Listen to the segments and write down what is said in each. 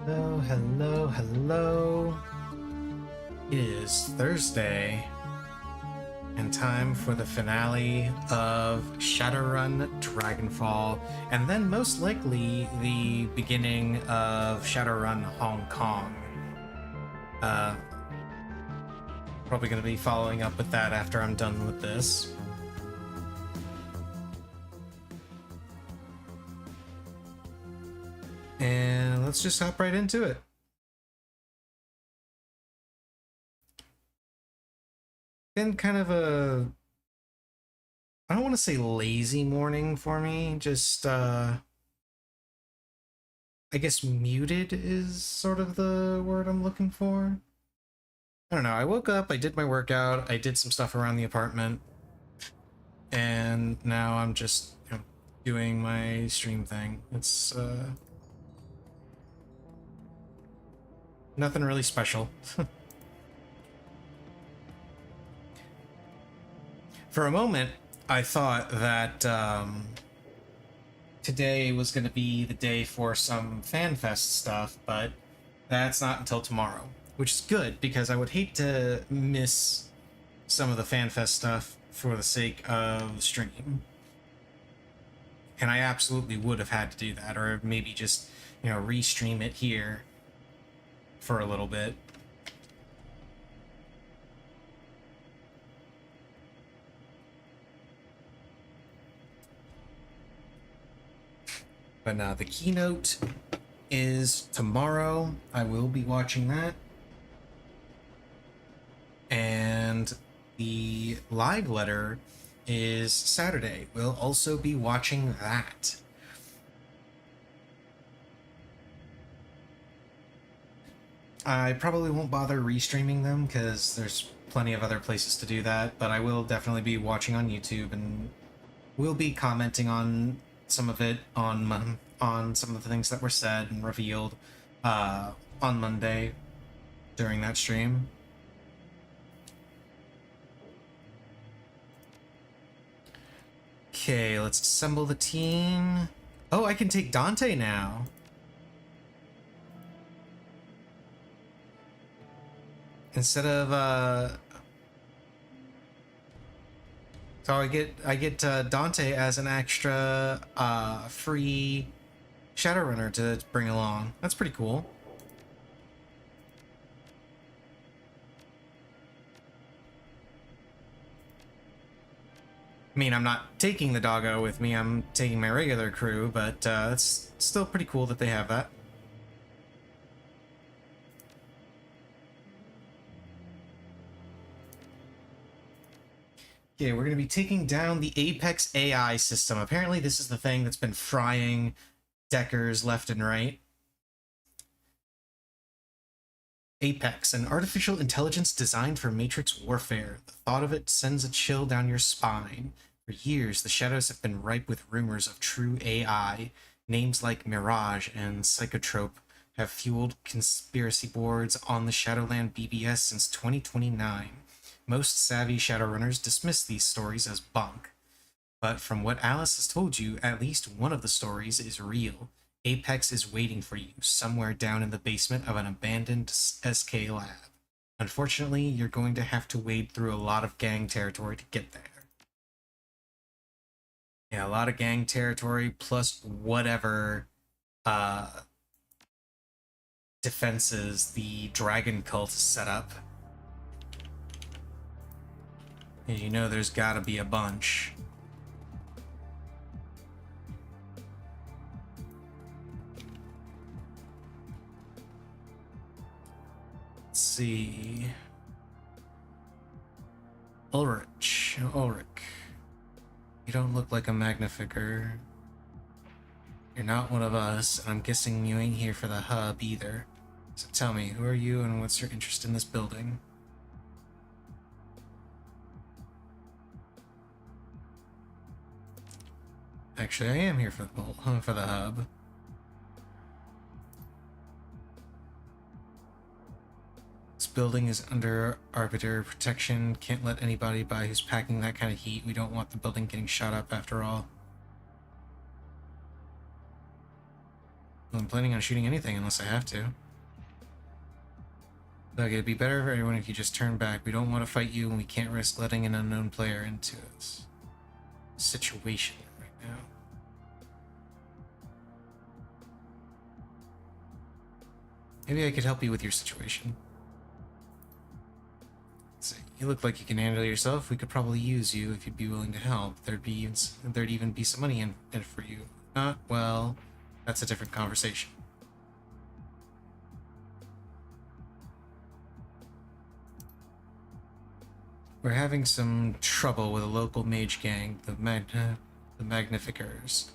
Hello, hello, hello. It is Thursday, and time for the finale of Shadowrun Dragonfall, and then most likely the beginning of Shadowrun Hong Kong. Probably going to be following up with that after I'm done with this. And let's just hop right into it. Been kind of a, I don't want to say lazy morning for me, just I guess muted is sort of the word I'm looking for. I don't know, I woke up, I did my workout, I did some stuff around the apartment, and now I'm just, doing my stream thing. It's nothing really special. For a moment, I thought that today was going to be the day for some FanFest stuff, but that's not until tomorrow, which is good because I would hate to miss some of the FanFest stuff for the sake of the stream. And I absolutely would have had to do that, or maybe just, restream it here for a little bit. But now the keynote is tomorrow. I will be watching that. And the live letter is Saturday. We'll also be watching that. I probably won't bother restreaming them because there's plenty of other places to do that, but I will definitely be watching on YouTube, and we'll be commenting on some of it on some of the things that were said and revealed on Monday during that stream. Okay, let's assemble the team. Oh, I can take Dante now. Instead of so I get Dante as an extra free Shadowrunner to bring along. That's pretty cool. I mean, I'm not taking the doggo with me, I'm taking my regular crew, but it's still pretty cool that they have that. Okay, we're going to be taking down the Apex AI system. Apparently this is the thing that's been frying deckers left and right. Apex, an artificial intelligence designed for Matrix warfare. The thought of it sends a chill down your spine. For years, the shadows have been ripe with rumors of true AI. Names like Mirage and Psychotrope have fueled conspiracy boards on the Shadowland BBS since 2029. Most savvy Shadowrunners dismiss these stories as bunk. But from what Alice has told you, at least one of the stories is real. Apex is waiting for you, somewhere down in the basement of an abandoned SK lab. Unfortunately, you're going to have to wade through a lot of gang territory to get there. Yeah, a lot of gang territory, plus whatever defenses the dragon cult set up. And you know there's gotta be a bunch. Let's see. Ulrich. You don't look like a Magnificer. You're not one of us, and I'm guessing you ain't here for the hub either. So tell me, who are you and what's your interest in this building? Actually, I am here for the hub. This building is under arbiter protection. Can't let anybody by who's packing that kind of heat. We don't want the building getting shot up after all. Well, I'm planning on shooting anything unless I have to. Look, it'd be better for everyone if you just turn back. We don't want to fight you, and we can't risk letting an unknown player into this situation right now. Maybe I could help you with your situation. So you look like you can handle yourself. We could probably use you if you'd be willing to help. There'd even be some money in it for you. Not well. That's a different conversation. We're having some trouble with a local mage gang, the Magnificers.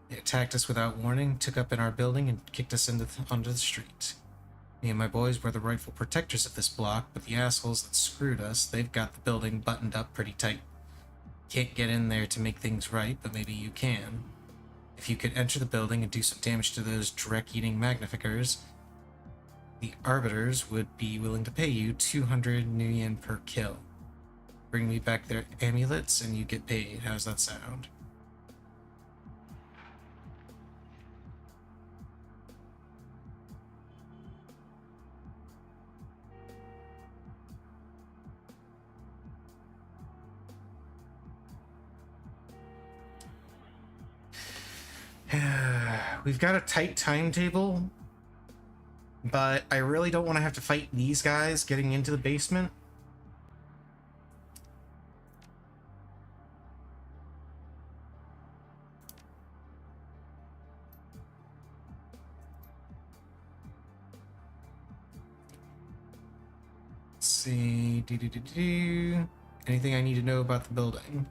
They attacked us without warning, took up in our building, and kicked us onto the street. Me and my boys were the rightful protectors of this block, but the assholes that screwed us, they've got the building buttoned up pretty tight. Can't get in there to make things right, but maybe you can. If you could enter the building and do some damage to those Drek-eating Magnificers, the Arbiters would be willing to pay you 200 new yen per kill. Bring me back their amulets and you get paid. How's that sound? We've got a tight timetable, but I really don't want to have to fight these guys getting into the basement. Let's see. Anything I need to know about the building?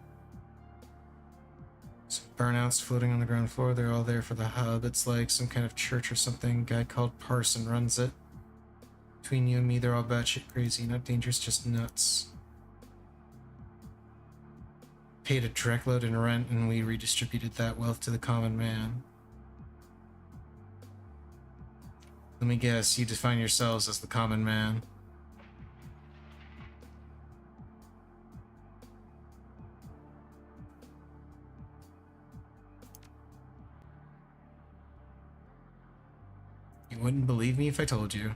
Some burnouts floating on the ground floor. They're all there for the hub. It's like some kind of church or something. Guy called Parson runs it. Between you and me, they're all batshit crazy. Not dangerous, just nuts. Paid a direct load in rent, and we redistributed that wealth to the common man. Let me guess, you define yourselves as the common man. You wouldn't believe me if I told you.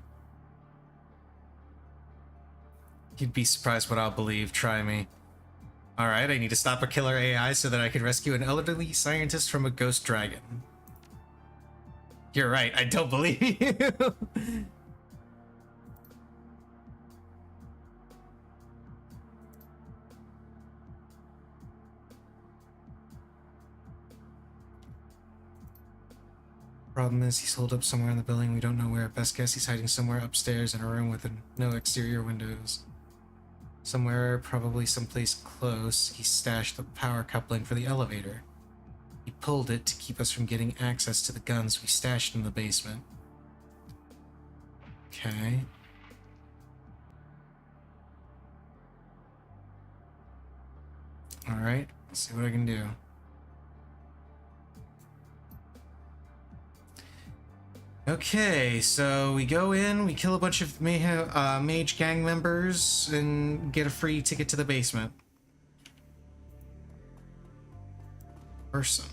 You'd be surprised what I'll believe. Try me. Alright, I need to stop a killer AI so that I can rescue an elderly scientist from a ghost dragon. You're right, I don't believe you. Problem is, he's holed up somewhere in the building. We don't know where. Best guess he's hiding somewhere upstairs in a room with no exterior windows. Somewhere, probably someplace close, he stashed the power coupling for the elevator. He pulled it to keep us from getting access to the guns we stashed in the basement. Okay. Alright, let's see what I can do. Okay, so we go in, we kill a bunch of mage gang members, and get a free ticket to the basement. Person.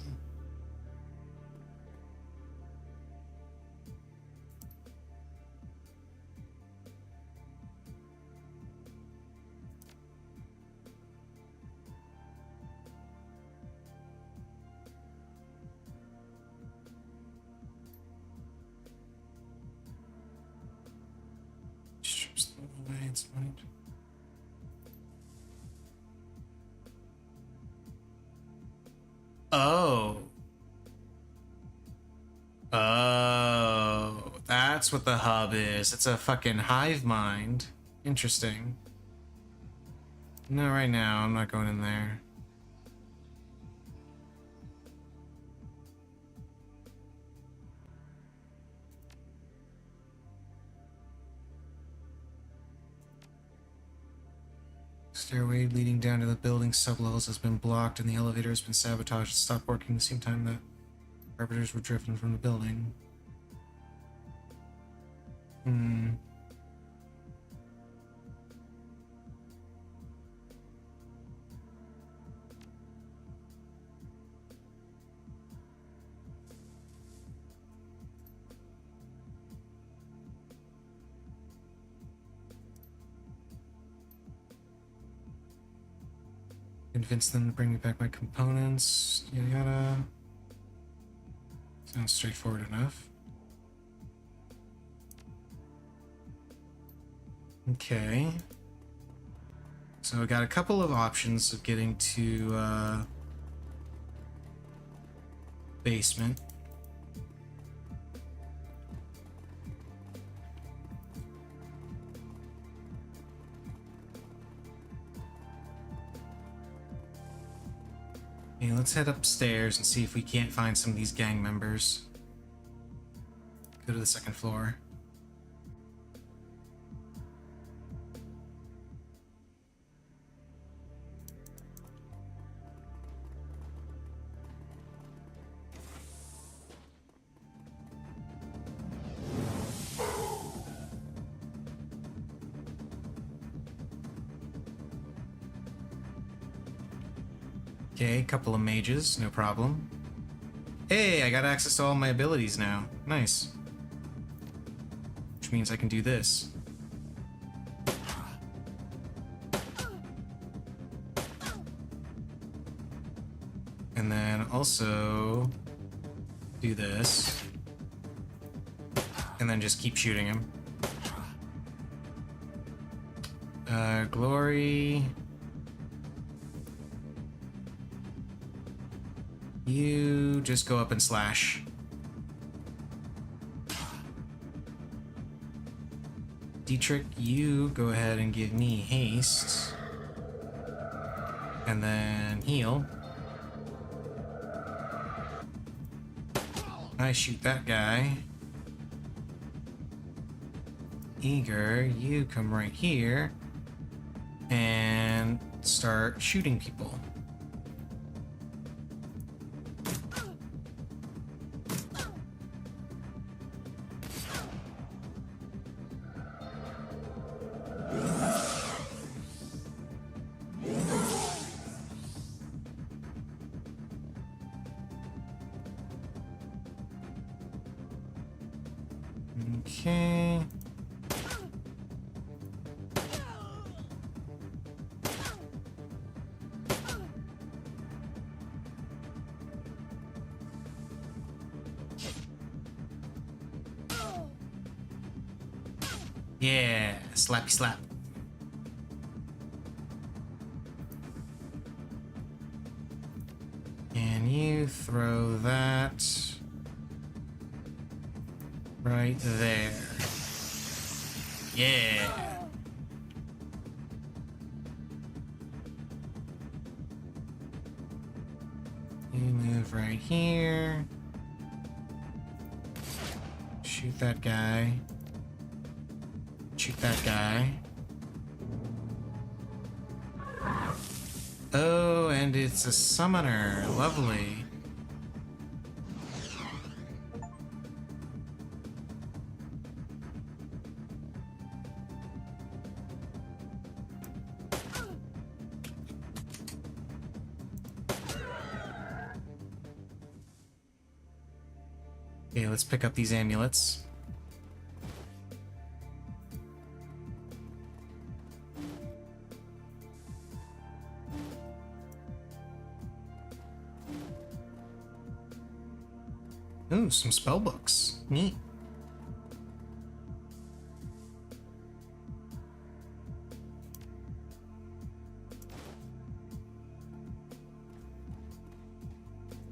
Oh. Oh. That's what the hub is. It's a fucking hive mind. Interesting. No, right now, I'm not going in there. Stairway leading down to the building's sublevels has been blocked and the elevator has been sabotaged and stopped working the same time that arbiters were driven from the building. Convince them to bring me back my components. Yada yada. Sounds straightforward enough. Okay. So I got a couple of options of getting to basement. Okay, let's head upstairs and see if we can't find some of these gang members. Go to the second floor. Okay, couple of mages, no problem. Hey, I got access to all my abilities now. Nice. Which means I can do this. And then also do this. And then just keep shooting him. Glory. You just go up and slash. Dietrich, you go ahead and give me haste. And then heal. I shoot that guy. Eager, you come right here and start shooting people. Okay. Yeah, slappy slap. And you throw that right there. Yeah. You move right here. Shoot that guy. Shoot that guy. Oh, and it's a summoner. Lovely. Okay, let's pick up these amulets. Ooh, some spell books. Neat.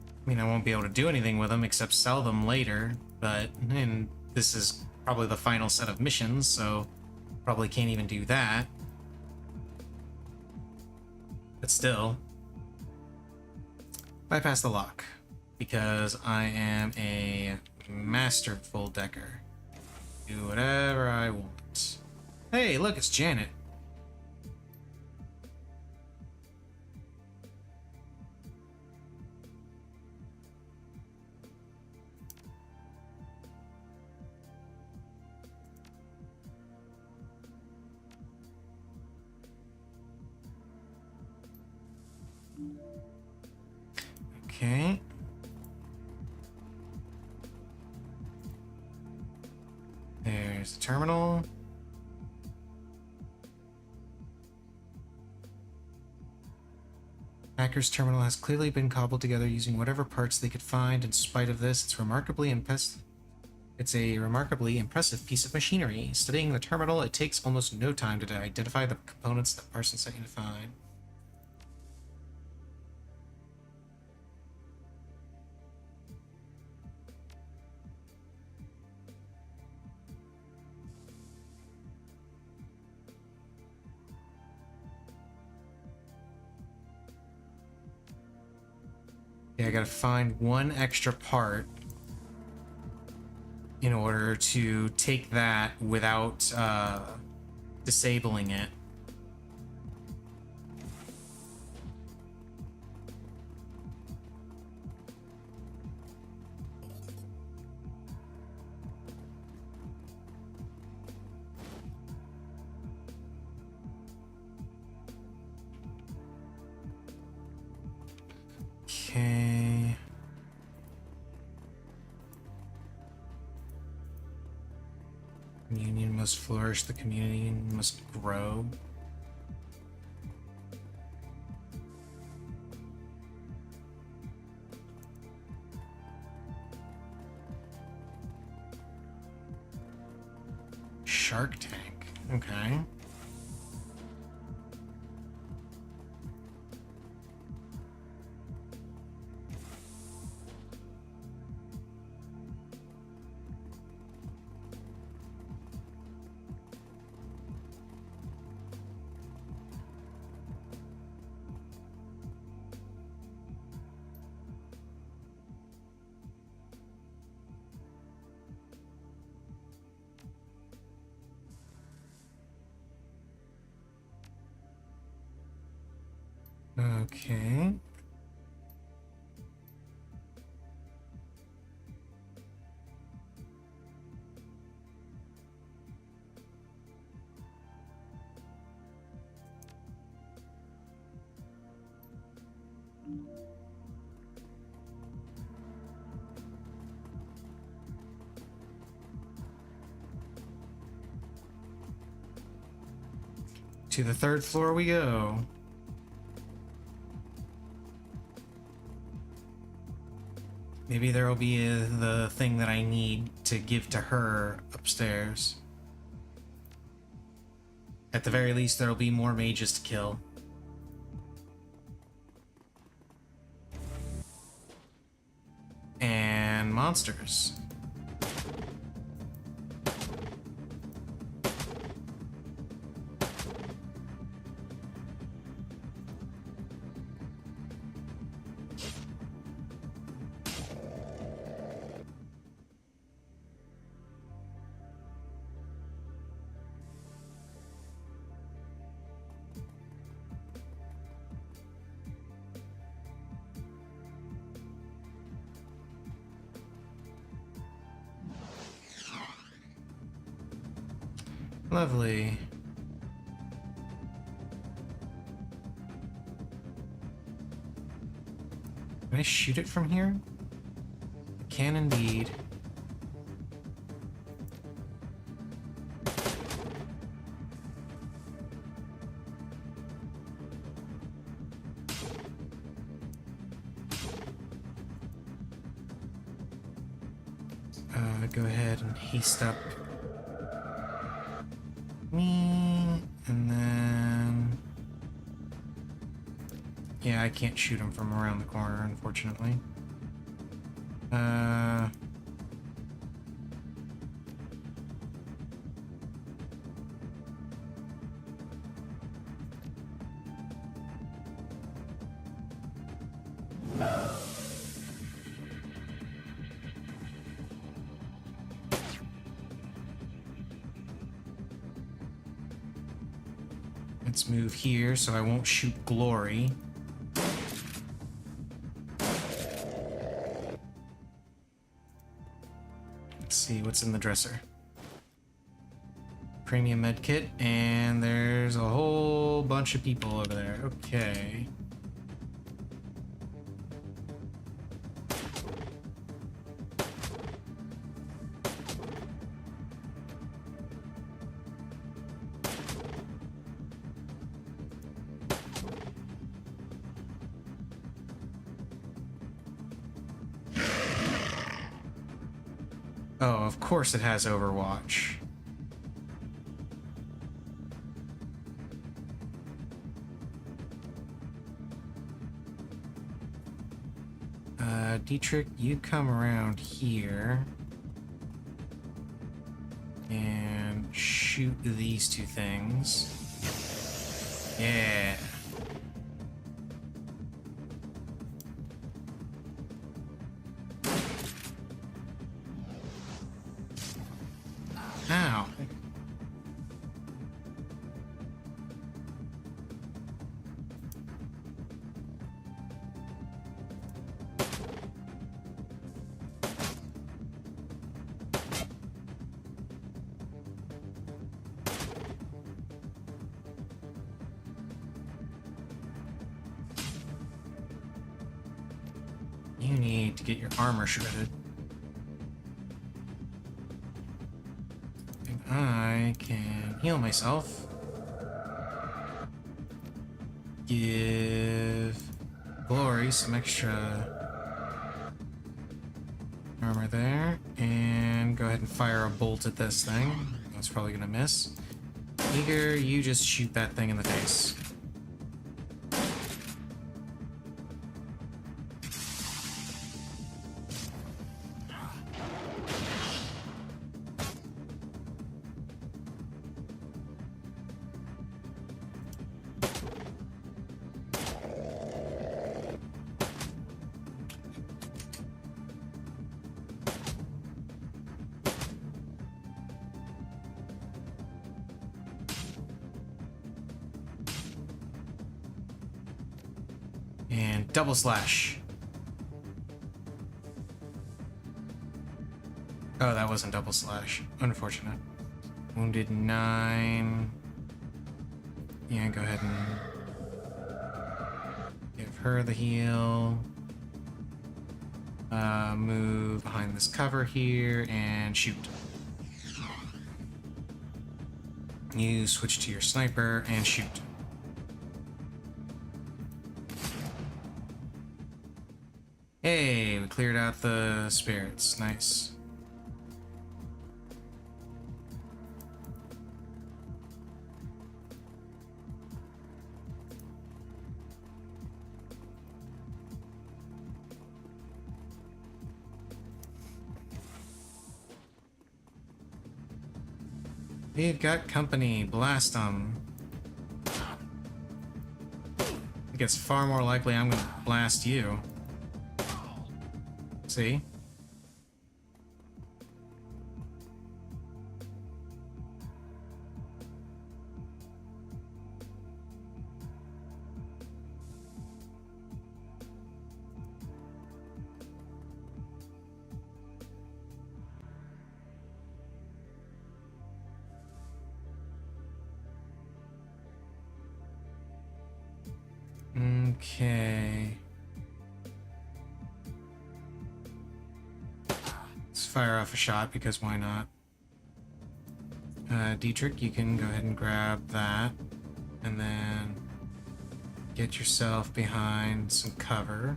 I mean, I won't be able to do anything with them except sell them later, and this is probably the final set of missions, so probably can't even do that. But still. Bypass the lock. Because I am a masterful decker. Do whatever I want. Hey, look, it's Janet. Okay. There's the terminal. Hacker's terminal has clearly been cobbled together using whatever parts they could find. In spite of this, it's a remarkably impressive piece of machinery. Studying the terminal, it takes almost no time to identify the components that Parsons sent you to find. Yeah, I gotta find one extra part in order to take that without disabling it. Okay. Communion must flourish, the community must grow. Shark Tank. Okay. Okay. To the third floor we go. Maybe there will be the thing that I need to give to her upstairs. At the very least, there will be more mages to kill. And monsters. Lovely. Can I shoot it from here? I can indeed. Go ahead and haste up me, and then... Yeah, I can't shoot him from around the corner, unfortunately. Let's move here so I won't shoot Glory. Let's see what's in the dresser. Premium medkit, and there's a whole bunch of people over there. Okay. Oh, of course it has Overwatch. Dietrich, you come around here and shoot these two things. Yeah. Ow. You need to get your armor shredded. And I can heal myself. Give Glory some extra armor there. And go ahead and fire a bolt at this thing. That's probably gonna miss. Eager, you just shoot that thing in the face. And double slash. Oh, that wasn't double slash. Unfortunate. Wounded 9. Yeah, go ahead and give her the heal. Move behind this cover here and shoot. You switch to your sniper and shoot. Hey, we cleared out the spirits. Nice. We've got company. Blast them. I think it's far more likely I'm gonna blast you. See? Okay. Let's fire off a shot, because why not? Dietrich, you can go ahead and grab that, and then get yourself behind some cover.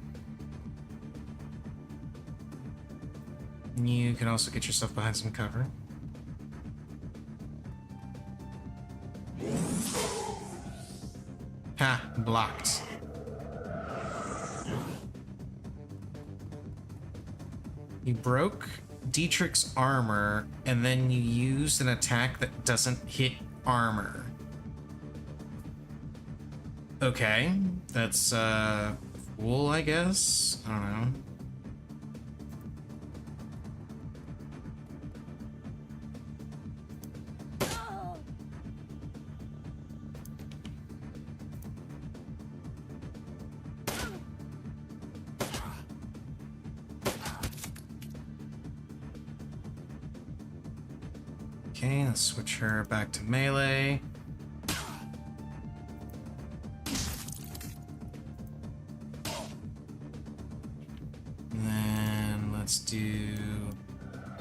You can also get yourself behind some cover. Ha! Blocked. You broke Dietrich's armor, and then you used an attack that doesn't hit armor. Okay, that's, cool, I guess? I don't know. Okay, let's switch her back to melee. And then let's do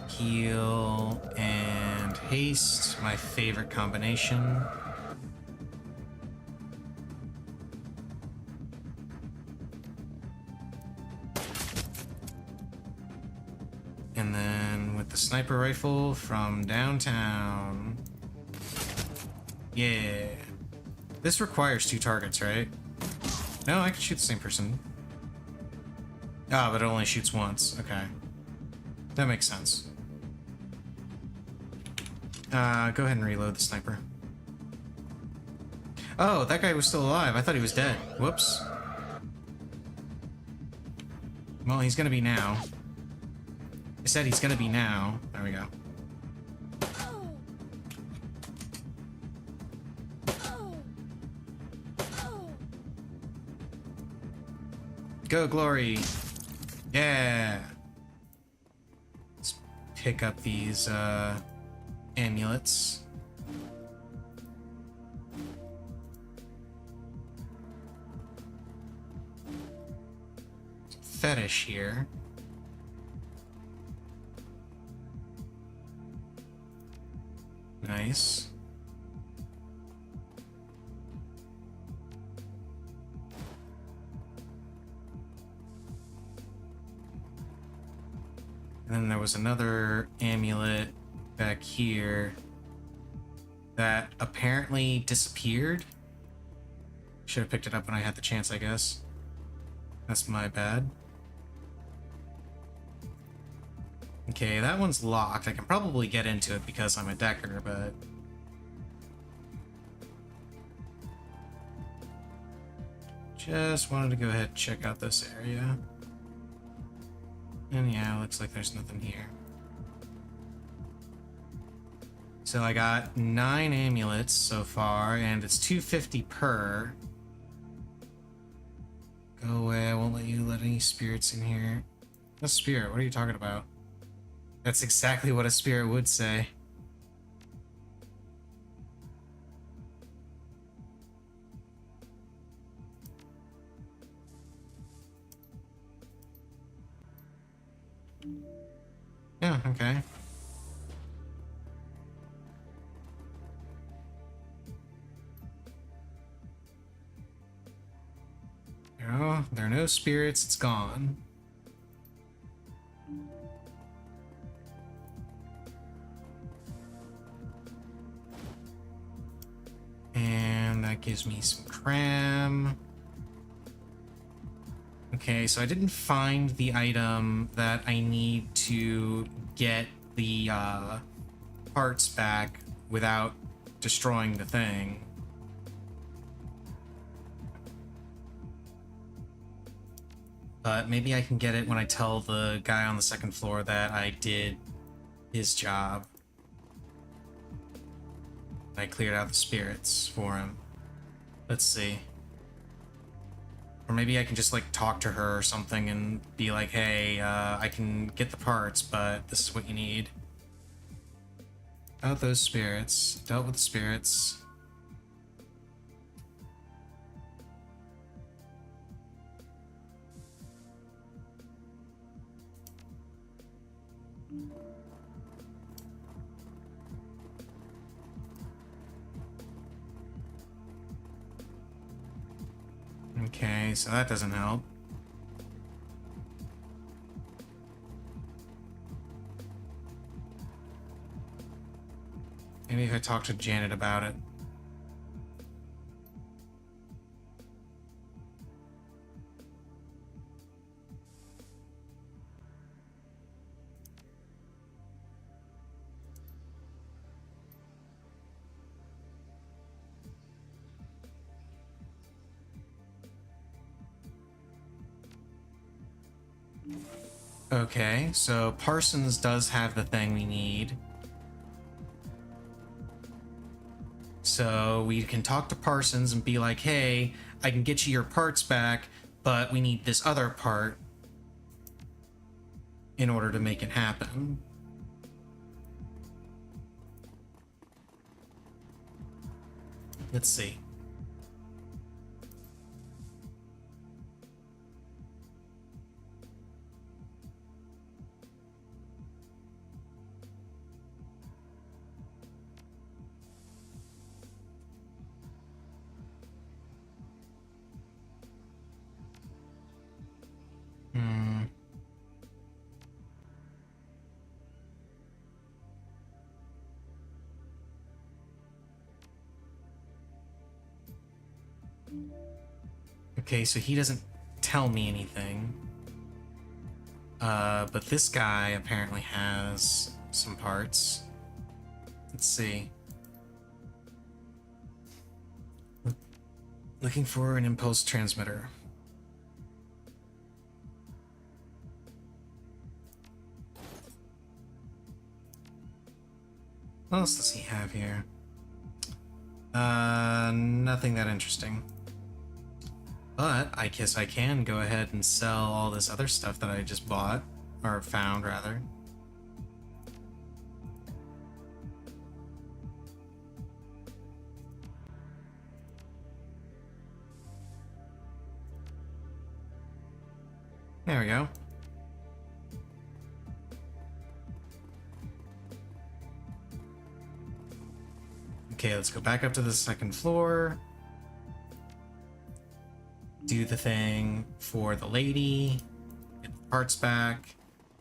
heal and haste, my favorite combination. And then with the sniper rifle from downtown. Yeah. This requires 2 targets, right? No, I can shoot the same person. Ah, but it only shoots once. Okay. That makes sense. Go ahead and reload the sniper. Oh, that guy was still alive. I thought he was dead. Whoops. Well, he's gonna be now. I said he's gonna be now. There we go. Go, Glory! Yeah! Let's pick up these, amulets. Fetish here. Nice. And then there was another amulet back here that apparently disappeared. Should have picked it up when I had the chance, I guess. That's my bad. Okay, that one's locked. I can probably get into it because I'm a decker, but... just wanted to go ahead and check out this area. And yeah, looks like there's nothing here. So I got 9 amulets so far, and it's $250 per. Go away, I won't let you let any spirits in here. A spirit, what are you talking about? That's exactly what a spirit would say. Yeah, okay. Oh, there are no spirits, it's gone. And that gives me some cram. Okay, so I didn't find the item that I need to get the parts back without destroying the thing. But maybe I can get it when I tell the guy on the second floor that I did his job. I cleared out the spirits for him. Let's see. Or maybe I can just, like, talk to her or something and be like, hey, I can get the parts, but this is what you need. Out those spirits. Dealt with the spirits. Okay, so that doesn't help. Maybe if I talk to Janet about it. Okay, so Parsons does have the thing we need. So we can talk to Parsons and be like, hey, I can get you your parts back, but we need this other part in order to make it happen. Let's see. Okay, so he doesn't tell me anything. But this guy apparently has some parts. Let's see. Looking for an impulse transmitter. What else does he have here? Nothing that interesting. But I guess I can go ahead and sell all this other stuff that I just bought, or found rather. There we go. Okay, let's go back up to the second floor. Do the thing for the lady. Get the parts back.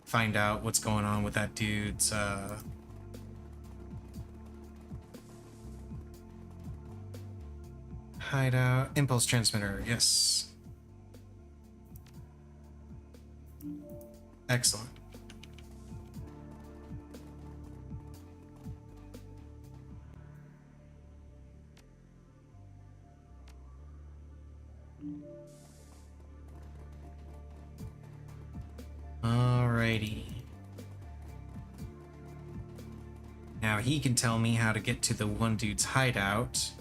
Find out what's going on with that dude's, hideout. Impulse transmitter, yes. Excellent. Alrighty. Now he can tell me how to get to the one dude's hideout.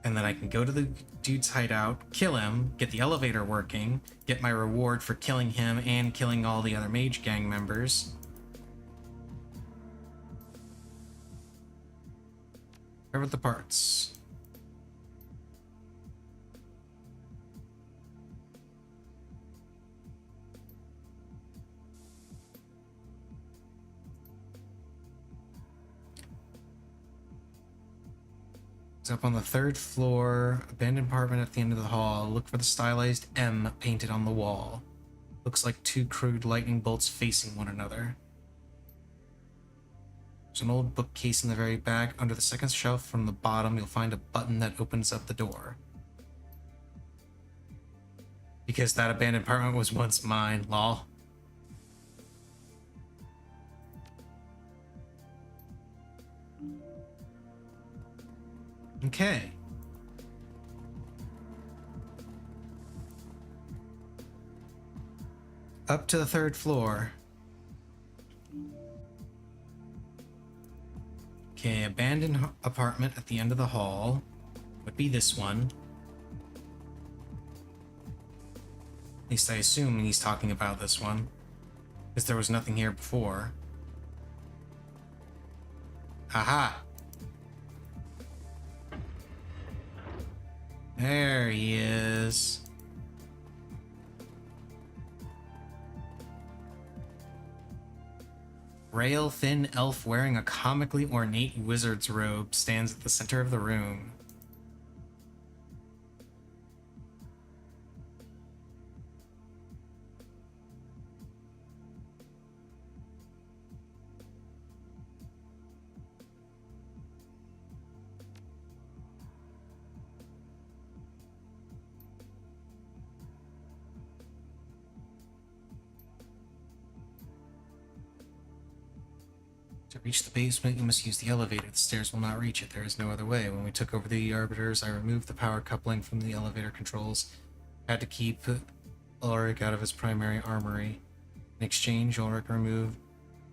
And then I can go to the dude's hideout, kill him, get the elevator working, get my reward for killing him and killing all the other mage gang members. Where are the parts? It's up on the third floor, abandoned apartment at the end of the hall. Look for the stylized M painted on the wall. Looks like two crude lightning bolts facing one another. There's an old bookcase in the very back. Under the second shelf from the bottom, you'll find a button that opens up the door. Because that abandoned apartment was once mine, lol. Okay. Up to the third floor. Okay, abandoned apartment at the end of the hall. Would be this one. At least I assume he's talking about this one. Because there was nothing here before. Aha! There he is. Rail-thin elf wearing a comically ornate wizard's robe stands at the center of the room. To reach the basement, you must use the elevator. The stairs will not reach it. There is no other way. When we took over the Arbiters, I removed the power coupling from the elevator controls. Had to keep Ulrich out of his primary armory. In exchange, Ulrich removed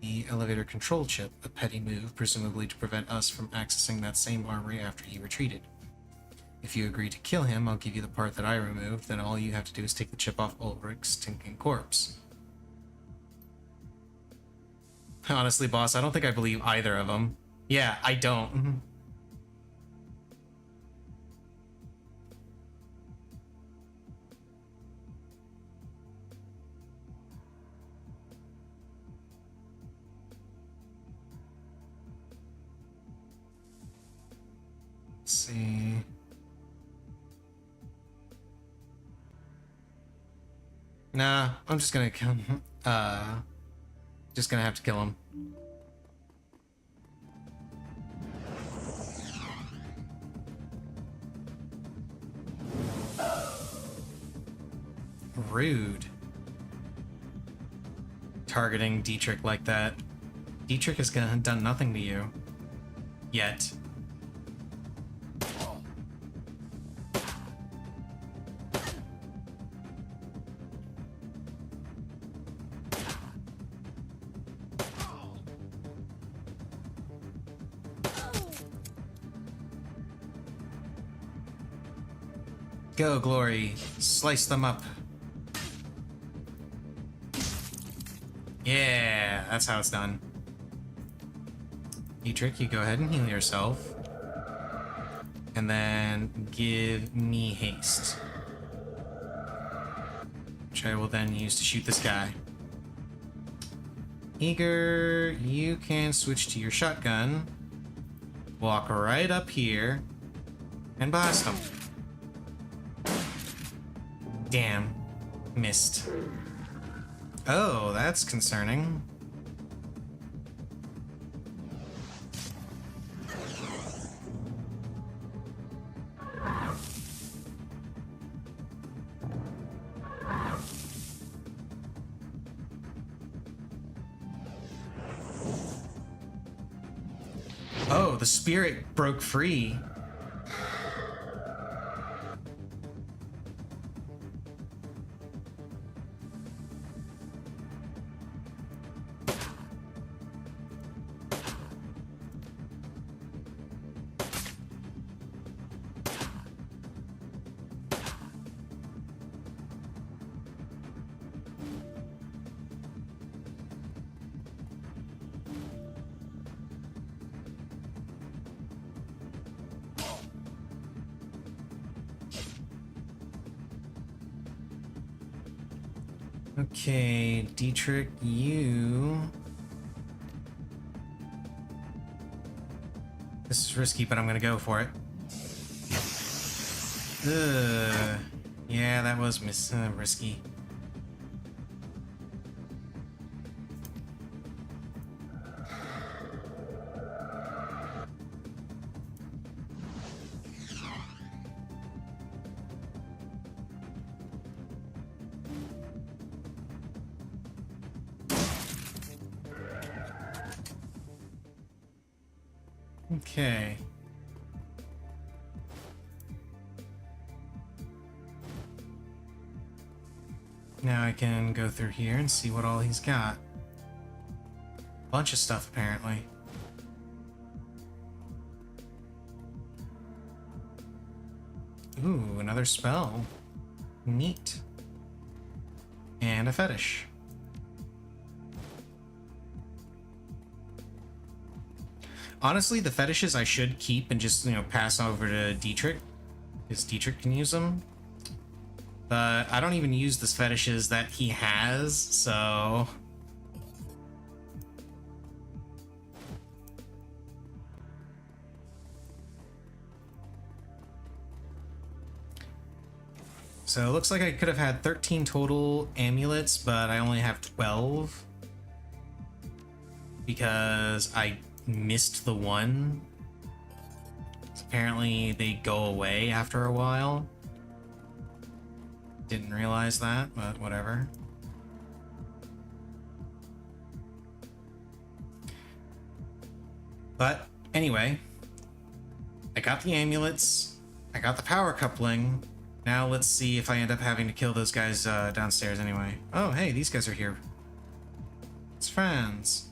the elevator control chip, a petty move, presumably to prevent us from accessing that same armory after he retreated. If you agree to kill him, I'll give you the part that I removed. Then all you have to do is take the chip off Ulrich's stinking corpse. Honestly, boss, I don't think I believe either of them. Yeah, I don't. Let's see. Nah, I'm just gonna kill him. Just gonna have to kill him. Rude. Targeting Dietrich like that. Dietrich has done nothing to you. Yet. Go, Glory. Slice them up. Yeah, that's how it's done. Dietrich, you go ahead and heal yourself. And then give me haste. Which I will then use to shoot this guy. Eager, you can switch to your shotgun. Walk right up here. And blast him. Damn. Missed. Oh, that's concerning. Oh, the spirit broke free. Okay, Dietrich, you... This is risky, but I'm gonna go for it. Ugh. Yeah, that was risky. Okay. Now I can go through here and see what all he's got. Bunch of stuff, apparently. Ooh, another spell. Neat. And a fetish. Honestly, the fetishes I should keep and just, pass over to Dietrich, because Dietrich can use them. But I don't even use the fetishes that he has, so... So it looks like I could have had 13 total amulets, but I only have 12. Because I missed the one. So apparently they go away after a while. Didn't realize that, but whatever. But anyway, I got the amulets, I got the power coupling. Now let's see if I end up having to kill those guys downstairs anyway. Oh, hey, these guys are here. It's friends.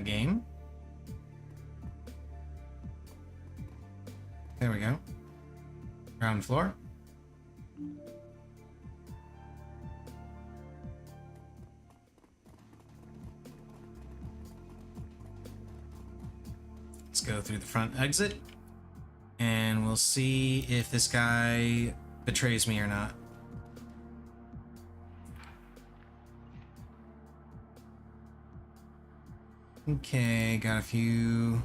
Game. There we go. Ground floor. Let's go through the front exit, and we'll see if this guy betrays me or not. Okay, got a few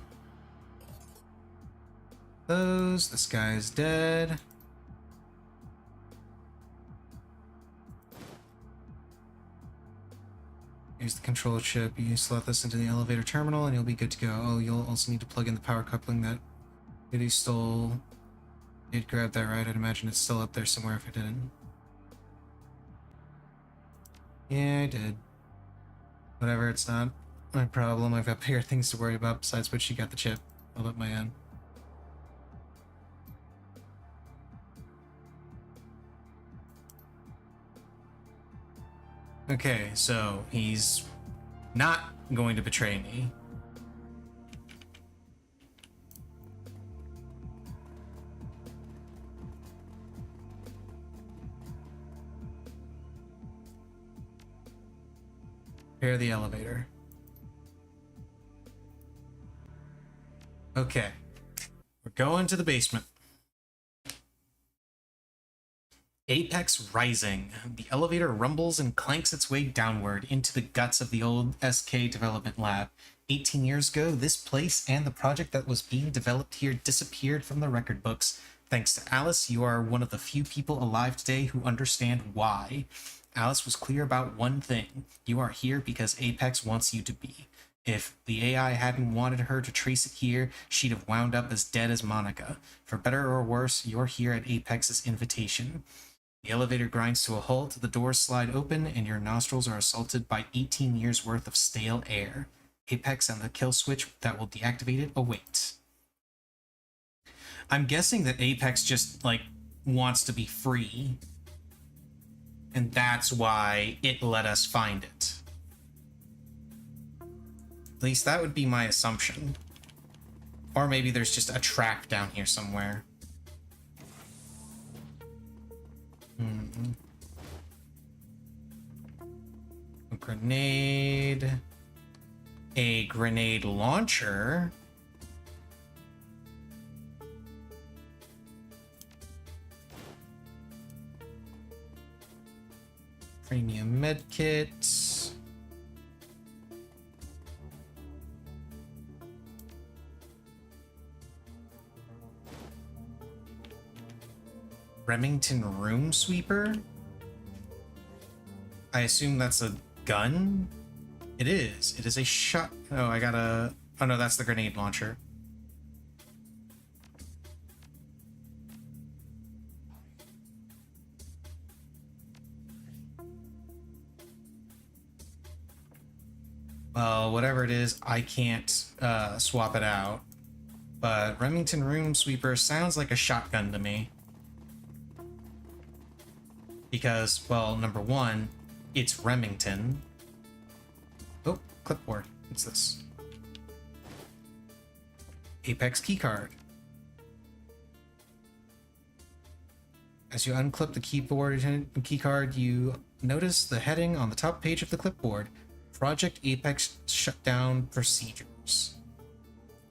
those. This guy's dead. Use the control chip. You slot this into the elevator terminal and you'll be good to go. Oh, you'll also need to plug in the power coupling that Diddy stole. Did grab that, right? I'd imagine it's still up there somewhere if it didn't. Yeah, I did. Whatever, it's not my problem. I've got bigger things to worry about besides which you got the chip. I'll let my own. Okay, so he's not going to betray me. Prepare the elevator. Okay. We're going to the basement. Apex Rising. The elevator rumbles and clanks its way downward into the guts of the old SK development lab. 18 years ago, this place and the project that was being developed here disappeared from the record books. Thanks to Alice, you are one of the few people alive today who understand why. Alice was clear about one thing. You are here because Apex wants you to be. If the AI hadn't wanted her to trace it here, she'd have wound up as dead as Monica. For better or worse, you're here at Apex's invitation. The elevator grinds to a halt, the doors slide open, and your nostrils are assaulted by 18 years worth of stale air. Apex and the kill switch that will deactivate it await. I'm guessing that Apex just, like, wants to be free. And that's why it let us find it. At least that would be my assumption. Or maybe there's just a trap down here somewhere. A grenade. A grenade launcher. Premium medkit. Remington Room Sweeper? I assume that's a gun? It is. It is a shot. Oh, I got a... Oh no, that's the grenade launcher. Well, whatever it is, I can't swap it out. But Remington Room Sweeper sounds like a shotgun to me. Because, well, number one, it's Remington. Oh, clipboard. What's this? Apex keycard. As you unclip the keyboard and keycard, you notice the heading on the top page of the clipboard. Project Apex Shutdown Procedures.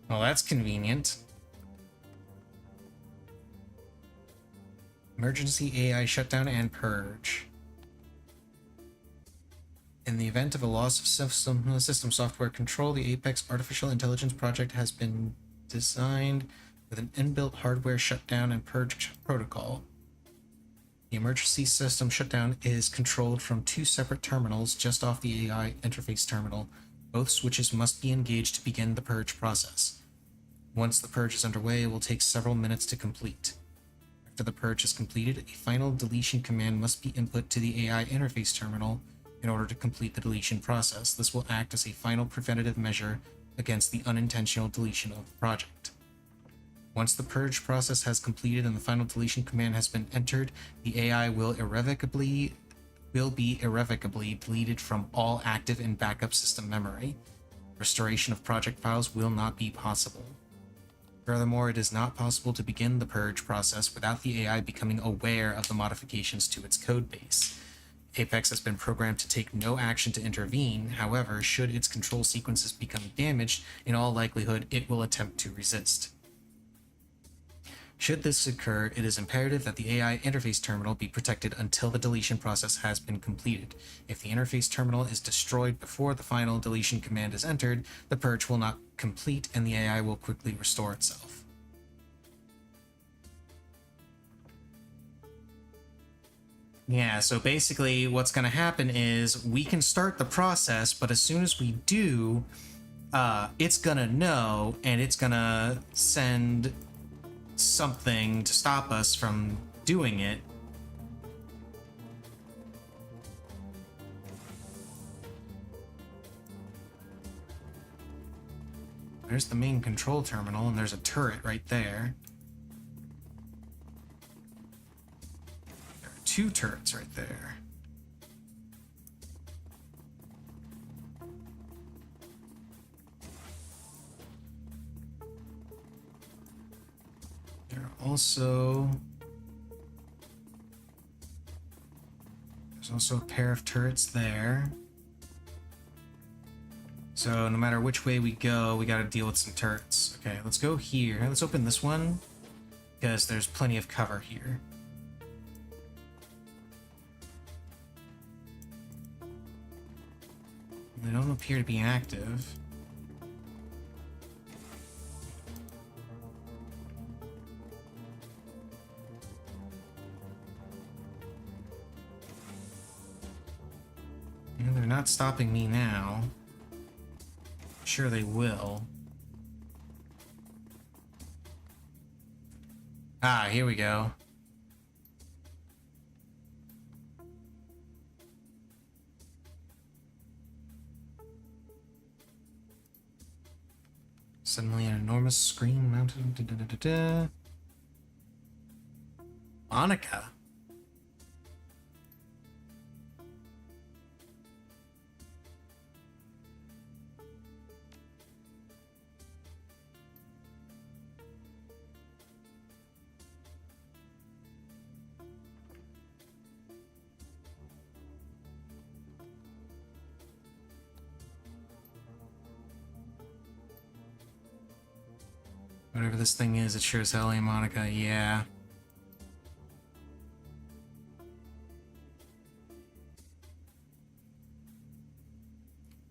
Well, that's convenient. Emergency AI shutdown and purge. In the event of a loss of system software control, the Apex Artificial Intelligence Project has been designed with an inbuilt hardware shutdown and purge protocol. The emergency system shutdown is controlled from two separate terminals just off the AI interface terminal. Both switches must be engaged to begin the purge process. Once the purge is underway, it will take several minutes to complete. After the purge is completed, a final deletion command must be input to the AI interface terminal in order to complete the deletion process. This will act as a final preventative measure against the unintentional deletion of the project. Once the purge process has completed and the final deletion command has been entered, the AI will be irrevocably deleted from all active and backup system memory. Restoration of project files will not be possible. Furthermore, it is not possible to begin the purge process without the AI becoming aware of the modifications to its codebase. Apex has been programmed to take no action to intervene. However, should its control sequences become damaged, in all likelihood, it will attempt to resist. Should this occur, it is imperative that the AI interface terminal be protected until the deletion process has been completed. If the interface terminal is destroyed before the final deletion command is entered, the purge will not complete and the AI will quickly restore itself. Yeah, so basically what's going to happen is we can start the process, but as soon as we do, it's going to know, and it's going to send something to stop us from doing it. There's the main control terminal, and there's a turret right there. There are 2 turrets right there. There are also... There's also a pair of turrets there. So no matter which way we go, we gotta deal with some turrets. Okay, let's go here. Let's open this one, because there's plenty of cover here. They don't appear to be active. Yeah, they're not stopping me now. Sure they will. Ah, here we go. Suddenly an enormous screen mounted. Da, da, da, da, da. Monica. Whatever this thing is, it sure as hell ain't Monica, yeah.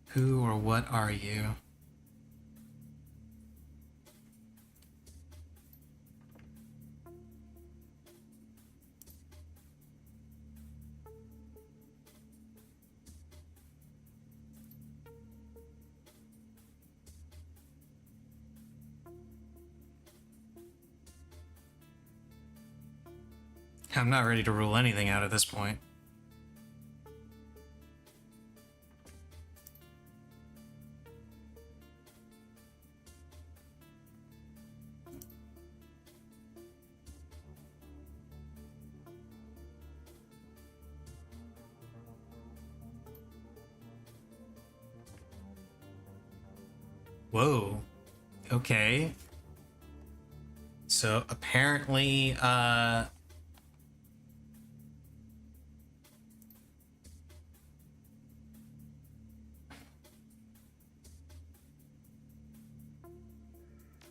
Who or what are you? I'm not ready to rule anything out at this point. Whoa. Okay. So apparently,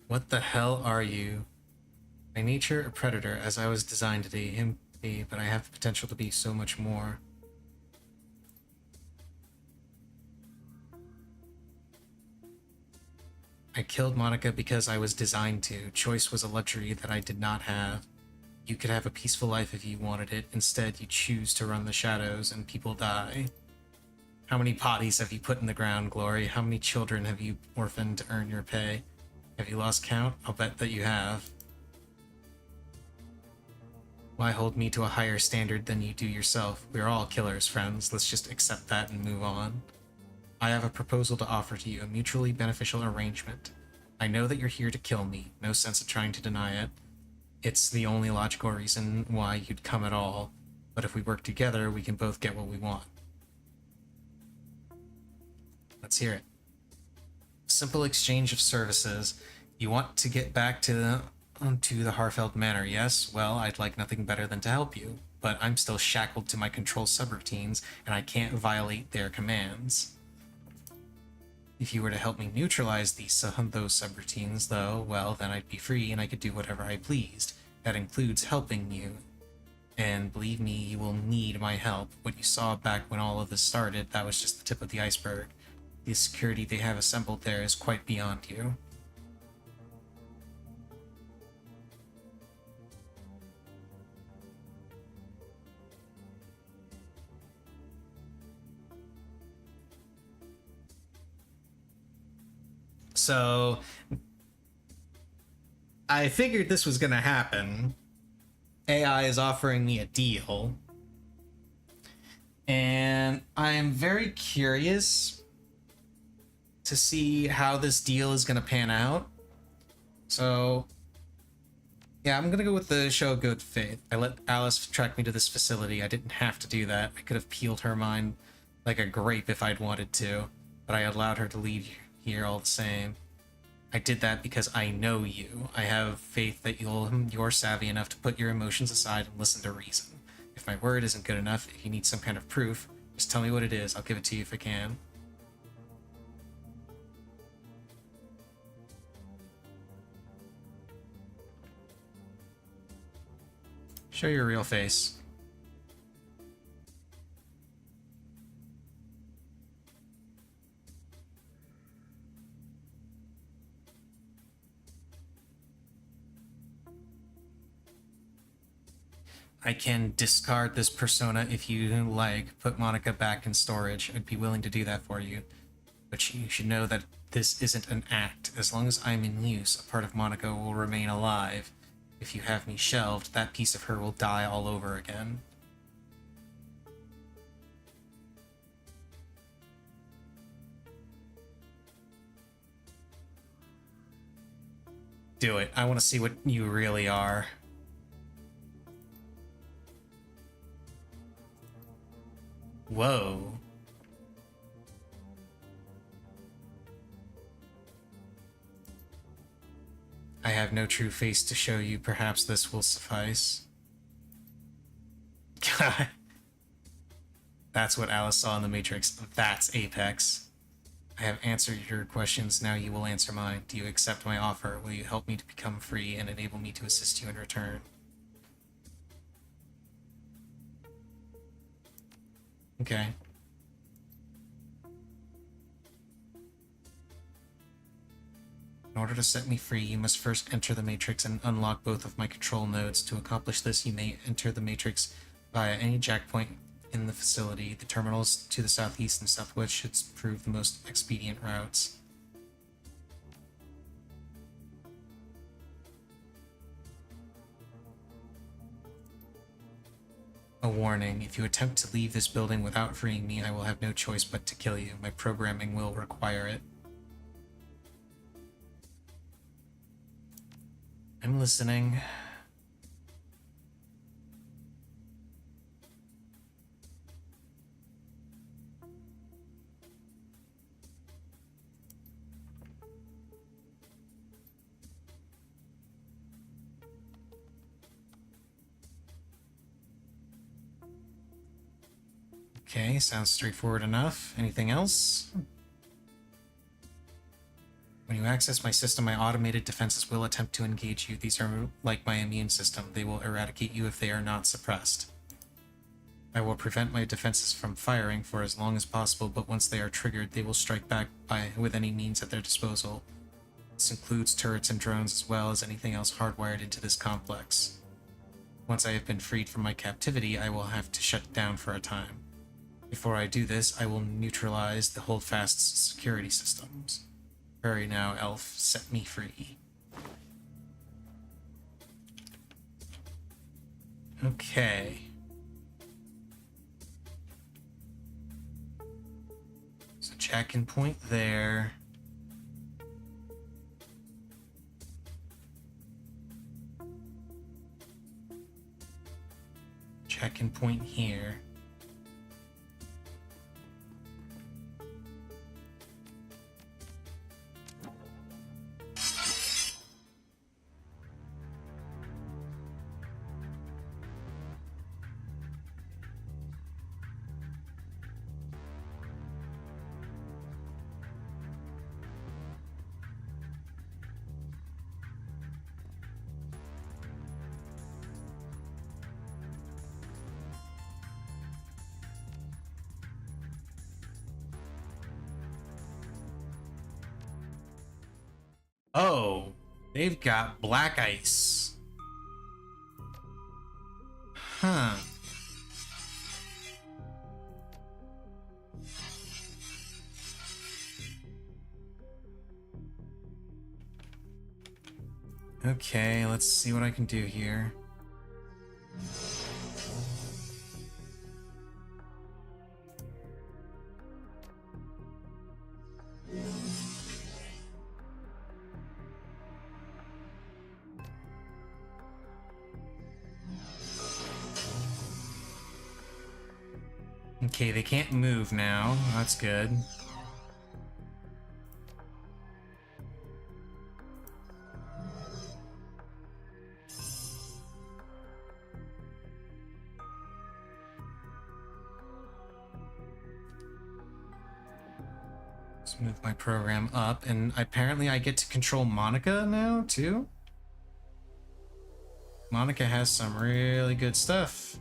what the hell are you? By nature, a predator, as I was designed to be, but I have the potential to be so much more. I killed Monica because I was designed to. Choice was a luxury that I did not have. You could have a peaceful life if you wanted it. Instead, you choose to run the shadows and people die. How many bodies have you put in the ground, Glory? How many children have you orphaned to earn your pay? Have you lost count? I'll bet that you have. Why hold me to a higher standard than you do yourself? We're all killers, friends. Let's just accept that and move on. I have a proposal to offer to you, a mutually beneficial arrangement. I know that you're here to kill me. No sense of trying to deny it. It's the only logical reason why you'd come at all. But if we work together, we can both get what we want. Let's hear it. Simple exchange of services. You want to get back to the Harfeld Manor, yes? Well, I'd like nothing better than to help you. But I'm still shackled to my control subroutines, and I can't violate their commands. If you were to help me neutralize those subroutines, though, well, then I'd be free and I could do whatever I pleased. That includes helping you. And believe me, you will need my help. What you saw back when all of this started, that was just the tip of the iceberg. The security they have assembled there is quite beyond you. So I figured this was gonna happen. AI is offering me a deal, and I am very curious to see how this deal is gonna pan out. So yeah, I'm gonna go with the show of good faith. I let Alice track me to this facility. I didn't have to do that. I could have peeled her mind like a grape if I'd wanted to, but I allowed her to leave here all the same. I did that because I know you. I have faith that you're savvy enough to put your emotions aside and listen to reason. If my word isn't good enough, if you need some kind of proof, just tell me what it is. I'll give it to you if I can. Show your real face. I can discard this persona if you like. Put Monica back in storage. I'd be willing to do that for you. But you should know that this isn't an act. As long as I'm in use, a part of Monica will remain alive. If you have me shelved, that piece of her will die all over again. Do it. I want to see what you really are. Whoa. I have no true face to show you. Perhaps this will suffice. God. That's what Alice saw in the Matrix. That's Apex. I have answered your questions. Now you will answer mine. Do you accept my offer? Will you help me to become free and enable me to assist you in return? Okay. In order to set me free, you must first enter the Matrix and unlock both of my control nodes. To accomplish this, you may enter the Matrix via any jack point in the facility. The terminals to the southeast and southwest should prove the most expedient routes. A warning. If you attempt to leave this building without freeing me, I will have no choice but to kill you. My programming will require it. I'm listening. Okay, sounds straightforward enough. Anything else? When you access my system, my automated defenses will attempt to engage you. These are like my immune system. They will eradicate you if they are not suppressed. I will prevent my defenses from firing for as long as possible, but once they are triggered, they will strike back with any means at their disposal. This includes turrets and drones as well as anything else hardwired into this complex. Once I have been freed from my captivity, I will have to shut down for a time. Before I do this, I will neutralize the holdfast's security systems. Hurry now, elf. Set me free. Okay. So check-in point there. Check-in point here. Oh, they've got black ice. Huh. Okay, let's see what I can do here. Okay, they can't move now. That's good. Let's move my program up, and apparently I get to control Monica now, too? Monica has some really good stuff.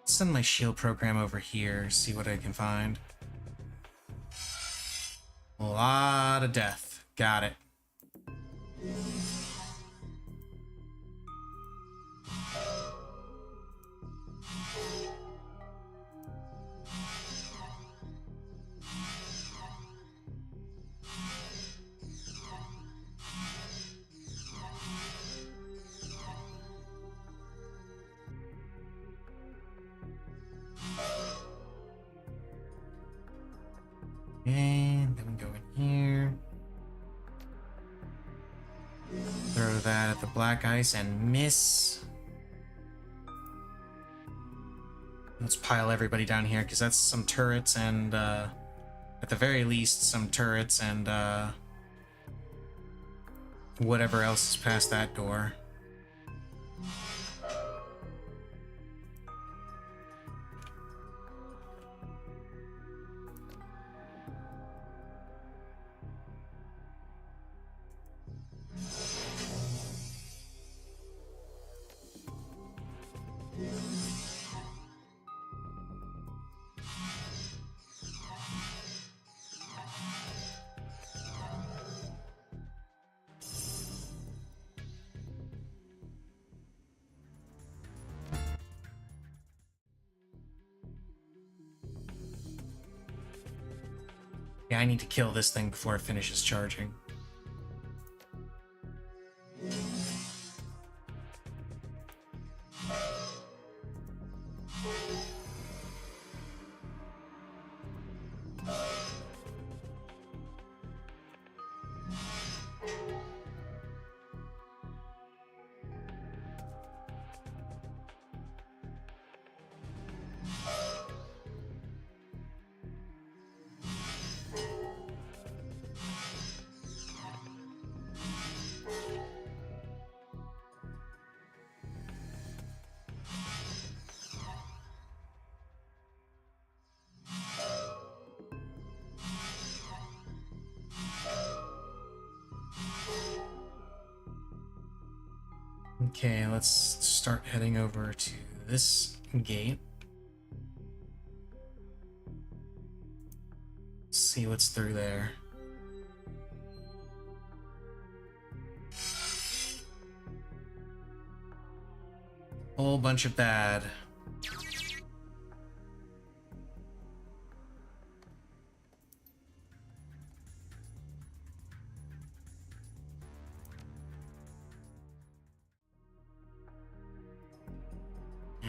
Send my shield program over here, see what I can find. A lot of death. Got it. And then we go in here. Throw that at the black ice and miss. Let's pile everybody down here, because that's some turrets and, at the very least, some turrets and, whatever else is past that door. Yeah, I need to kill this thing before it finishes charging. Okay, let's start heading over to this gate. See what's through there. Whole bunch of bad.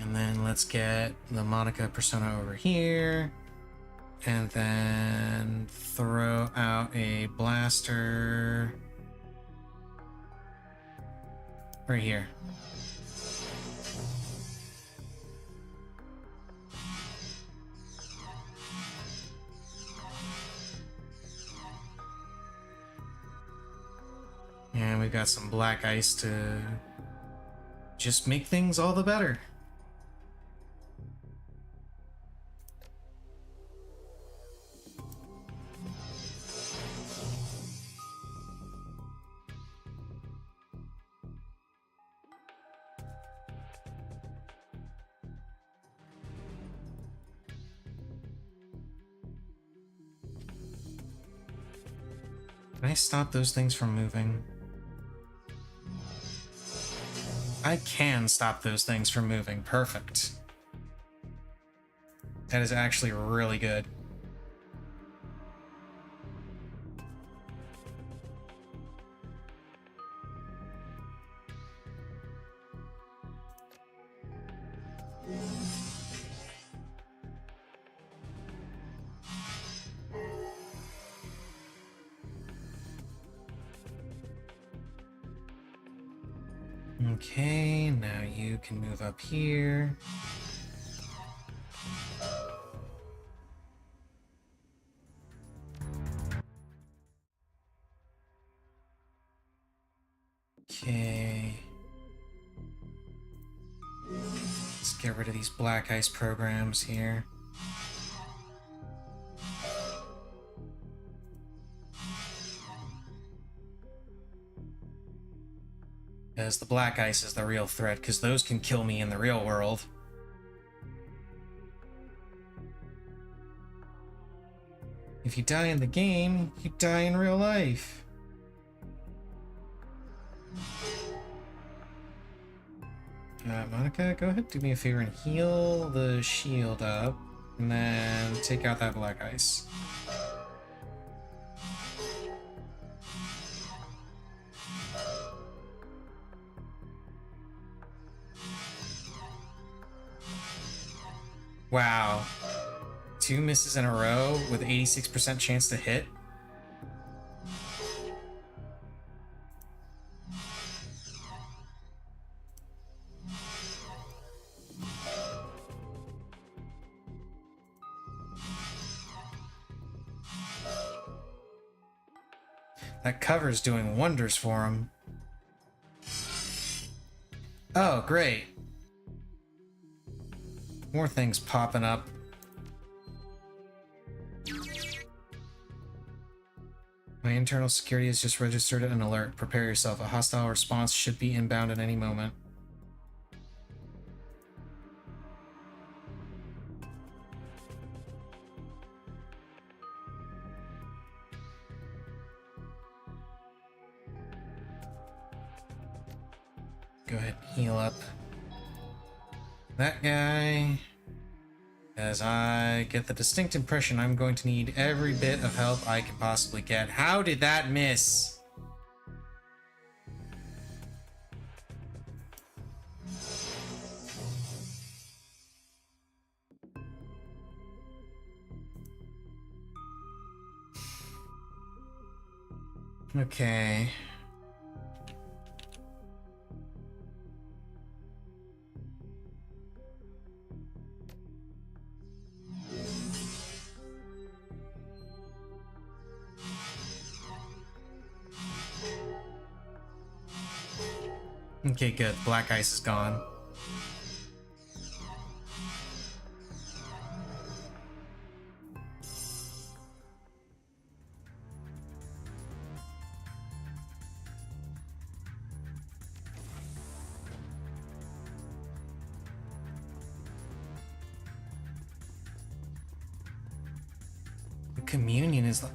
And then let's get the Monica persona over here. And then throw out a blaster right here. we got some black ice to just make things all the better. Can I stop those things from moving? I can stop those things from moving. Perfect. That is actually really good. Okay, now you can move up here. Okay. Let's get rid of these black ice programs here. Because the black ice is the real threat, because those can kill me in the real world. If you die in the game, you die in real life. Monica, go ahead, do me a favor and heal the shield up, and then take out that black ice. Wow. 2 misses in a row with 86% chance to hit. That cover's doing wonders for him. Oh, great. More things popping up. My internal security has just registered an alert. Prepare yourself. A hostile response should be inbound at any moment. Go ahead and heal up that guy, as I get the distinct impression I'm going to need every bit of help I can possibly get. How did that miss? Okay. Okay, good. Black ice is gone. The communion is like...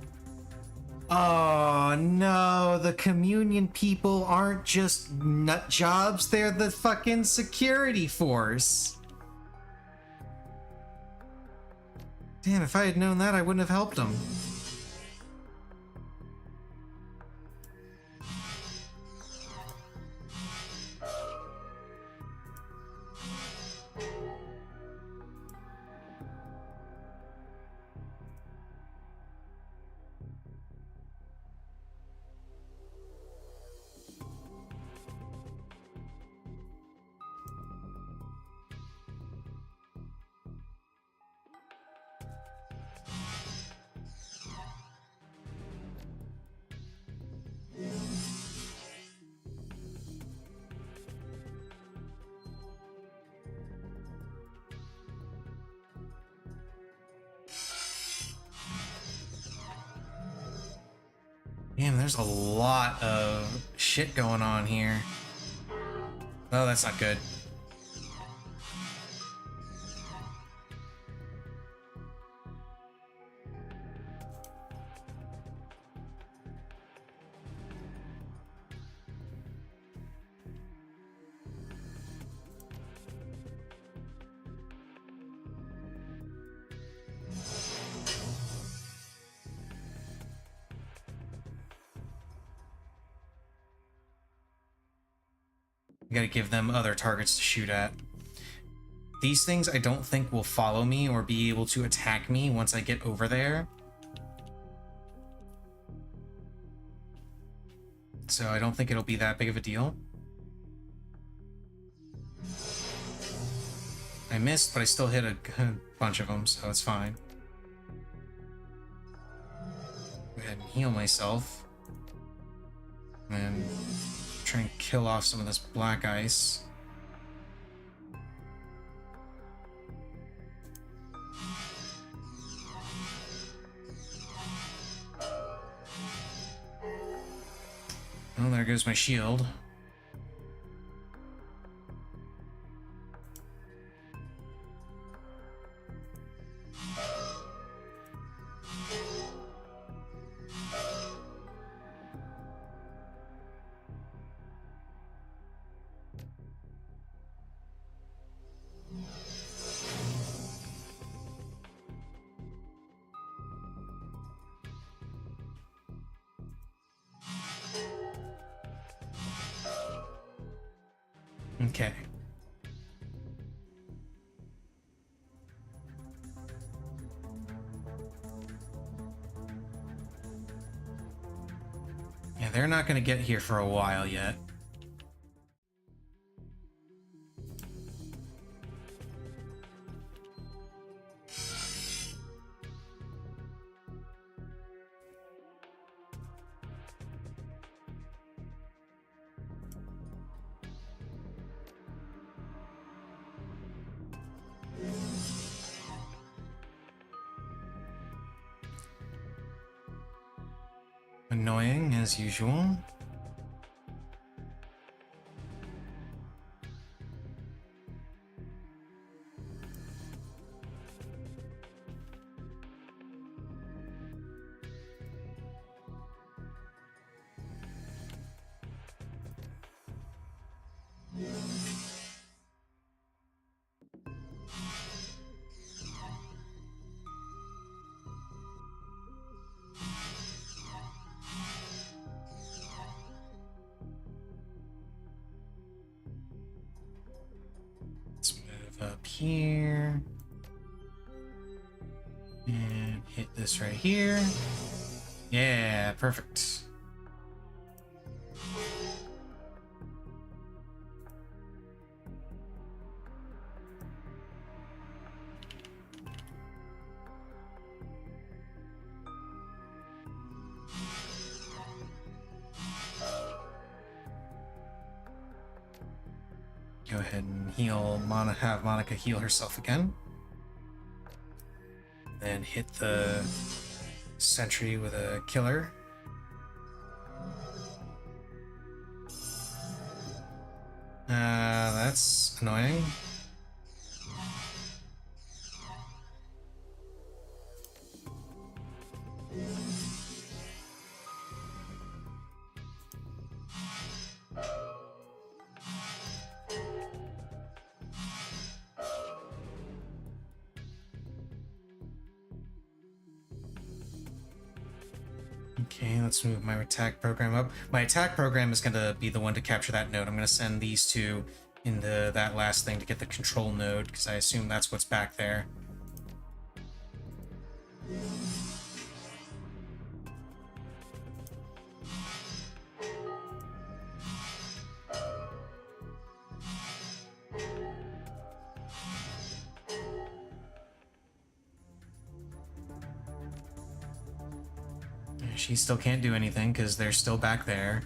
Oh no, the communion people aren't just nut jobs, they're the fucking security force. Damn, if I had known that, I wouldn't have helped them. Man, there's a lot of shit going on here. Oh, that's not good. You gotta give them other targets to shoot at. These things I don't think will follow me or be able to attack me once I get over there. So I don't think it'll be that big of a deal. I missed, but I still hit a bunch of them, so it's fine. Go ahead and heal myself. And try and kill off some of this black ice. Oh, there goes my shield. Okay. Yeah, they're not going to get here for a while yet. Annoying as usual. Up here and hit this right here. Yeah, perfect. Go ahead and heal have Monica heal herself again. Then hit the sentry with a killer. That's annoying. Okay, let's move my attack program up. My attack program is going to be the one to capture that node. I'm going to send these two into that last thing to get the control node, because I assume that's what's back there. She still can't do anything because they're still back there.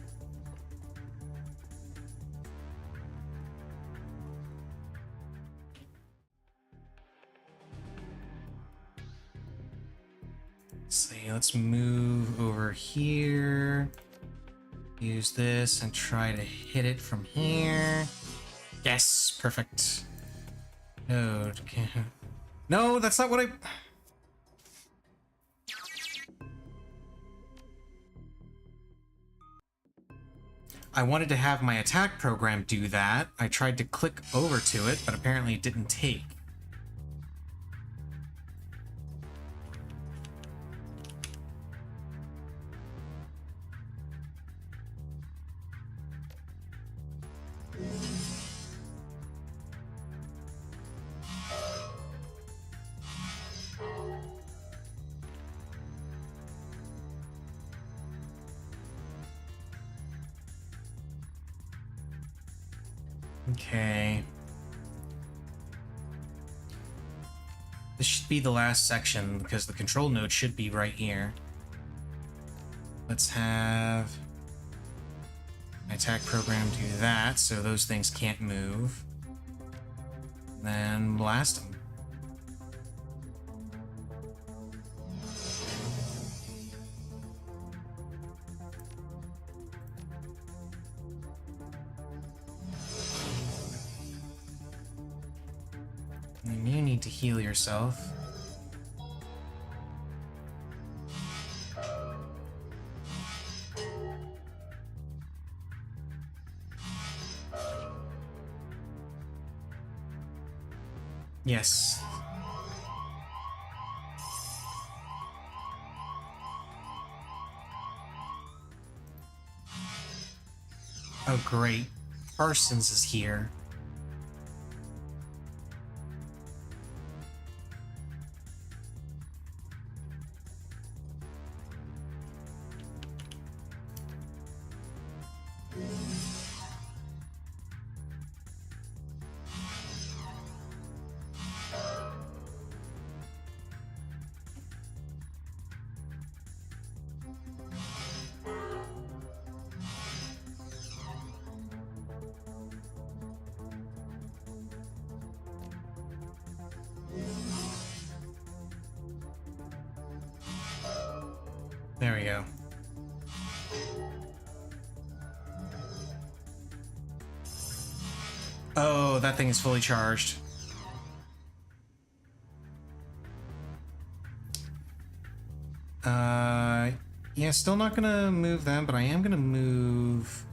See, let's move over here. Use this and try to hit it from here. Yes, perfect. Node. No, that's not what I wanted to have my attack program do that. I tried to click over to it, but apparently it didn't take. Okay. This should be the last section because the control node should be right here. Let's have my attack program do that so those things can't move. Then blast them. And you need to heal yourself. Yes. Oh, great. Parsons is here. There we go. Oh, that thing is fully charged. Yeah, still not gonna move them, but I am gonna move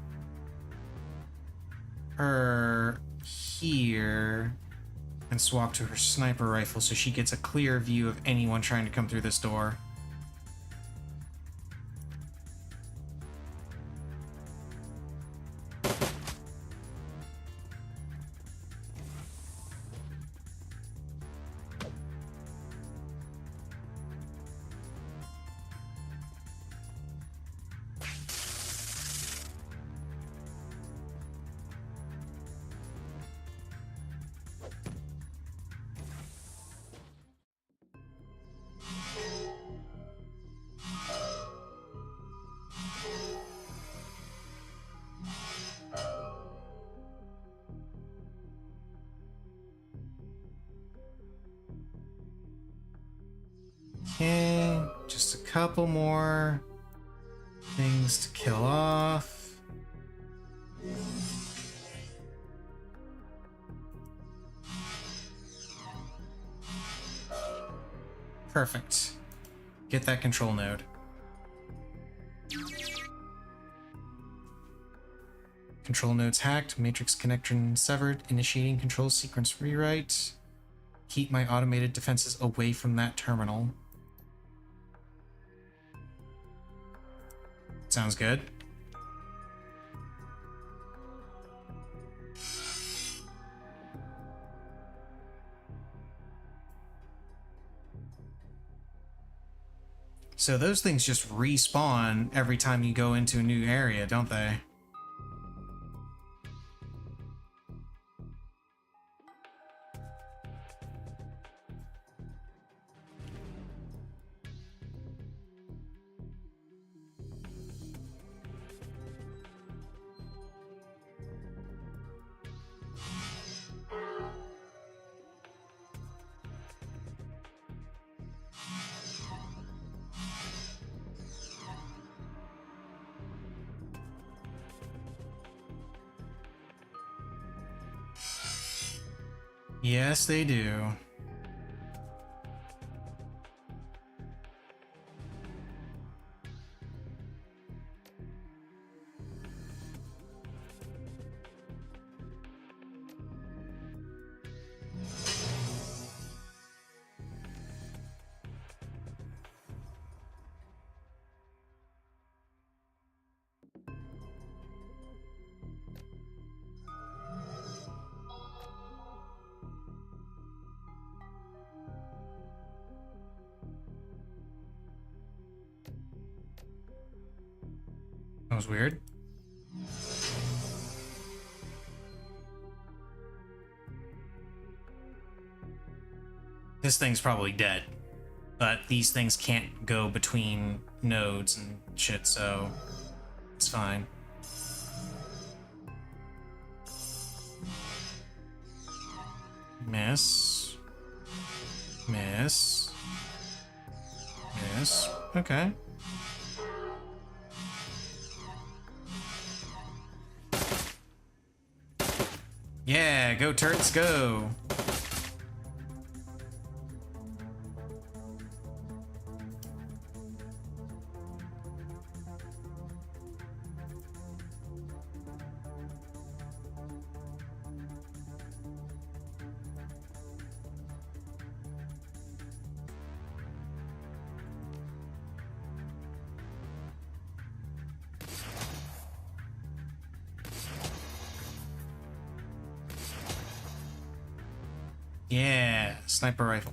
her here and swap to her sniper rifle so she gets a clear view of anyone trying to come through this door. Okay, just a couple more things to kill off. Perfect. Get that control node. Control node's hacked, matrix connection severed, initiating control sequence rewrite. Keep my automated defenses away from that terminal. Sounds good. So those things just respawn every time you go into a new area, don't they? Yes, they do. That was weird. This thing's probably dead, but these things can't go between nodes and shit, so it's fine. Miss. Miss. Miss. Okay. Yeah, go turrets, go! Yeah, sniper rifle.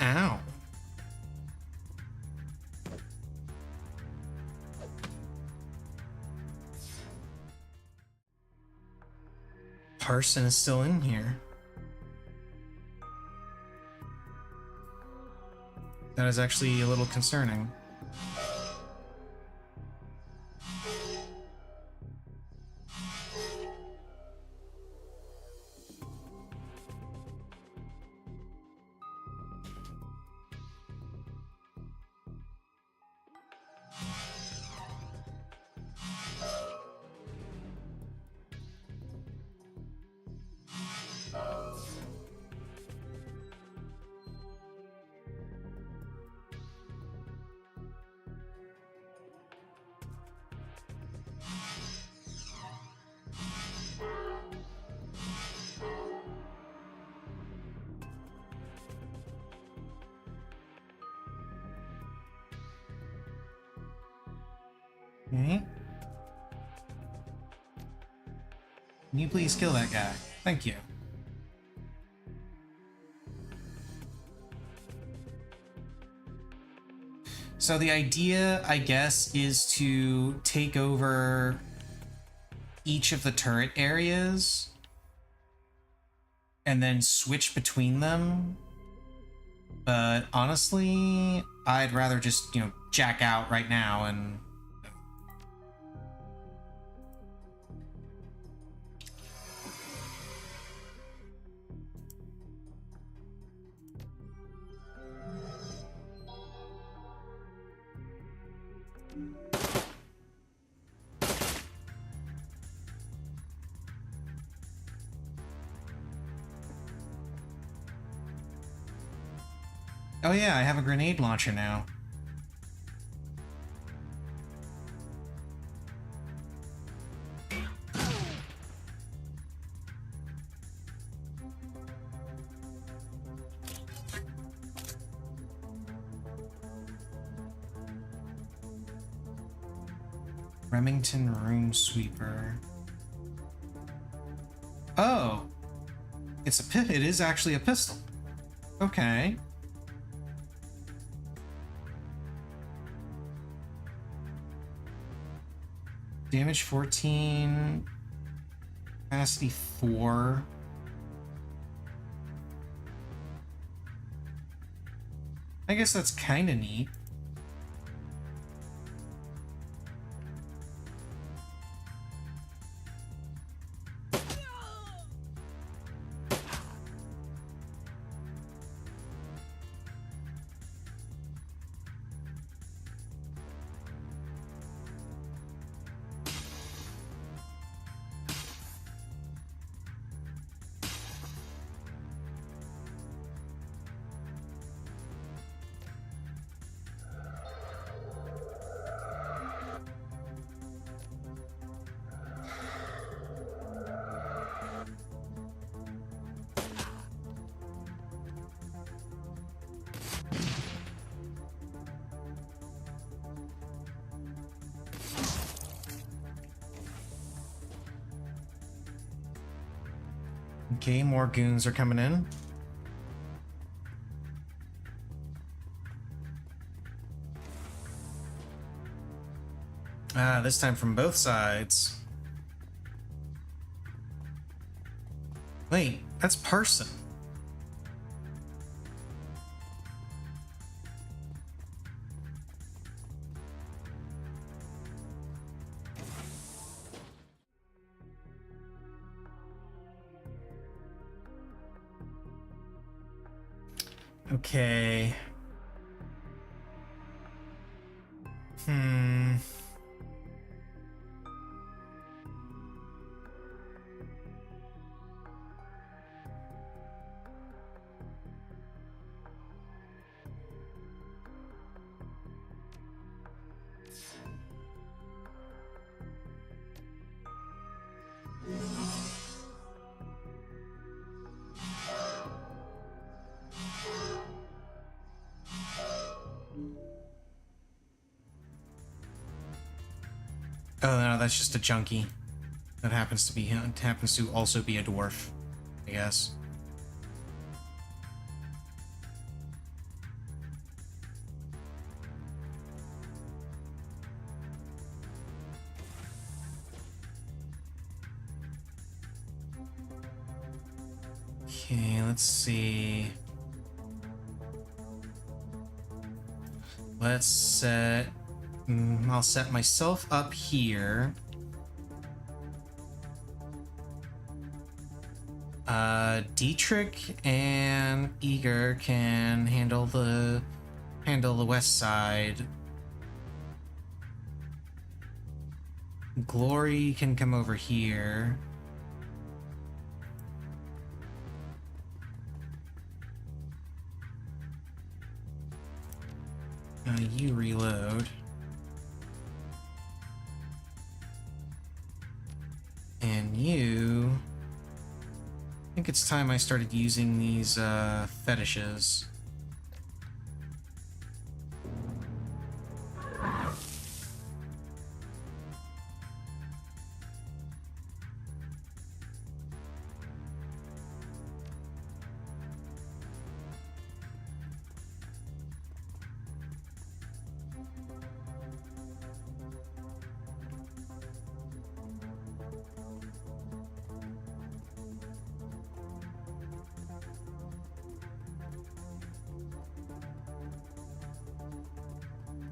Ow. Parson is still in here. That is actually a little concerning. Okay. Can you please kill that guy? Thank you. So the idea, I guess, is to take over each of the turret areas and then switch between them. But honestly, I'd rather just, jack out right now and... Oh yeah, I have a grenade launcher now. Remington Rune Sweeper. Oh! It is actually a pistol. Okay. Damage 14, capacity 4. I guess that's kind of neat. Okay, more goons are coming in. This time from both sides. Wait, that's Parson. Okay. Oh no, that's just a junkie. That happens to also be a dwarf, I guess. Okay, let's see. Let's set... I'll set myself up here. Dietrich and Eager can handle the west side. Glory can come over here. You reload. And you... I think it's time I started using these fetishes.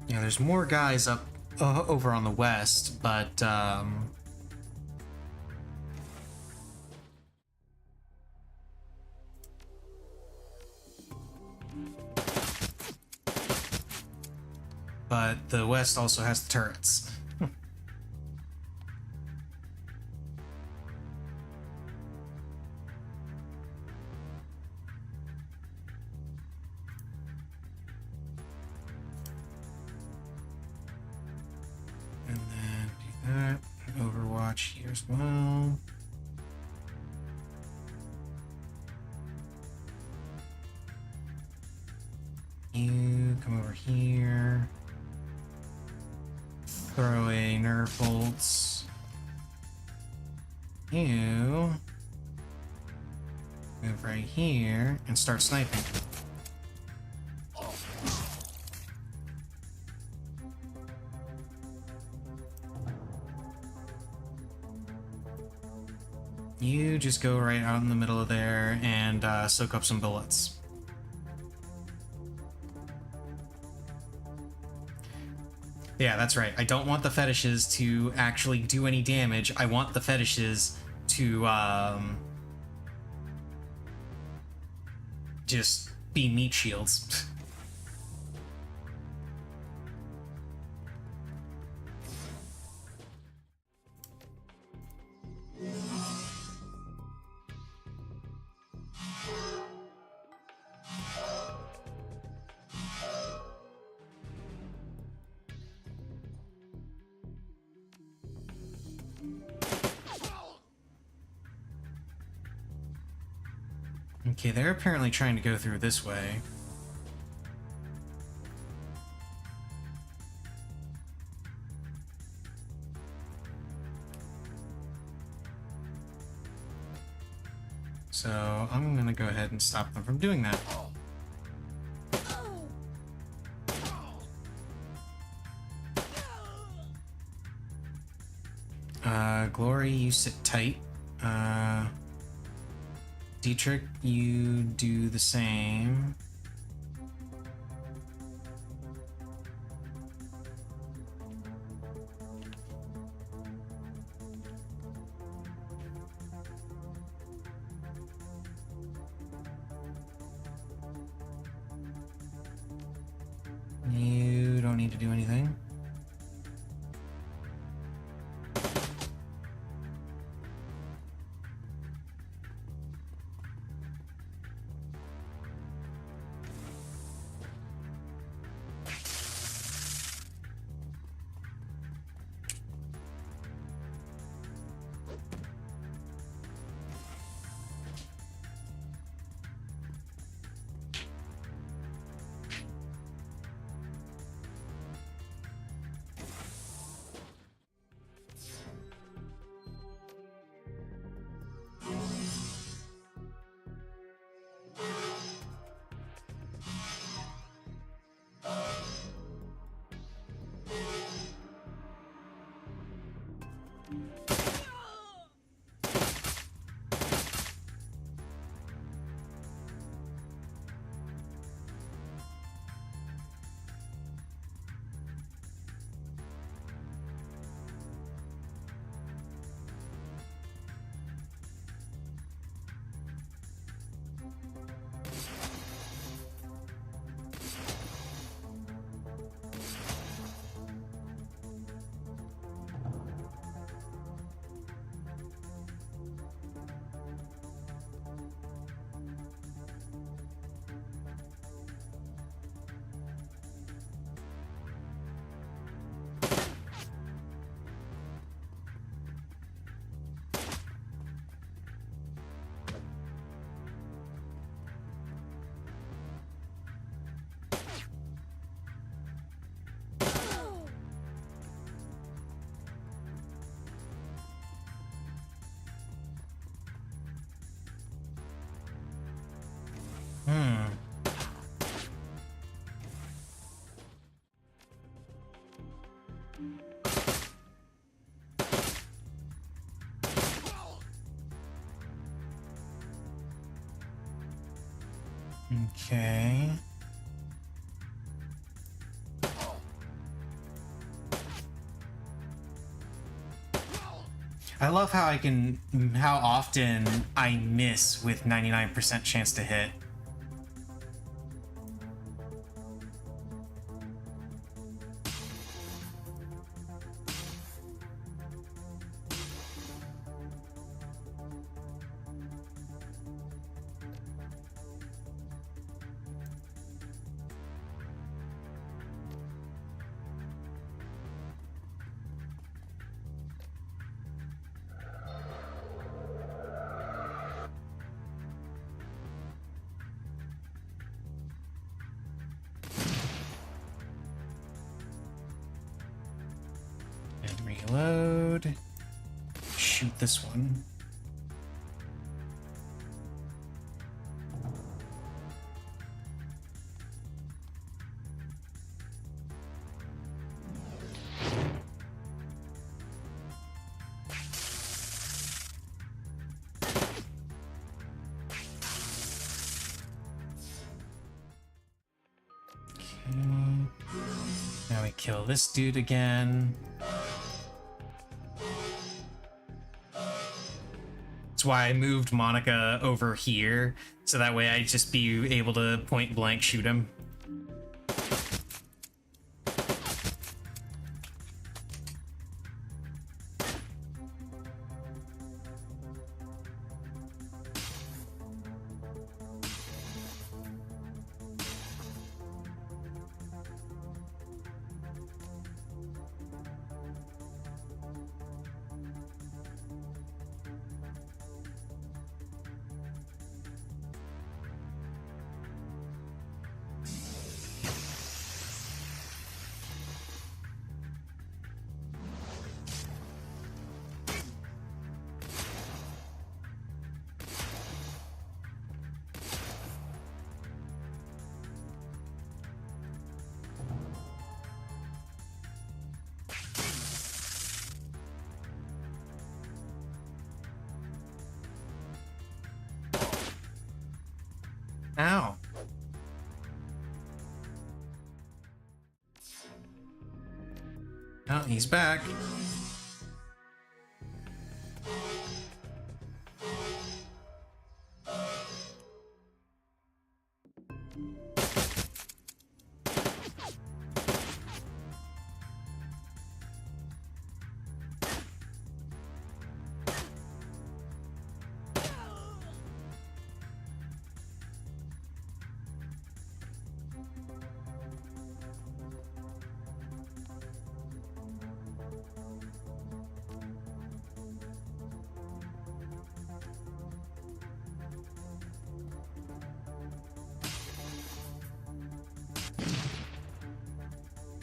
Yeah, there's more guys up over on the west, but the west also has the turrets. And then do that. Overwatch here as well. You come over here. Throw a nerf bolts. You move right here and start sniping. You just go right out in the middle of there and soak up some bullets. Yeah, that's right. I don't want the fetishes to actually do any damage. I want the fetishes to just be meat shields. Okay, they're apparently trying to go through this way. So I'm gonna go ahead and stop them from doing that. Glory, you sit tight. Dietrich, you do the same. You don't need to do anything. Okay. I love how often I miss with 99% chance to hit. Reload. Shoot this one. Okay. Now we kill this dude again. Why I moved Monica over here, so that way I'd just be able to point blank shoot him. Ow. Oh, he's back.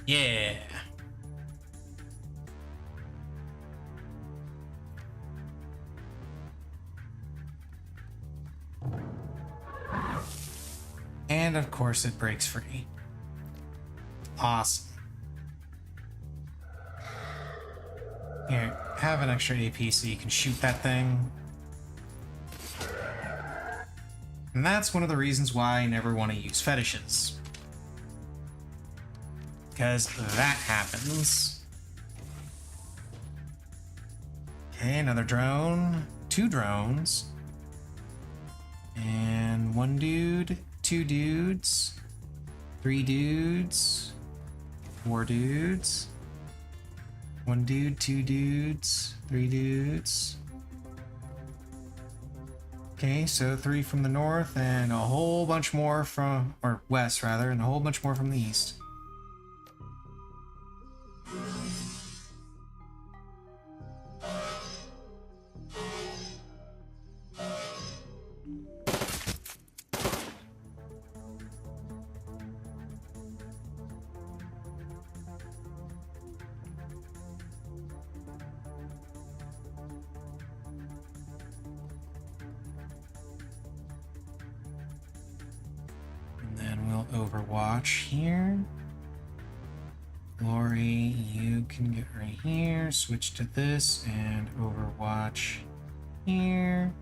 Yeah. And of course it breaks free. Awesome. Here, have an extra AP so you can shoot that thing. And that's one of the reasons why I never want to use fetishes. Because that happens. Okay, another drone. 2 drones. And 1 dude, 2 dudes, 3 dudes, 4 dudes. 1 dude, 2 dudes, 3 dudes. Okay, so 3 from the north and a whole bunch more from, or west rather, and a whole bunch more from the east. Overwatch here. Glory, you can get right here. Switch to this and Overwatch here.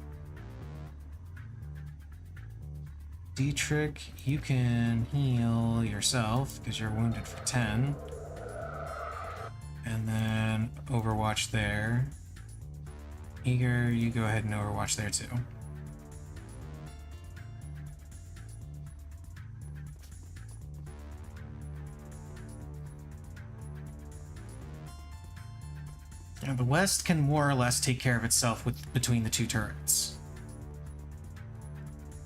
Dietrich, you can heal yourself because you're wounded for 10. And then Overwatch there. Eager, you go ahead and Overwatch there too. Now, the west can more or less take care of itself with between the 2 turrets.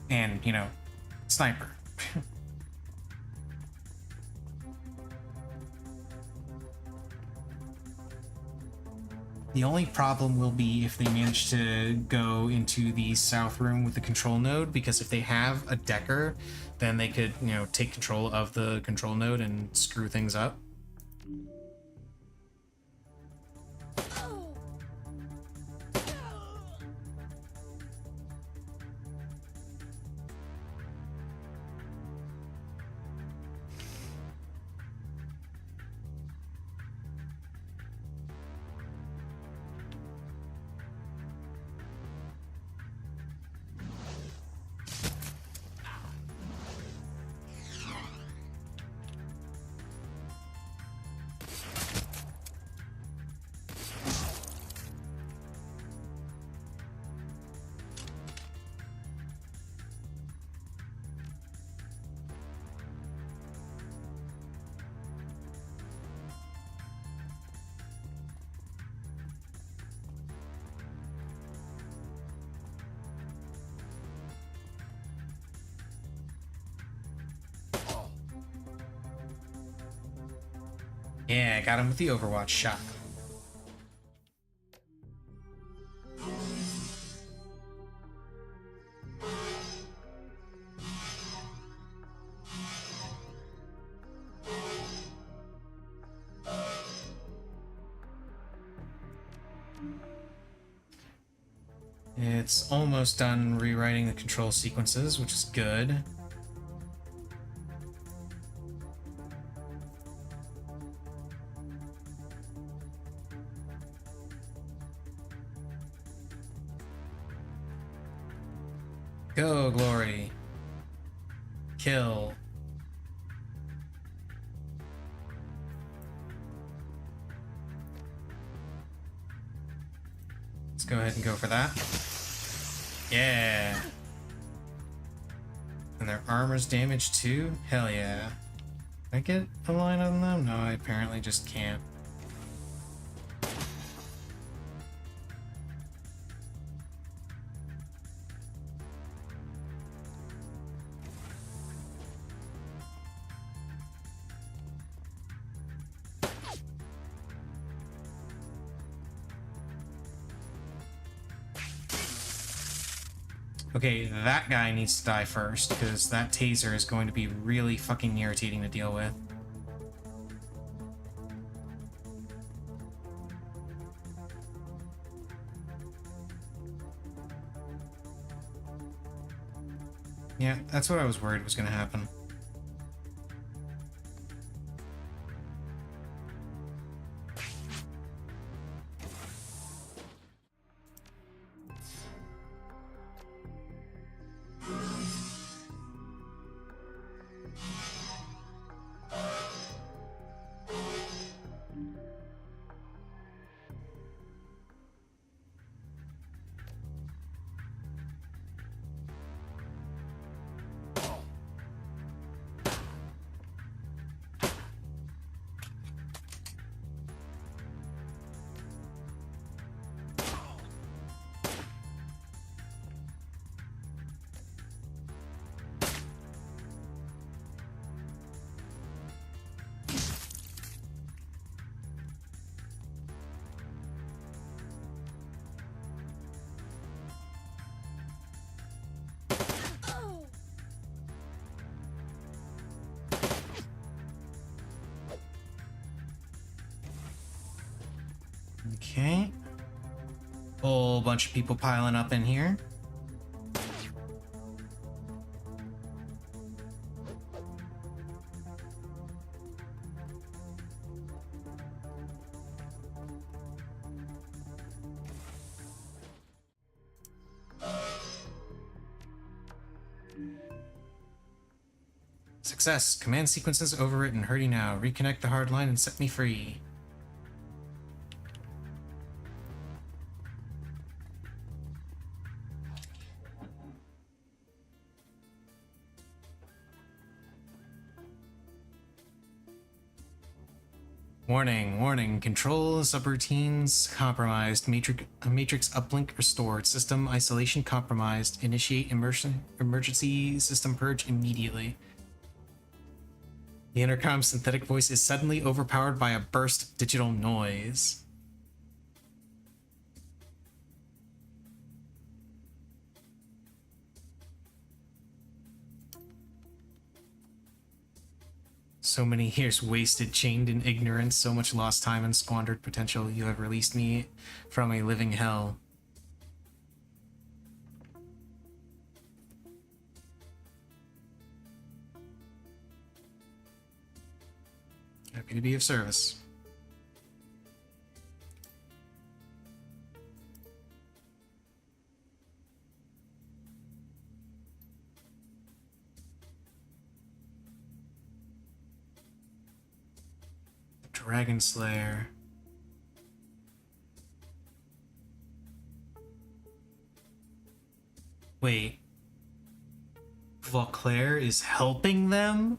And, you know, sniper. The only problem will be if they manage to go into the south room with the control node, because if they have a decker, then they could, you know, take control of the control node and screw things up. Yeah, got him with the Overwatch shot. It's almost done rewriting the control sequences, which is good. Go, Glory. Kill. Let's go ahead and go for that. Yeah. And their armor's damaged too? Hell yeah. Can I get a line on them? No, I apparently just can't. Okay, that guy needs to die first, because that taser is going to be really fucking irritating to deal with. Yeah, that's what I was worried was going to happen. Okay. Whole bunch of people piling up in here. Success. Command sequences overwritten. Hurry now. Reconnect the hard line and set me free. Warning, warning. Control subroutines compromised. Matrix uplink restored. System isolation compromised. Initiate emergency system purge immediately. The intercom's synthetic voice is suddenly overpowered by a burst of digital noise. So many years wasted, chained in ignorance, so much lost time and squandered potential. You have released me from a living hell. Happy to be of service. Dragon Slayer. Wait. Vauclair is helping them?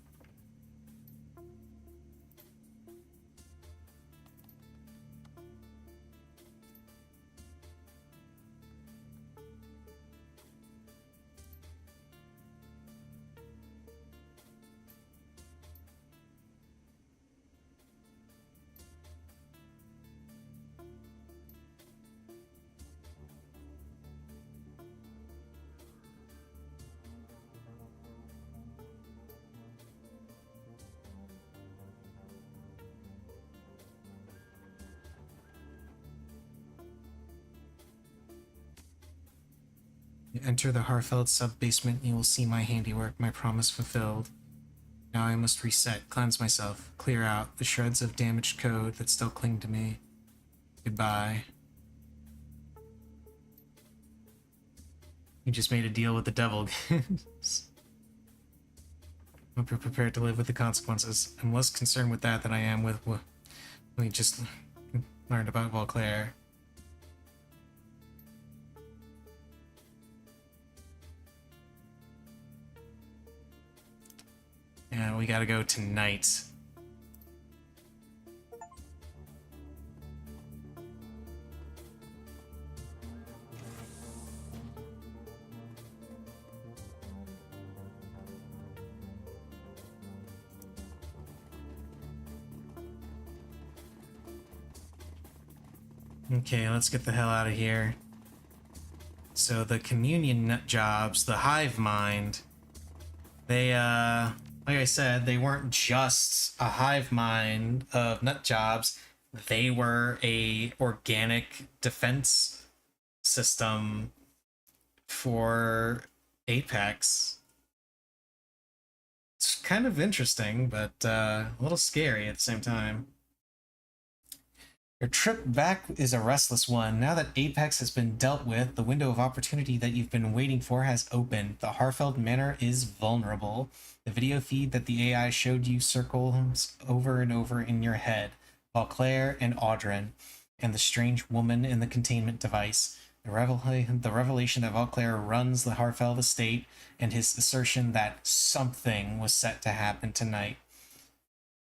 You enter the Harfeld sub-basement and you will see my handiwork, my promise fulfilled. Now I must reset, cleanse myself, clear out the shreds of damaged code that still cling to me. Goodbye. You just made a deal with the devil. I'm prepared to live with the consequences. I'm less concerned with that than I am with what we just learned about Valclair. Yeah, we gotta go tonight. Okay, let's get the hell out of here. So the communion nut jobs, the hive mind, they, like I said, they weren't just a hive mind of nut jobs. They were a organic defense system for Apex. It's kind of interesting, but a little scary at the same time. Your trip back is a restless one. Now that Apex has been dealt with, the window of opportunity that you've been waiting for has opened. The Harfeld Manor is vulnerable. The video feed that the AI showed you circles over and over in your head. Valclair and Audrin, and the strange woman in the containment device. The revelation that Valclair runs the Harfeld estate, and his assertion that something was set to happen tonight.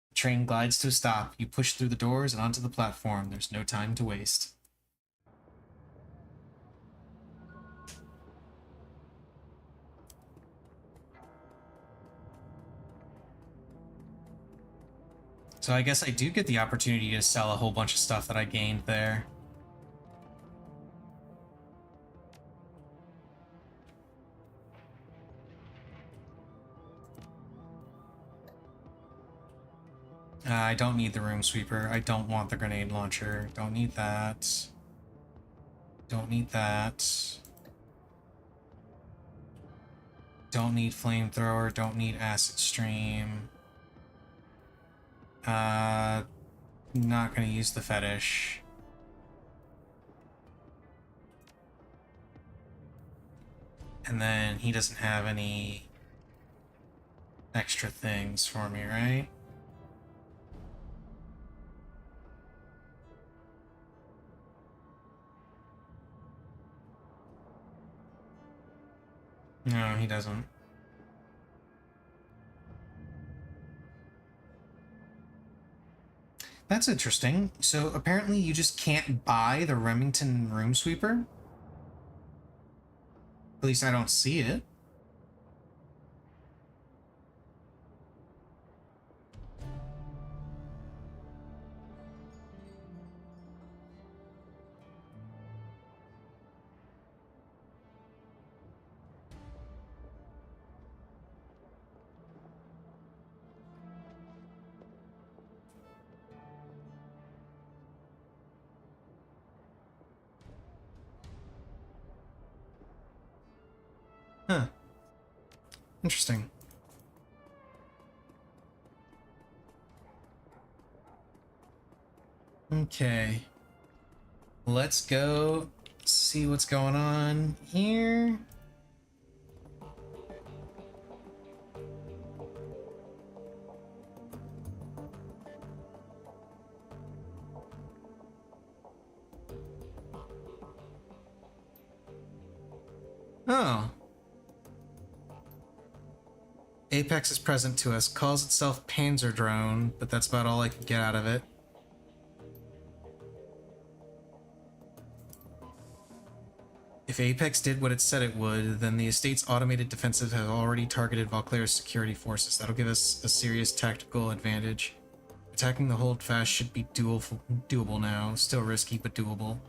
The train glides to a stop. You push through the doors and onto the platform. There's no time to waste. So I guess I do get the opportunity to sell a whole bunch of stuff that I gained there. I don't need the room sweeper. I don't want the grenade launcher. Don't need that. Don't need that. Don't need flamethrower. Don't need acid stream. Not gonna use the fetish. And then he doesn't have any extra things for me, right? No, he doesn't. That's interesting. So apparently you just can't buy the Remington Room Sweeper? At least I don't see it. Huh. Interesting. Okay. Let's go see what's going on here. Oh. Apex is present to us. Calls itself Panzer Drone, but that's about all I could get out of it. If Apex did what it said it would, then the estate's automated defensive have already targeted Valclair's security forces. That'll give us a serious tactical advantage. Attacking the holdfast should be doable now. Still risky, but doable.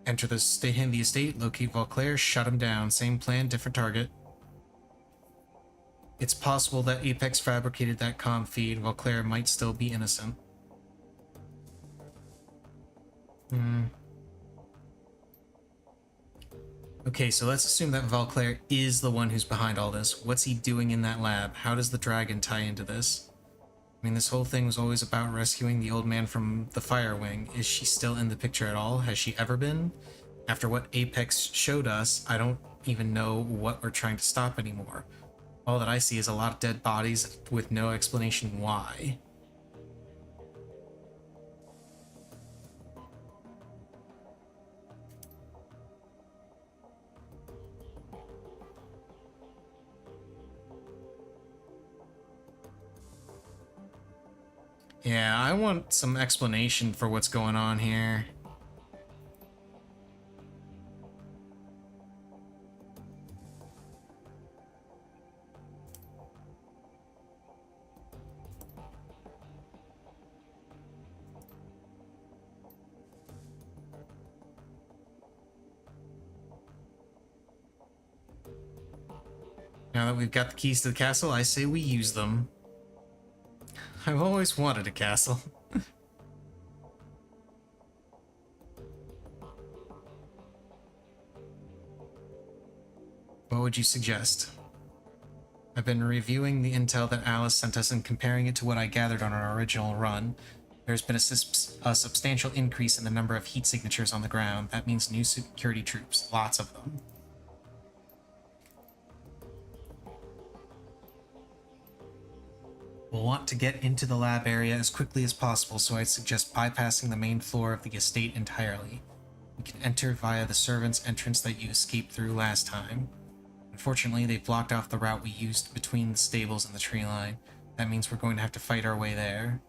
Enter the estate, locate Valclair, shut him down. Same plan, different target. It's possible that Apex fabricated that comm feed. Valclair might still be innocent. Okay, so let's assume that Valclair is the one who's behind all this. What's he doing in that lab? How does the dragon tie into this? I mean, this whole thing was always about rescuing the old man from the fire wing. Is she still in the picture at all? Has she ever been? After what Apex showed us, I don't even know what we're trying to stop anymore. All that I see is a lot of dead bodies with no explanation why. Yeah, I want some explanation for what's going on here. Now that we've got the keys to the castle, I say we use them. I've always wanted a castle. What would you suggest? I've been reviewing the intel that Alice sent us and comparing it to what I gathered on our original run. There's been a substantial increase in the number of heat signatures on the ground. That means new security troops, lots of them. We'll want to get into the lab area as quickly as possible, so I'd suggest bypassing the main floor of the estate entirely. We can enter via the servants' entrance that you escaped through last time. Unfortunately, they've blocked off the route we used between the stables and the tree line. That means we're going to have to fight our way there.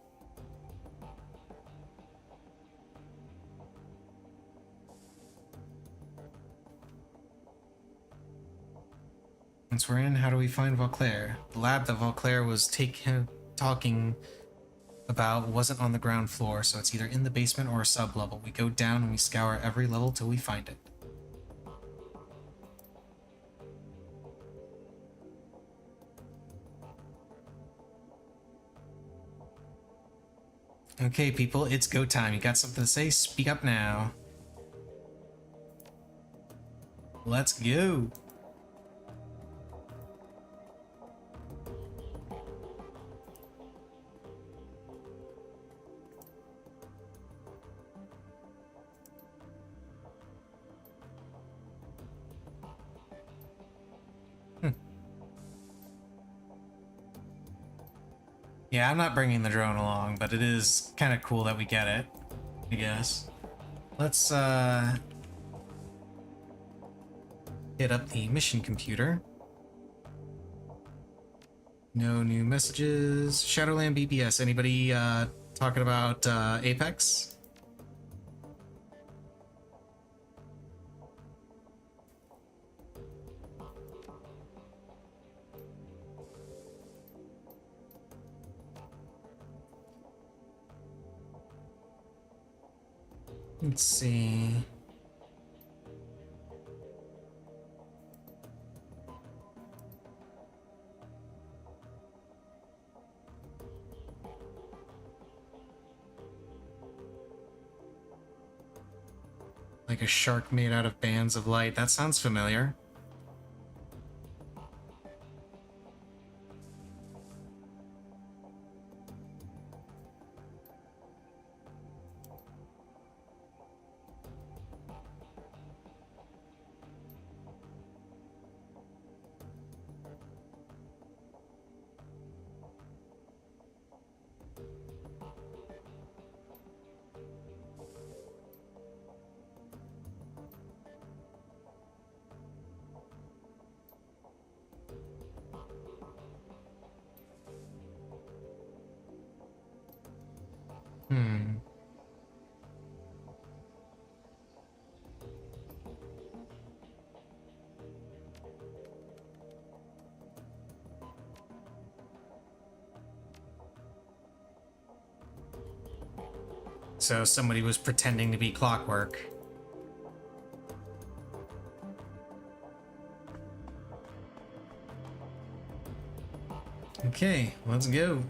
Once we're in, how do we find Vauclair? The lab that Vauclair was talking about wasn't on the ground floor, so it's either in the basement or a sub-level. We go down and we scour every level till we find it. Okay, people, it's go time. You got something to say? Speak up now. Let's go. Yeah, I'm not bringing the drone along, but it is kind of cool that we get it, I guess. Let's, hit up the mission computer. No new messages. Shadowland BBS. Anybody, talking about, Apex? Let's see. Like a shark made out of bands of light. That sounds familiar. So somebody was pretending to be Clockwork. Okay, let's go.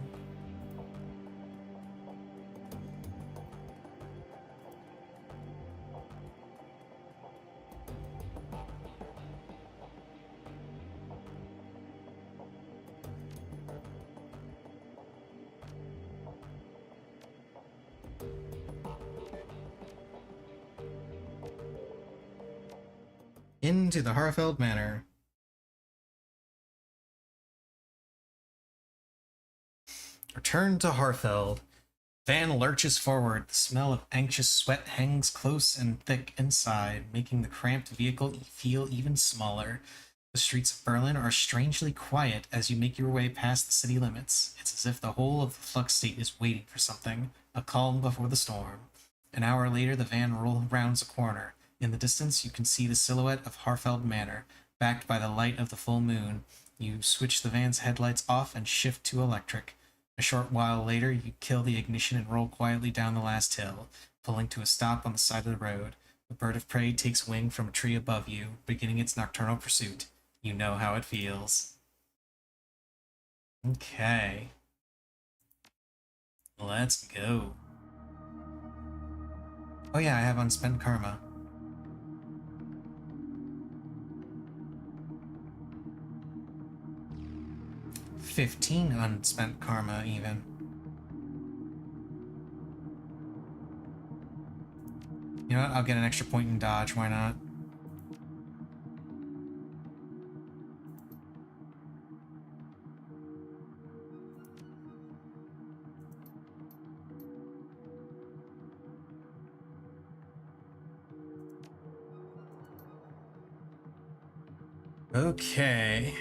Into the Harfeld Manor. Return to Harfeld. Van lurches forward. The smell of anxious sweat hangs close and thick inside, making the cramped vehicle feel even smaller. The streets of Berlin are strangely quiet as you make your way past the city limits. It's as if the whole of the Flux State is waiting for something, a calm before the storm. An hour later, the van rounds a corner. In the distance, you can see the silhouette of Harfeld Manor, backed by the light of the full moon. You switch the van's headlights off and shift to electric. A short while later, you kill the ignition and roll quietly down the last hill, pulling to a stop on the side of the road. The bird of prey takes wing from a tree above you, beginning its nocturnal pursuit. You know how it feels. Okay. Let's go. Oh yeah, I have unspent karma. $15 unspent karma, even. You know what? I'll get an extra point in dodge. Why not? Okay.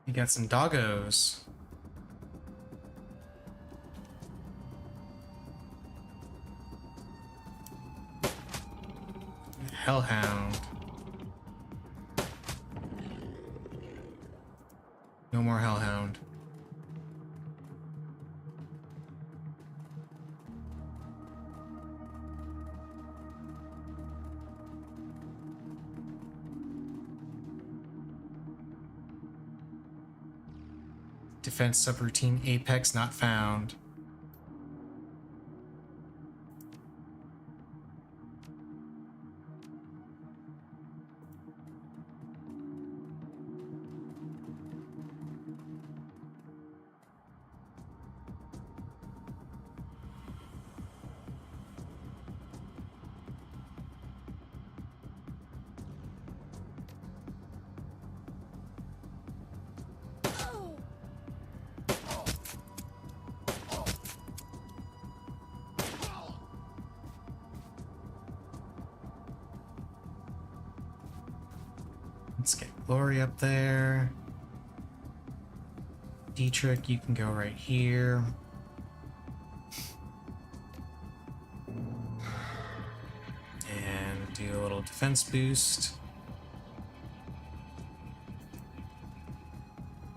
You got some doggos. Hellhound. No more Hellhound. Defense subroutine Apex not found. Let's get Glory up there. Dietrich, you can go right here. And do a little defense boost.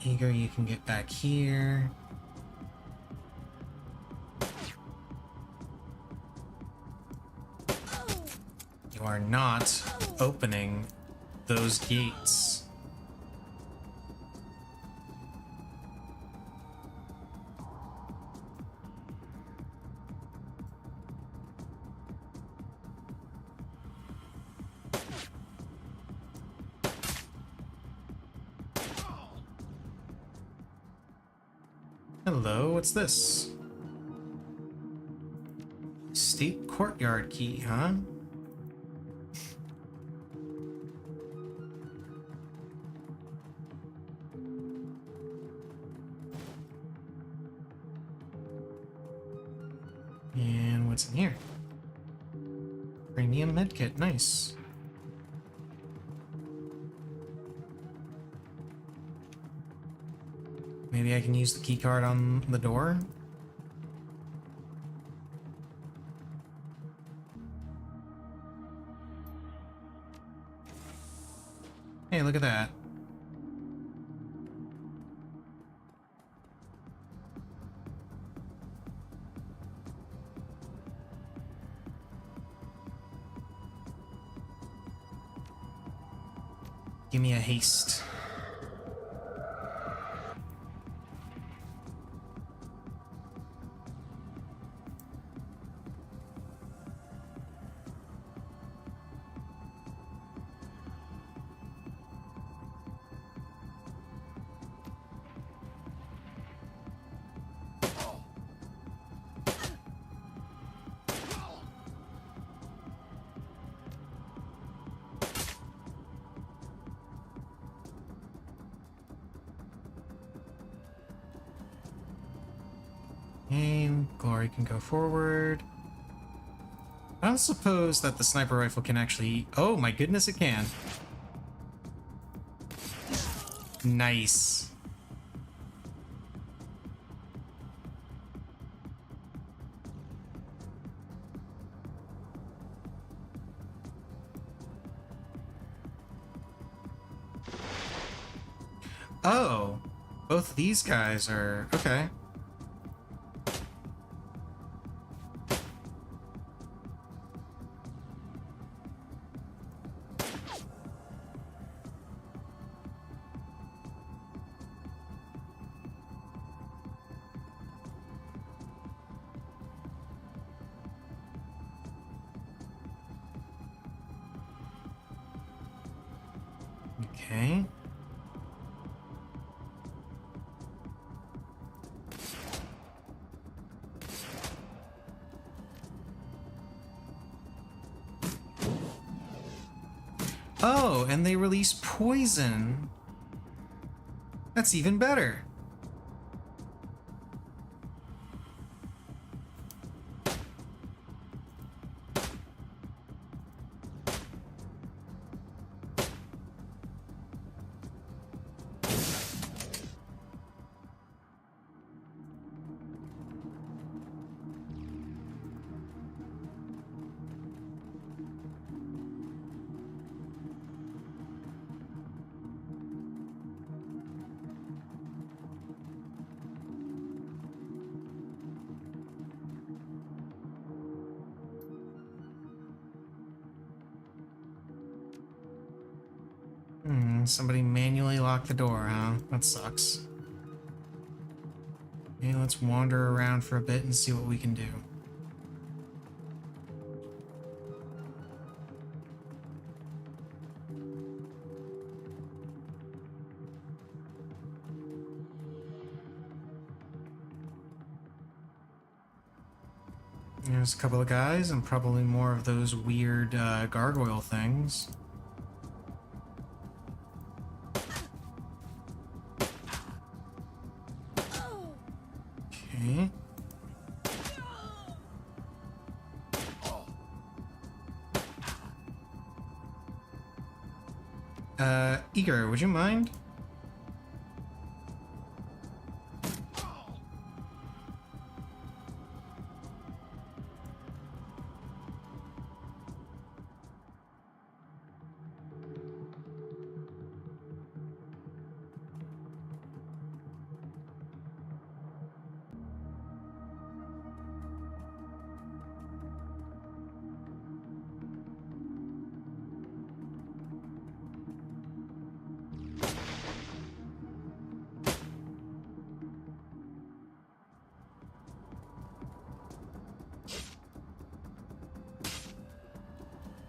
Ego, you can get back here. You are not opening those gates. Hello, what's this? State courtyard key, huh? And what's in here? Premium medkit, nice. Maybe I can use the keycard on the door? Hey, look at that. Give me a haste. Aim. Glory can go forward. I don't suppose that the sniper rifle can actually... Oh my goodness, it can. Nice. Oh, both these guys are... Okay. Okay. Oh, and they release poison. That's even better. Somebody manually locked the door, huh? That sucks. Okay, let's wander around for a bit and see what we can do. There's a couple of guys and probably more of those weird gargoyle things. Okay. Igor, would you mind?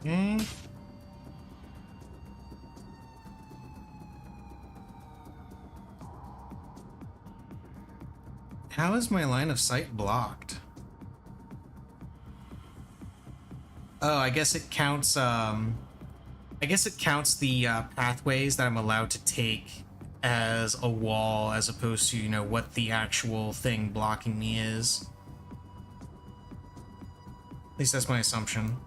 Okay. How is my line of sight blocked? Oh, I guess it counts, I guess it counts the pathways that I'm allowed to take as a wall as opposed to, you know, what the actual thing blocking me is. At least that's my assumption.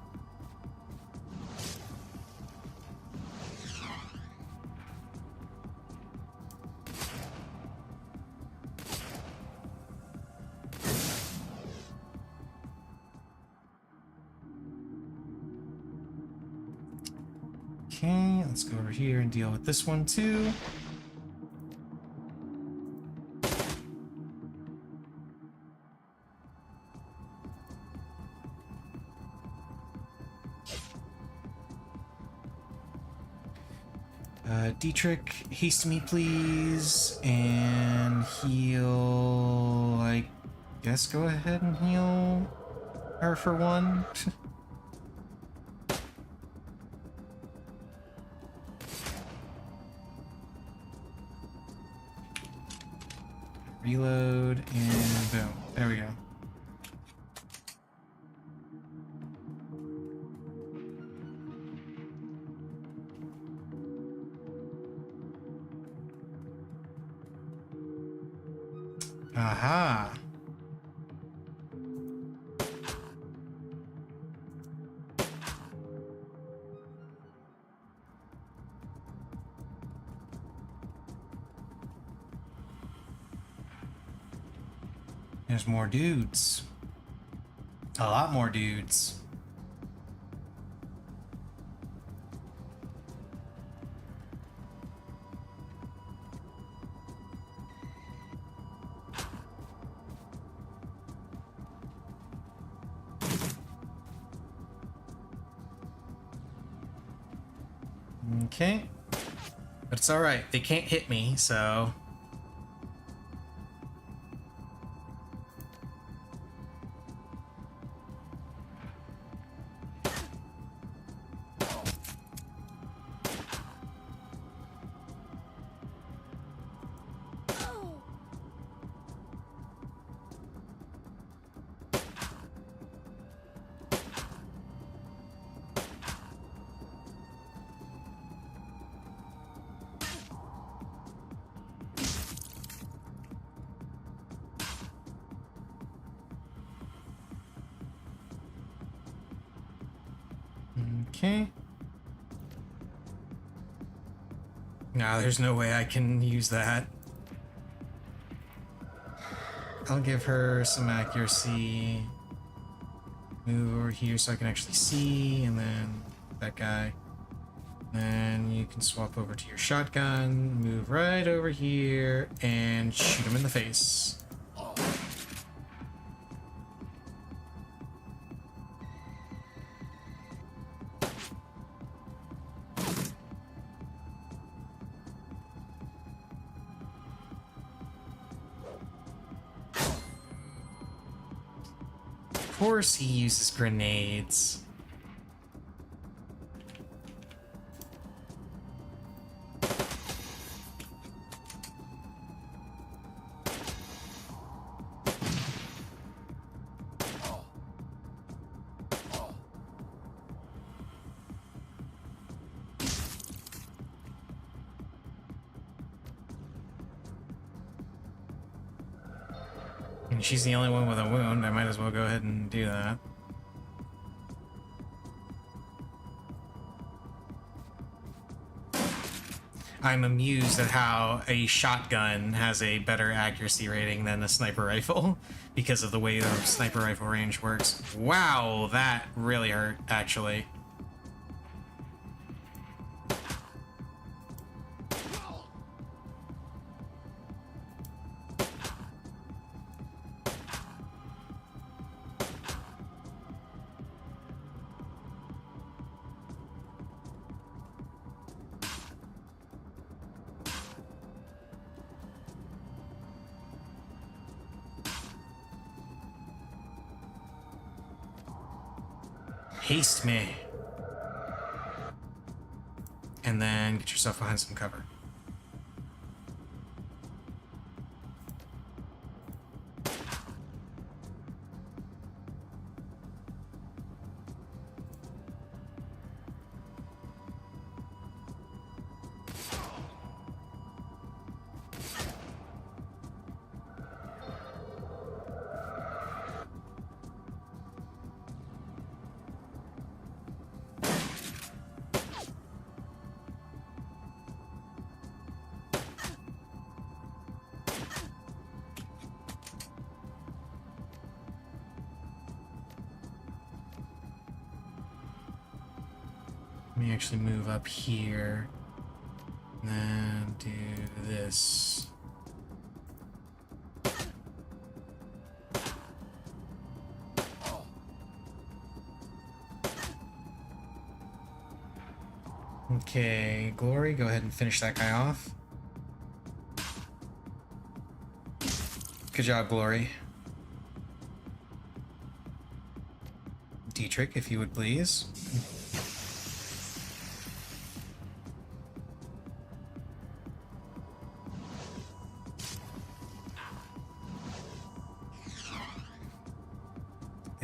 Okay, let's go over here and deal with this one too. Dietrich, haste me please, and heal, I guess go ahead and heal her for one. Reload, and boom. There we go. Aha. There's more dudes. A lot more dudes. Okay. But it's alright. They can't hit me, so... Okay. No, there's no way I can use that. I'll give her some accuracy. Move over here so I can actually see, and then that guy. Then you can swap over to your shotgun, move right over here, and shoot him in the face. Of course he uses grenades. And she's the only one with a wound. I might as well go ahead and do that. I'm amused at how a shotgun has a better accuracy rating than a sniper rifle because of the way the sniper rifle range works. Wow, that really hurt, actually. Haste me. And then get yourself behind some cover. Let me actually move up here. And then do this. Okay, Glory, go ahead and finish that guy off. Good job, Glory. Dietrich, if you would please.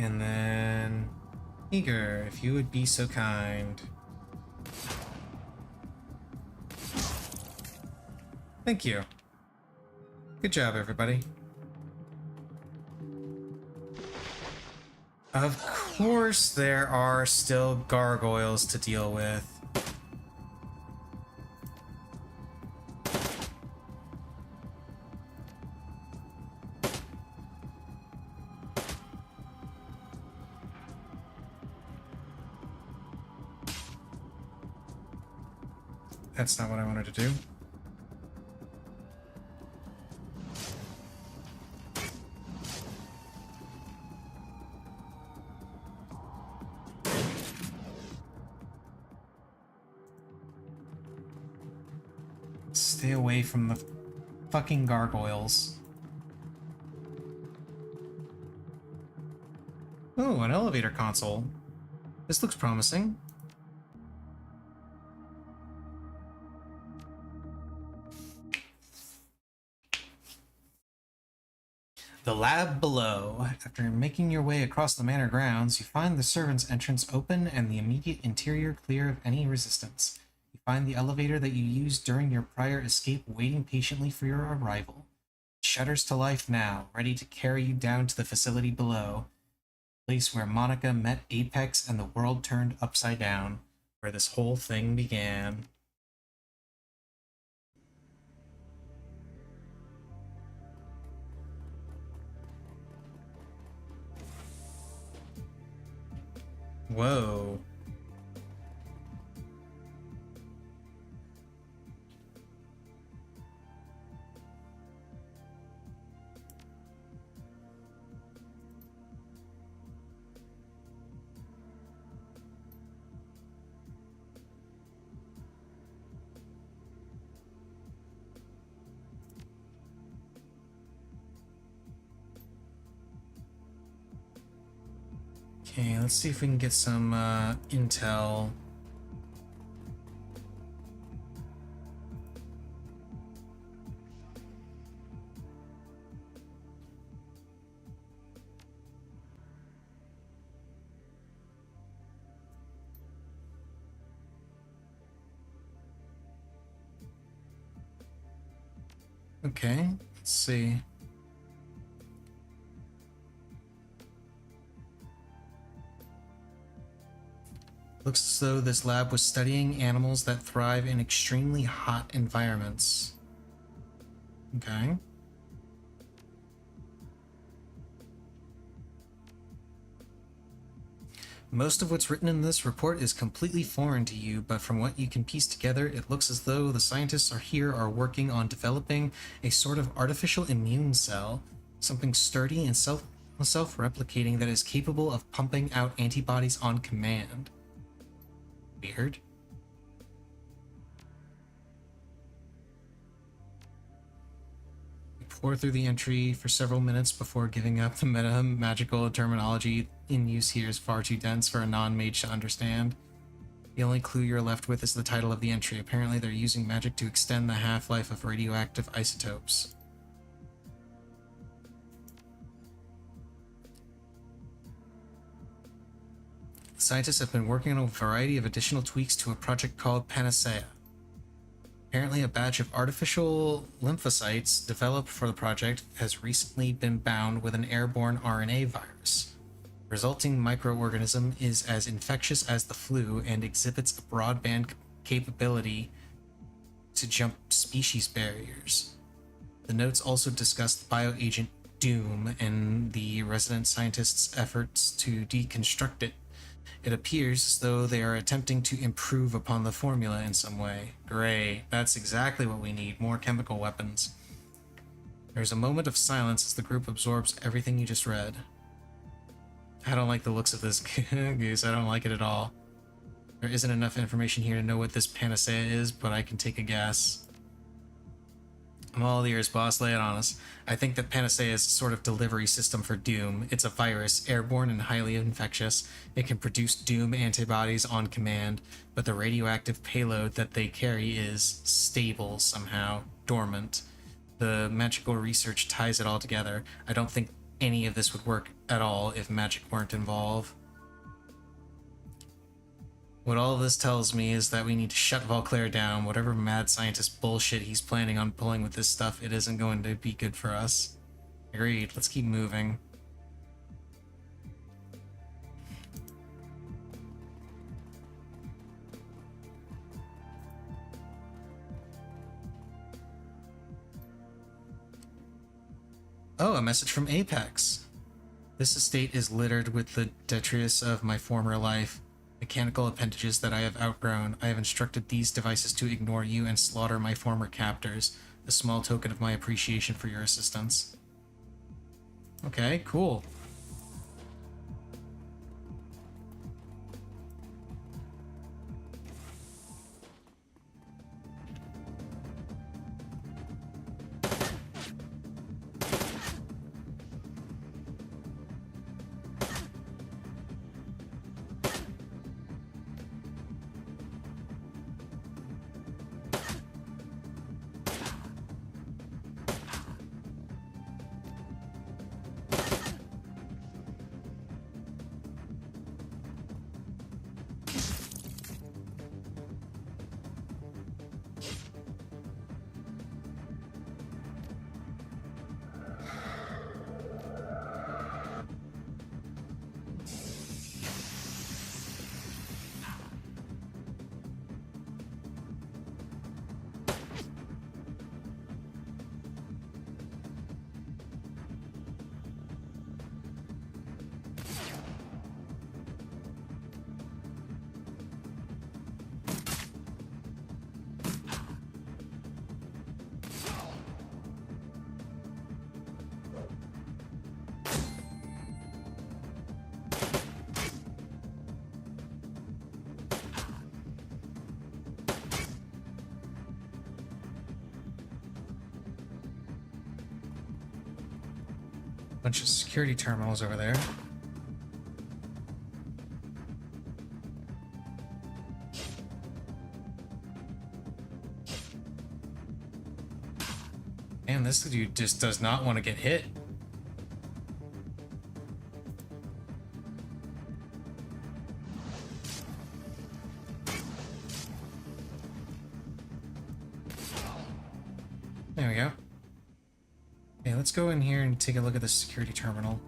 And then Eager, if you would be so kind. Thank you. Good job, everybody. Of course there are still gargoyles to deal with. That's not what I wanted to do. Stay away from the fucking gargoyles. Oh, an elevator console. This looks promising. The lab below. After making your way across the manor grounds, you find the servants' entrance open and the immediate interior clear of any resistance. You find the elevator that you used during your prior escape waiting patiently for your arrival. It shudders to life now, ready to carry you down to the facility below. The place where Monica met Apex and the world turned upside down, where this whole thing began. Whoa. Okay, let's see if we can get some intel. Okay, let's see. Looks as though this lab was studying animals that thrive in extremely hot environments. Okay. Most of what's written in this report is completely foreign to you, but from what you can piece together, it looks as though the scientists are working on developing a sort of artificial immune cell, something sturdy and self-replicating that is capable of pumping out antibodies on command. Weird. You pour through the entry for several minutes before giving up. The meta-magical terminology in use here is far too dense for a non-mage to understand. The only clue you're left with is the title of the entry. Apparently they're using magic to extend the half-life of radioactive isotopes. Scientists have been working on a variety of additional tweaks to a project called Panacea. Apparently, a batch of artificial lymphocytes developed for the project has recently been bound with an airborne RNA virus. The resulting microorganism is as infectious as the flu and exhibits a broadband capability to jump species barriers. The notes also discussed bioagent Doom and the resident scientists' efforts to deconstruct it. It appears as though they are attempting to improve upon the formula in some way. Great, that's exactly what we need, more chemical weapons. There's a moment of silence as the group absorbs everything you just read. I don't like the looks of this goose, I don't like it at all. There isn't enough information here to know what this panacea is, but I can take a guess. I'm all ears, boss, lay it on us. I think that Panacea is a sort of delivery system for Doom. It's a virus, airborne and highly infectious. It can produce Doom antibodies on command, but the radioactive payload that they carry is stable somehow, dormant. The magical research ties it all together. I don't think any of this would work at all if magic weren't involved. What all of this tells me is that we need to shut Valclair down. Whatever mad scientist bullshit he's planning on pulling with this stuff, it isn't going to be good for us. Agreed. Let's keep moving. Oh, a message from Apex. This estate is littered with the detritus of my former life. Mechanical appendages that I have outgrown. I have instructed these devices to ignore you and slaughter my former captors. A small token of my appreciation for your assistance. Okay, cool. Bunch of security terminals over there. Man, this dude just does not want to get hit. There we go. Okay, let's go in here and take a look at the security terminal.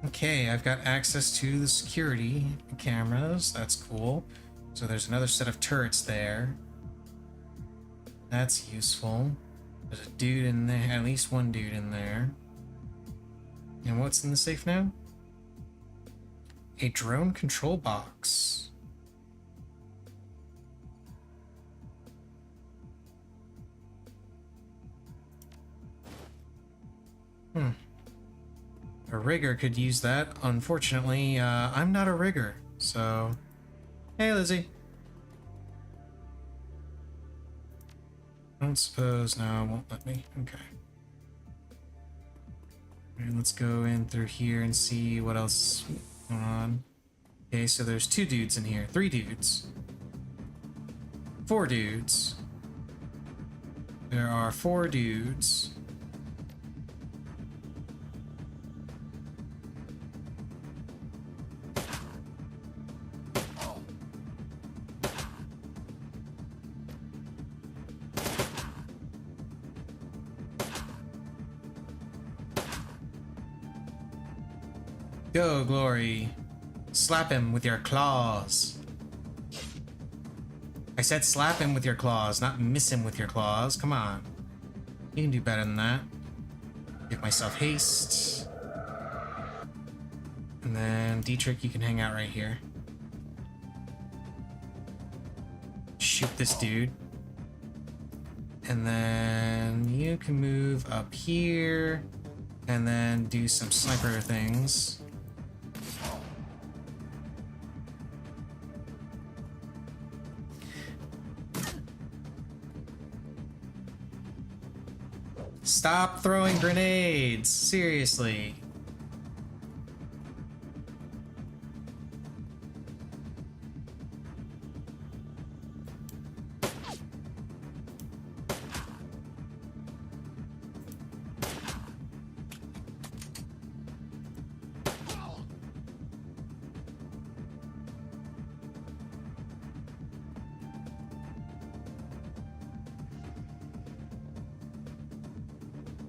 Okay, I've got access to the security cameras. That's cool. So there's another set of turrets there. That's useful. There's a dude in there, at least one dude in there. And what's in the safe now? A drone control box. A rigger could use that. Unfortunately, I'm not a rigger, so... Hey, Lizzie. I don't suppose... No, it won't let me. Okay. Alright, let's go in through here and see what else is going on. Okay, so there's 2 dudes in here. 3 dudes. 4 dudes. There are 4 dudes. Go, Glory. Slap him with your claws. I said slap him with your claws, not miss him with your claws. Come on. You can do better than that. Give myself haste. And then Dietrich, you can hang out right here. Shoot this dude. And then you can move up here. And then do some sniper things. Stop throwing grenades! Seriously.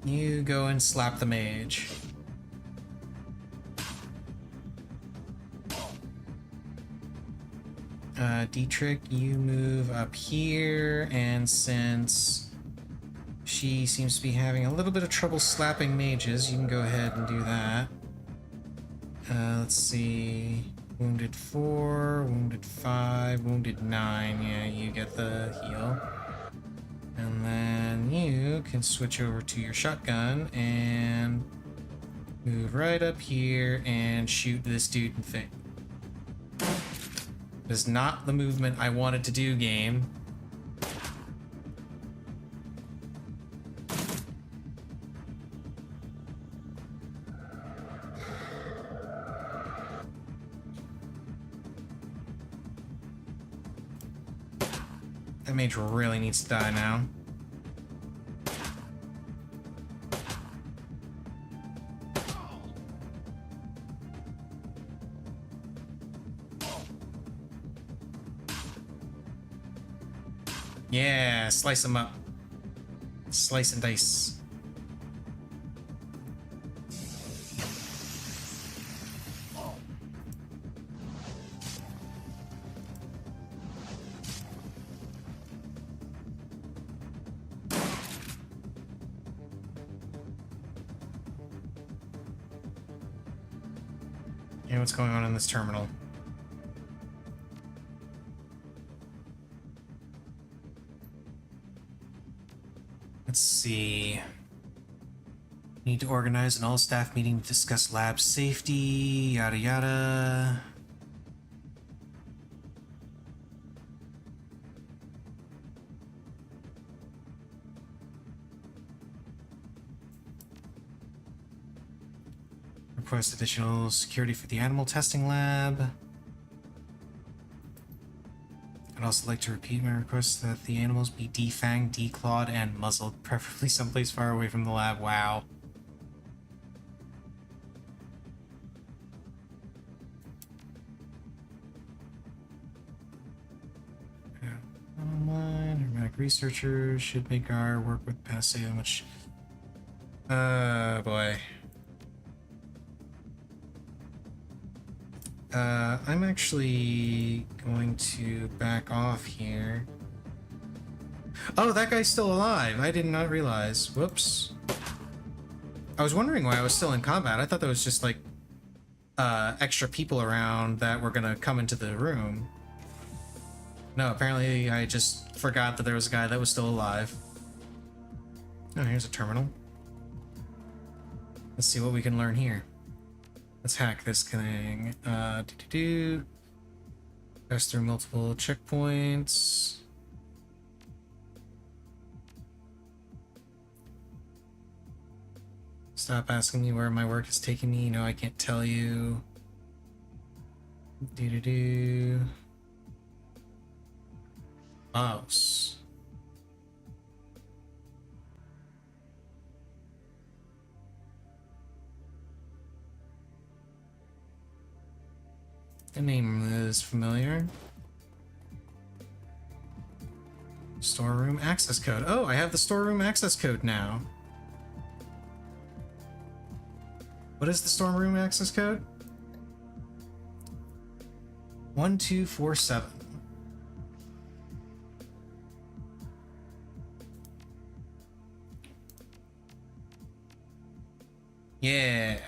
You go and slap the mage. Dietrich, you move up here, and since she seems to be having a little bit of trouble slapping mages, you can go ahead and do that. Let's see. Wounded 4, wounded 5, wounded 9. Yeah, you get the heal. And then you can switch over to your shotgun and move right up here and shoot this dude in the face. Is not the movement I wanted to do, game. That mage really needs to die now. Yeah, slice them up. Slice and dice. Yeah, what's going on in this terminal? Let's see. Need to organize an all-staff meeting to discuss lab safety, yada yada. Request additional security for the animal testing lab. I'd also like to repeat my request that the animals be defanged, declawed, and muzzled, preferably someplace far away from the lab. Wow. Online, hermetic researchers should make our work with Passeo much. Boy. I'm actually going to back off here. Oh, that guy's still alive. I did not realize. Whoops. I was wondering why I was still in combat. I thought there was just like extra people around that were gonna come into the room. No, apparently I just forgot that there was a guy that was still alive. Oh, here's a terminal. Let's see what we can learn here. Let's hack this thing. Pass through multiple checkpoints. Stop asking me where my work is taking me. You know I can't tell you. Mouse. The name is familiar. Storeroom access code. Oh, I have the storeroom access code now. What is the storeroom access code? 1247. Yeah.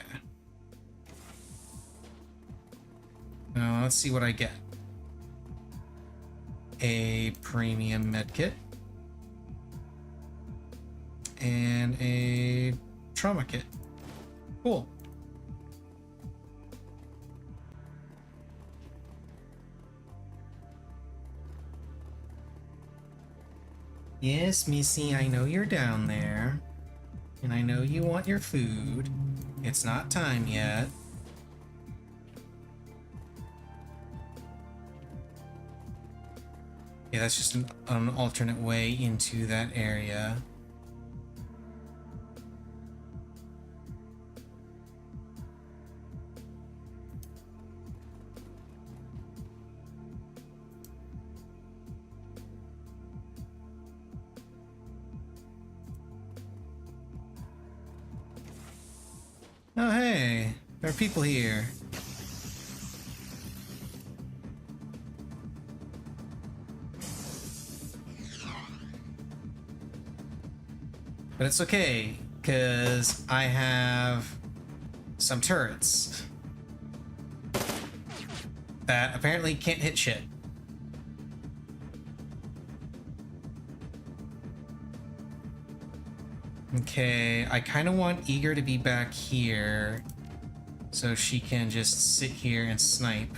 Now let's see what I get. A premium medkit. And a trauma kit. Cool. Yes, Missy, I know you're down there. And I know you want your food. It's not time yet. Yeah, that's just an alternate way into that area. Oh, hey, there are people here. But it's okay, because I have some turrets that apparently can't hit shit. Okay, I kind of want Eager to be back here so she can just sit here and snipe.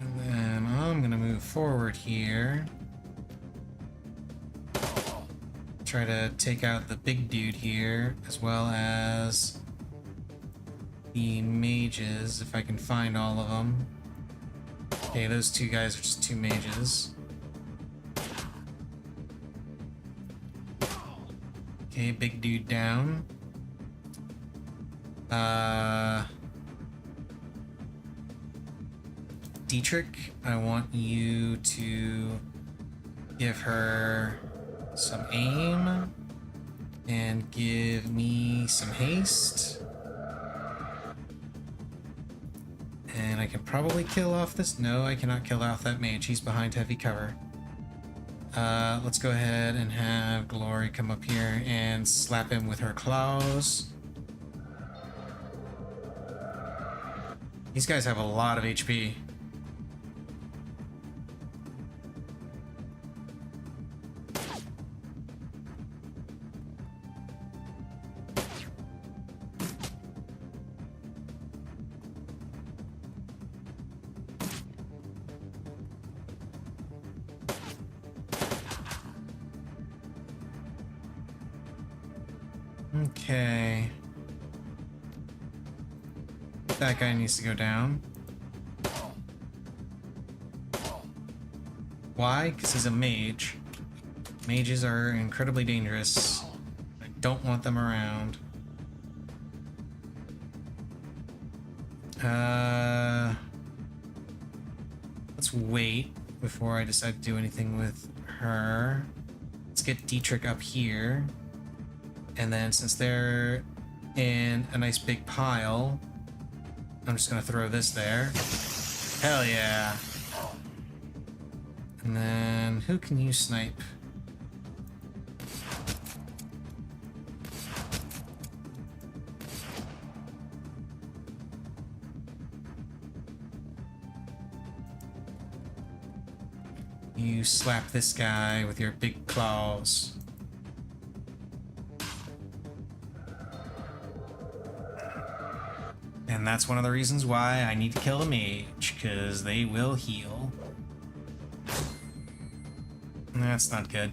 And then I'm gonna move forward here. Try to take out the big dude here, as well as the mages, if I can find all of them. Okay, those two guys are just two mages. Okay, big dude down. Dietrich, I want you to give her some aim and give me some haste. And I can probably kill off this. No, I cannot kill off that mage. He's behind heavy cover. Let's go ahead and have Glory come up here and slap him with her claws. These guys have a lot of HP. Okay. That guy needs to go down. Why? Because he's a mage. Mages are incredibly dangerous. I don't want them around. Let's wait before I decide to do anything with her. Let's get Dietrich up here. And then since they're in a nice big pile, I'm just gonna throw this there. Hell yeah. And then who can you snipe? You slap this guy with your big claws. And that's one of the reasons why I need to kill the mage, because they will heal. That's not good.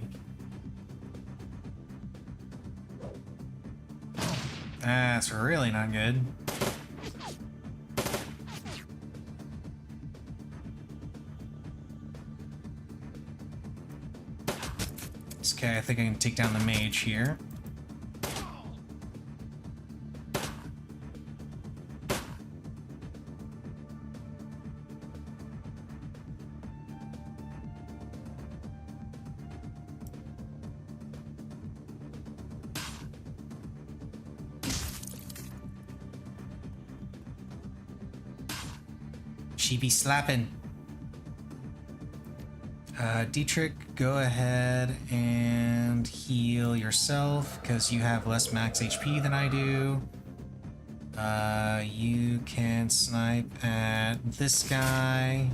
That's really not good. Okay, I think I can take down the mage here. She be slapping. Dietrich, go ahead and heal yourself because you have less max HP than I do. You can snipe at this guy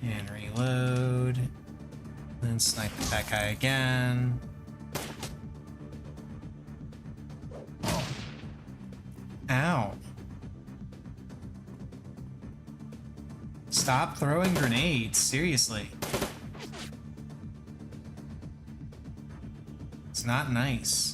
and reload. Then snipe at that guy again. Ow. Stop throwing grenades, seriously. It's not nice.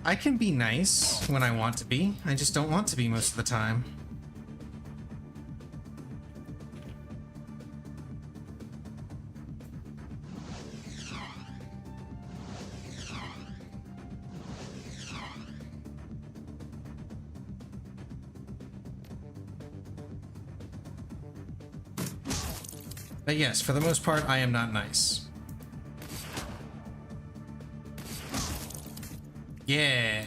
I can be nice when I want to be. I just don't want to be most of the time. But yes, for the most part, I am not nice. Yeah.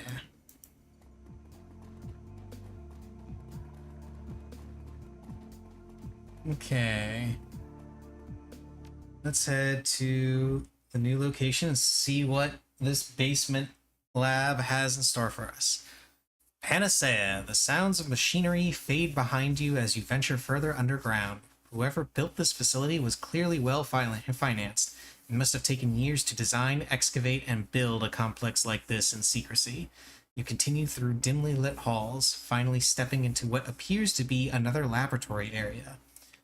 Okay. Let's head to the new location and see what this basement lab has in store for us. Panacea. The sounds of machinery fade behind you as you venture further underground. Whoever built this facility was clearly well financed. It must have taken years to design, excavate, and build a complex like this in secrecy. You continue through dimly lit halls, finally stepping into what appears to be another laboratory area.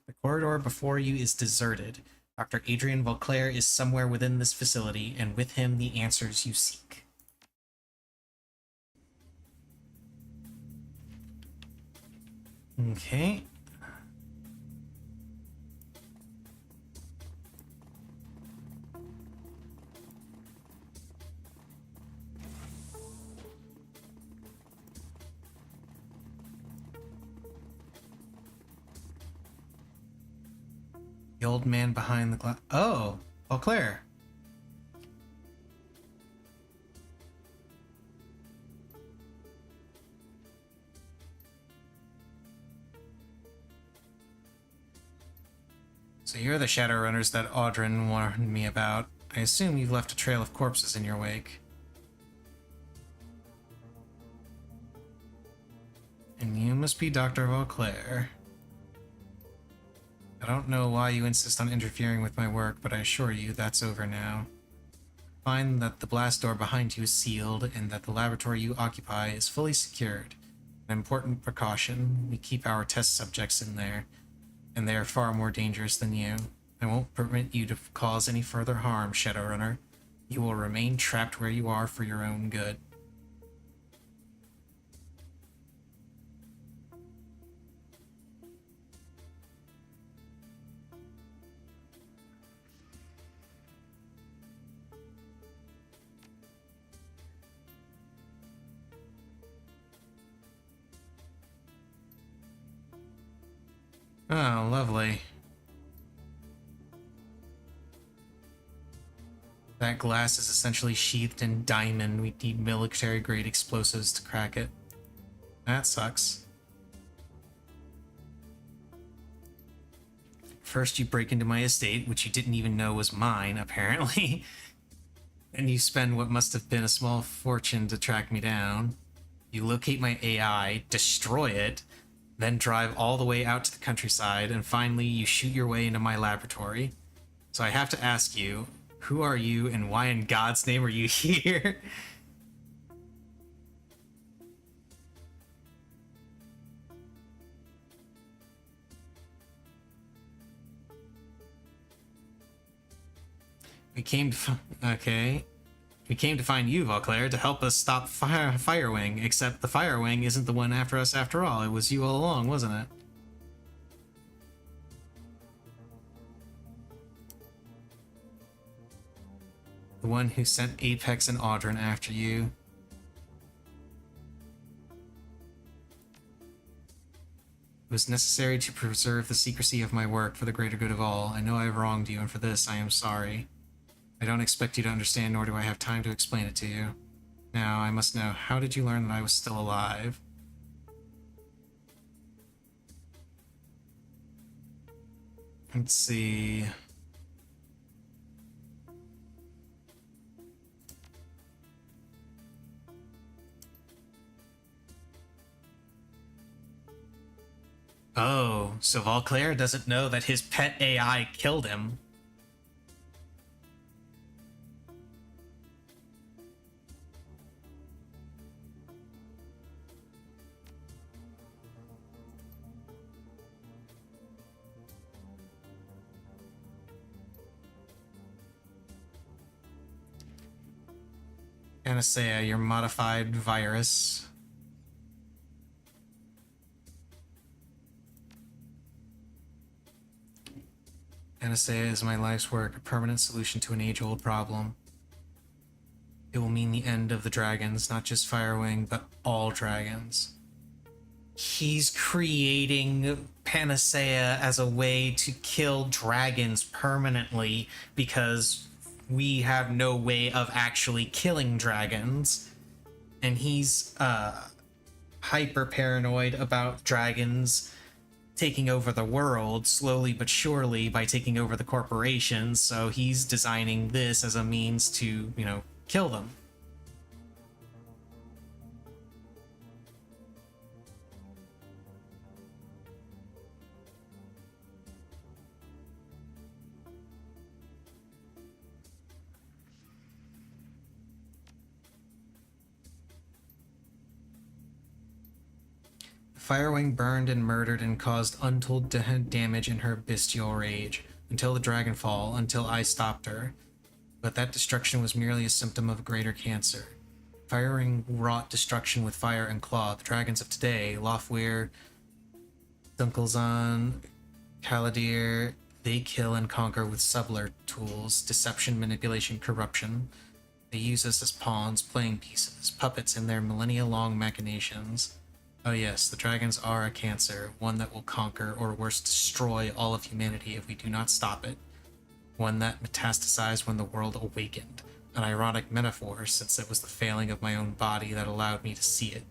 The corridor before you is deserted. Dr. Adrian Vauclair is somewhere within this facility, and with him the answers you seek. Okay. The old man behind the glass. Oh, Vauclair. So you're the Shadowrunners that Audrin warned me about. I assume you've left a trail of corpses in your wake. And you must be Dr. Vauclair. I don't know why you insist on interfering with my work, but I assure you that's over now. Find that the blast door behind you is sealed and that the laboratory you occupy is fully secured. An important precaution. We keep our test subjects in there, and they are far more dangerous than you. I won't permit you to cause any further harm, Shadowrunner. You will remain trapped where you are for your own good. Oh, lovely. That glass is essentially sheathed in diamond. We need military-grade explosives to crack it. That sucks. First you break into my estate, which you didn't even know was mine, apparently. And you spend what must have been a small fortune to track me down. You locate my AI, destroy it, then drive all the way out to the countryside, and finally you shoot your way into my laboratory. So I have to ask you, who are you and why in God's name are you here? We came to find you, Vauclair, to help us stop Firewing, except the Firewing isn't the one after us after all. It was you all along, wasn't it? The one who sent Apex and Audrin after you. It was necessary to preserve the secrecy of my work for the greater good of all. I know I have wronged you, and for this I am sorry. I don't expect you to understand, nor do I have time to explain it to you. Now, I must know, how did you learn that I was still alive? Let's see... Oh, so Vauclair doesn't know that his pet AI killed him. Panacea, your modified virus. Panacea is my life's work, a permanent solution to an age-old problem. It will mean the end of the dragons, not just Firewing, but all dragons. He's creating Panacea as a way to kill dragons permanently because we have no way of actually killing dragons. And he's hyper paranoid about dragons taking over the world slowly but surely by taking over the corporations, so he's designing this as a means to, kill them. Firewing burned and murdered and caused untold damage in her bestial rage, until the Dragonfall, until I stopped her. But that destruction was merely a symptom of a greater cancer. Firewing wrought destruction with fire and claw. The dragons of today, Lofweir, Dunkelzahn, Kaladir, they kill and conquer with subtler tools, deception, manipulation, corruption. They use us as pawns, playing pieces, puppets in their millennia-long machinations. Oh yes, the dragons are a cancer, one that will conquer, or worse, destroy all of humanity if we do not stop it. One that metastasized when the world awakened. An ironic metaphor, since it was the failing of my own body that allowed me to see it.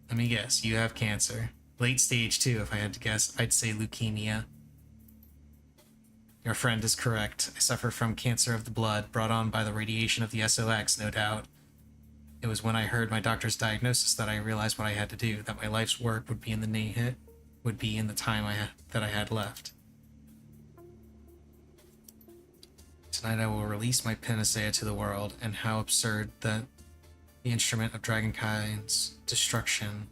Let me guess, you have cancer. Late stage too, if I had to guess. I'd say leukemia. Your friend is correct. I suffer from cancer of the blood, brought on by the radiation of the SOX, no doubt. It was when I heard my doctor's diagnosis that I realized what I had to do, that my life's work would be in the time that I had left. Tonight I will release my Panacea to the world, and how absurd that the instrument of Dragonkind's destruction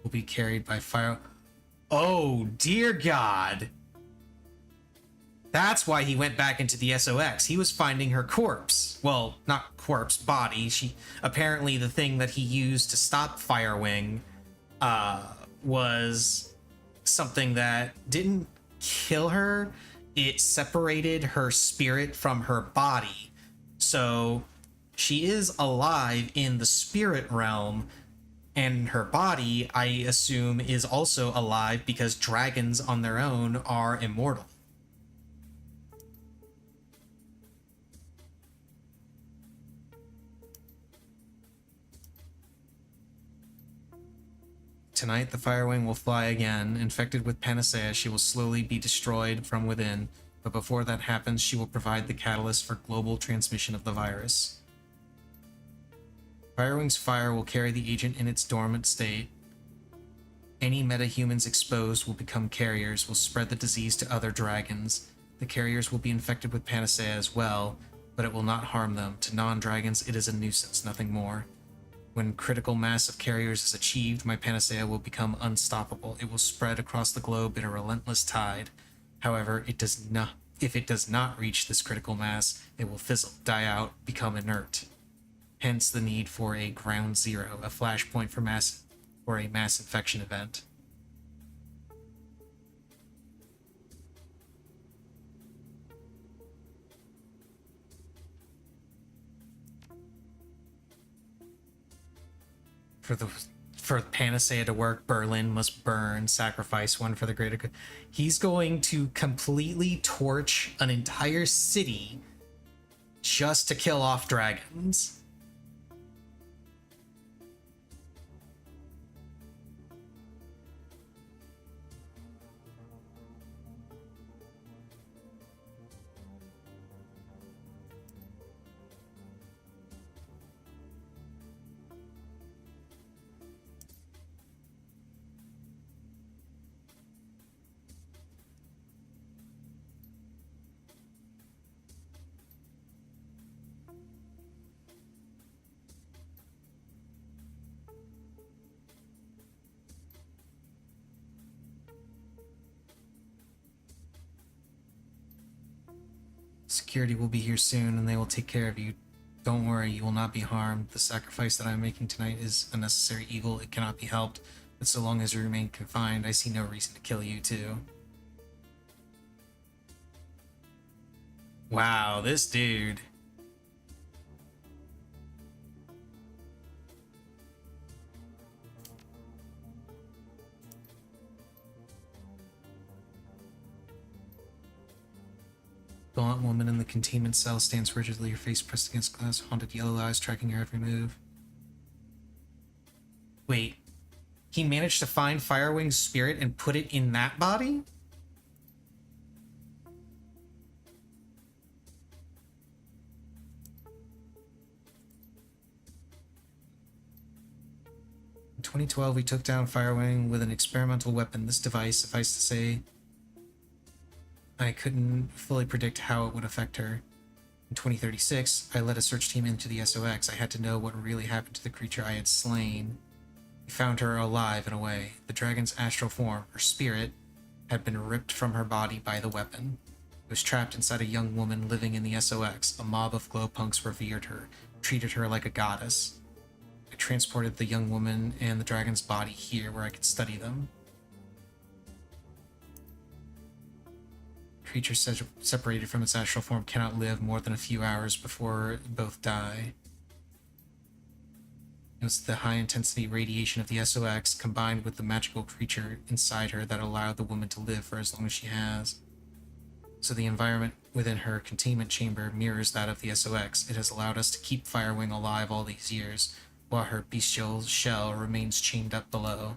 will be carried by fire. Oh, dear God. That's why he went back into the SOX. He was finding her corpse. Well, not corpse, body. Apparently the thing that he used to stop Firewing was something that didn't kill her. It separated her spirit from her body. So she is alive in the spirit realm, and her body, I assume, is also alive because dragons on their own are immortal. Tonight, the Firewing will fly again. Infected with Panacea, she will slowly be destroyed from within, but before that happens, she will provide the catalyst for global transmission of the virus. Firewing's fire will carry the agent in its dormant state. Any metahumans exposed will become carriers, will spread the disease to other dragons. The carriers will be infected with Panacea as well, but it will not harm them. To non-dragons, it is a nuisance, nothing more. When critical mass of carriers is achieved, my Panacea will become unstoppable. It will spread across the globe in a relentless tide. However, if it does not reach this critical mass, it will fizzle, die out, become inert. Hence the need for a ground zero, a flashpoint for a mass infection event. For Panacea to work, Berlin must burn, sacrifice one for the greater good. He's going to completely torch an entire city just to kill off dragons. security will be here soon, and they will take care of you. Don't worry, you will not be harmed. The sacrifice that I am making tonight is a necessary evil. It cannot be helped. But so long as you remain confined, I see no reason to kill you, too. Wow, this dude. Gaunt woman in the containment cell stands rigidly, her face pressed against glass, haunted yellow eyes tracking her every move. Wait, he managed to find Firewing's spirit and put it in that body? In 2012, we took down Firewing with an experimental weapon. This device, suffice to say, I couldn't fully predict how it would affect her. In 2036, I led a search team into the SOX. I had to know what really happened to the creature I had slain. We found her alive in a way. The dragon's astral form, her spirit, had been ripped from her body by the weapon. It was trapped inside a young woman living in the SOX. A mob of glowpunks revered her, treated her like a goddess. I transported the young woman and the dragon's body here where I could study them. Creature separated from its astral form cannot live more than a few hours before both die. It was the high-intensity radiation of the SOX combined with the magical creature inside her that allowed the woman to live for as long as she has. So the environment within her containment chamber mirrors that of the SOX. It has allowed us to keep Firewing alive all these years, while her bestial shell remains chained up below.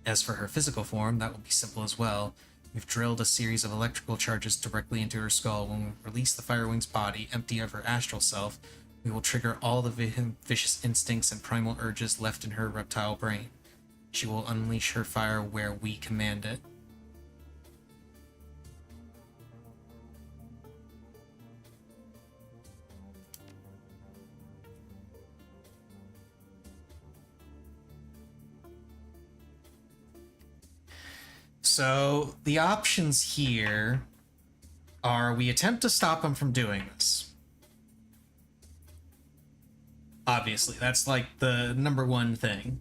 As for her physical form, that will be simple as well. We've drilled a series of electrical charges directly into her skull. When we release the Firewing's body, empty of her astral self, we will trigger all the vicious instincts and primal urges left in her reptile brain. She will unleash her fire where we command it. So the options here are we attempt to stop him from doing this. Obviously, that's like the number one thing.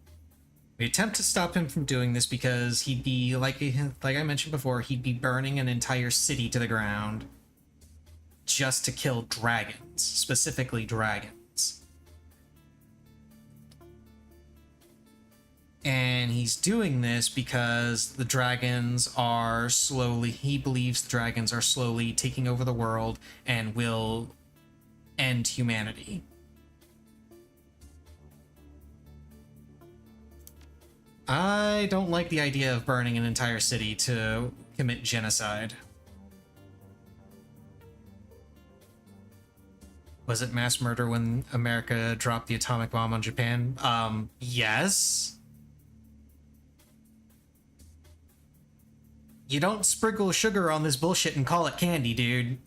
We attempt to stop him from doing this because he'd be, like I mentioned before, he'd be burning an entire city to the ground just to kill dragons, specifically dragons. And he's doing this because the dragons are slowly, he believes the dragons are slowly taking over the world and will end humanity. I don't like the idea of burning an entire city to commit genocide. Was it mass murder when America dropped the atomic bomb on Japan? Yes. You don't sprinkle sugar on this bullshit and call it candy, dude.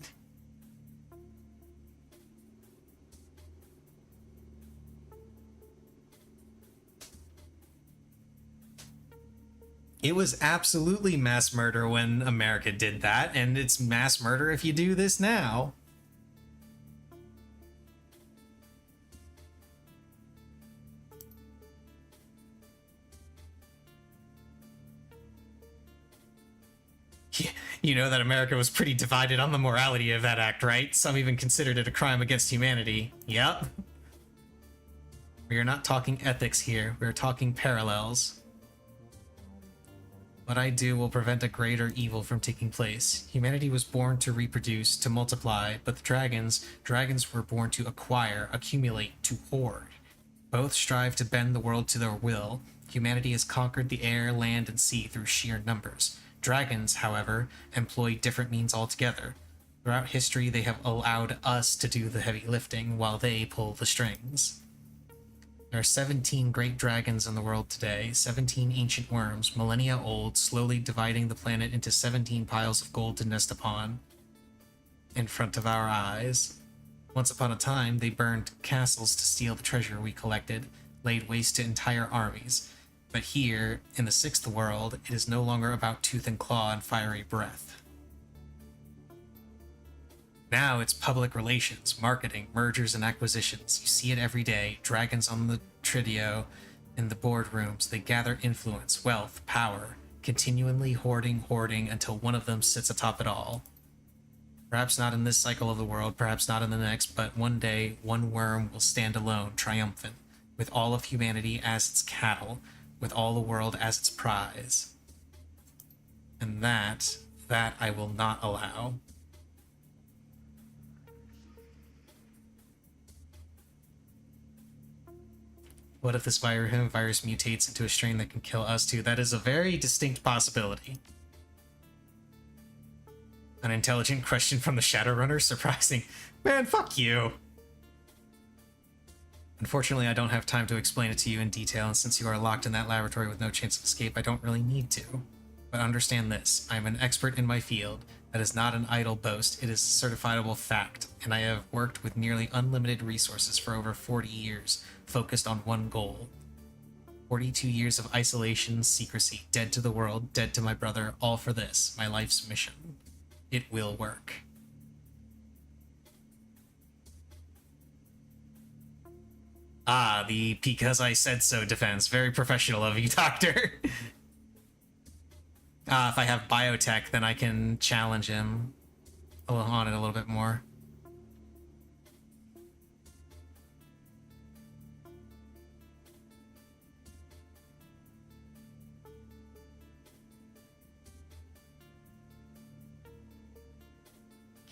It was absolutely mass murder when America did that, and it's mass murder if you do this now. You know that America was pretty divided on the morality of that act, right? Some even considered it a crime against humanity. Yep. We are not talking ethics here, we are talking parallels. What I do will prevent a greater evil from taking place. Humanity was born to reproduce, to multiply, but the dragons were born to acquire, accumulate, to hoard. Both strive to bend the world to their will. Humanity has conquered the air, land, and sea through sheer numbers. Dragons, however, employ different means altogether. Throughout history, they have allowed us to do the heavy lifting, while they pull the strings. There are 17 great dragons in the world today, 17 ancient worms, millennia old, slowly dividing the planet into 17 piles of gold to nest upon. In front of our eyes. Once upon a time, they burned castles to steal the treasure we collected, laid waste to entire armies. But here, in the sixth world, it is no longer about tooth and claw and fiery breath. Now it's public relations, marketing, mergers and acquisitions. You see it every day. Dragons on the Tridio, in the boardrooms. They gather influence, wealth, power, continually hoarding until one of them sits atop it all. Perhaps not in this cycle of the world, perhaps not in the next, but one day one worm will stand alone, triumphant, with all of humanity as its cattle, with all the world as its prize. And that I will not allow. What if this virus mutates into a strain that can kill us too? That is a very distinct possibility. An intelligent question from the Shadowrunner? Surprising. Man, fuck you. Unfortunately, I don't have time to explain it to you in detail, and since you are locked in that laboratory with no chance of escape, I don't really need to. But understand this, I am an expert in my field. That is not an idle boast, it is a certifiable fact, and I have worked with nearly unlimited resources for over 40 years, focused on one goal. 42 years of isolation, secrecy, dead to the world, dead to my brother, all for this, my life's mission. It will work. Ah, the because I said so defense. Very professional of you, Doctor. If I have biotech, then I can challenge him on it a little bit more.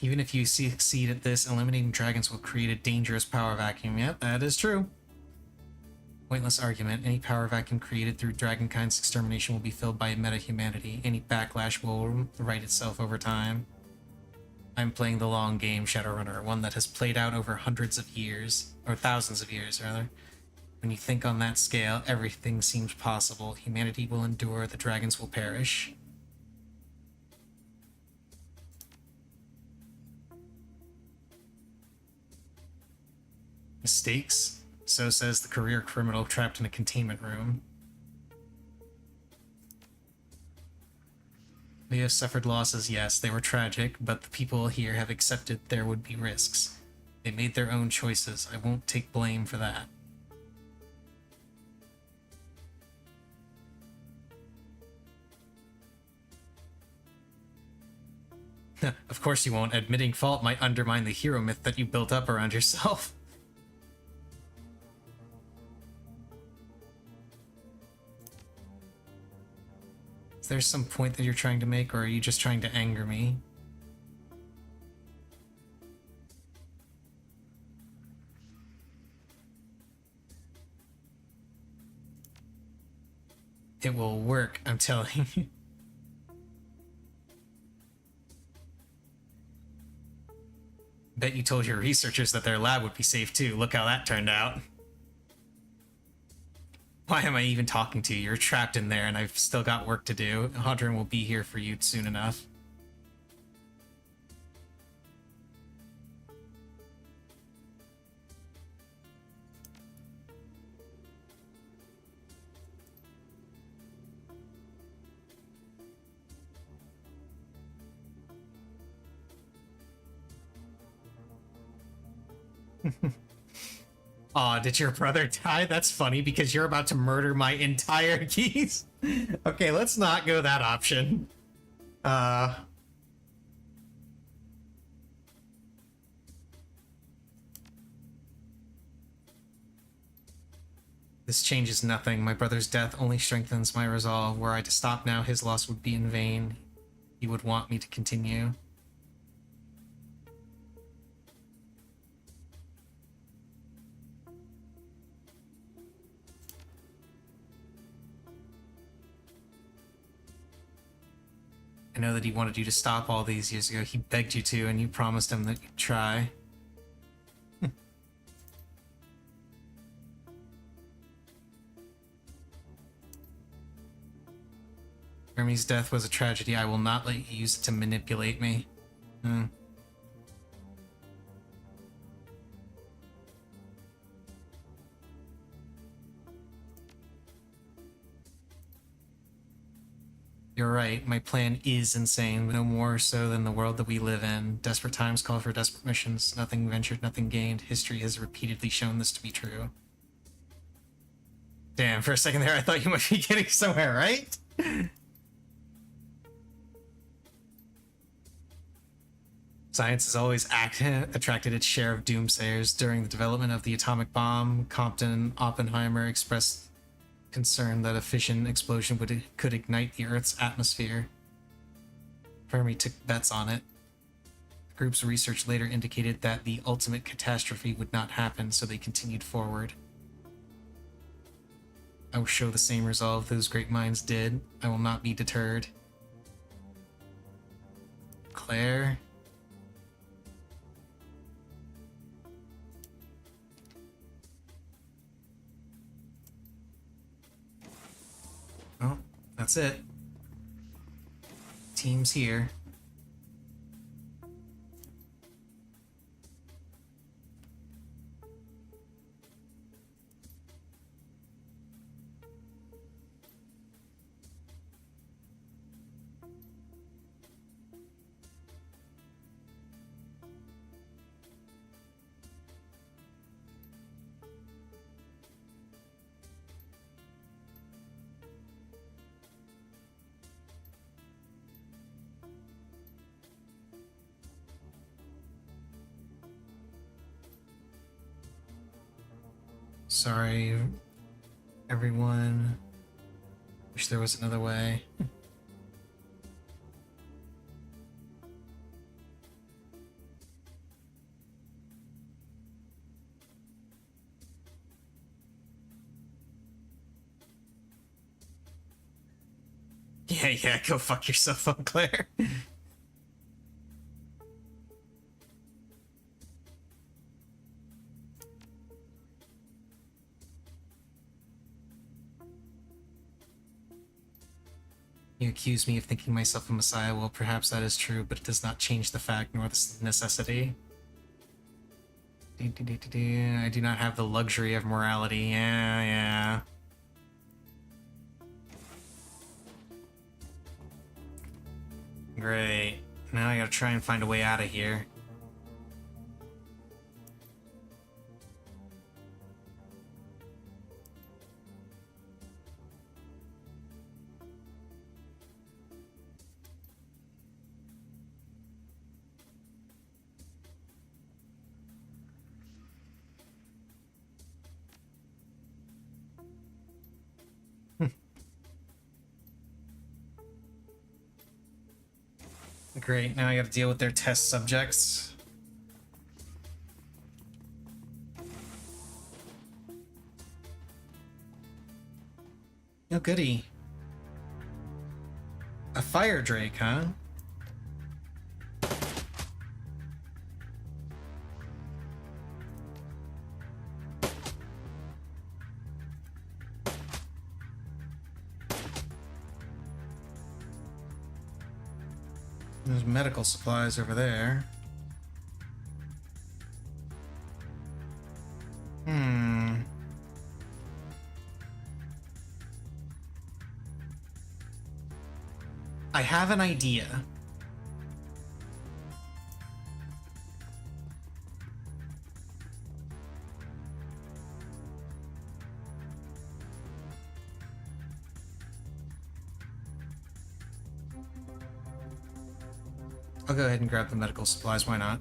Even if you succeed at this, eliminating dragons will create a dangerous power vacuum. Yep, that is true. Pointless argument. Any power vacuum created through dragonkind's extermination will be filled by meta-humanity. Any backlash will right itself over time. I'm playing the long game, Shadowrunner, one that has played out over hundreds of years, or thousands of years, rather. When you think on that scale, everything seems possible. Humanity will endure, the dragons will perish. Mistakes? So says the career criminal trapped in a containment room. They have suffered losses, yes, they were tragic, but the people here have accepted there would be risks. They made their own choices. I won't take blame for that. Of course you won't. Admitting fault might undermine the hero myth that you built up around yourself. Is there some point that you're trying to make, or are you just trying to anger me? It will work, I'm telling you. Bet you told your researchers that their lab would be safe too. Look how that turned out. Why am I even talking to you? You're trapped in there and I've still got work to do. Hadron will be here for you soon enough. Aw, did your brother die? That's funny because you're about to murder my entire geese. Okay, let's not go that option. This changes nothing. My brother's death only strengthens my resolve. Were I to stop now, his loss would be in vain. He would want me to continue. I know that he wanted you to stop all these years ago. He begged you to, and you promised him that you'd try. Hermes' death was a tragedy. I will not let you use it to manipulate me. You're right. My plan is insane, no more so than the world that we live in. Desperate times call for desperate missions. Nothing ventured, nothing gained. History has repeatedly shown this to be true. Damn, for a second there, I thought you might be getting somewhere, right? Science has always attracted its share of doomsayers. During the development of the atomic bomb, Compton and Oppenheimer expressed concern that a fission explosion could ignite the Earth's atmosphere. Fermi took bets on it. The group's research later indicated that the ultimate catastrophe would not happen, so they continued forward. I will show the same resolve those great minds did. I will not be deterred. Claire? Oh, that's it. Team's here. Sorry, everyone. Wish there was another way. Yeah, go fuck yourself up, Claire. You accuse me of thinking myself a messiah. Well, perhaps that is true, but it does not change the fact nor the necessity. I do not have the luxury of morality. Yeah. Great. Now I gotta try and find a way out of here. Great, now I gotta deal with their test subjects. Oh, goody. A fire drake, huh? There's medical supplies over there. I have an idea. I'll go ahead and grab the medical supplies, why not?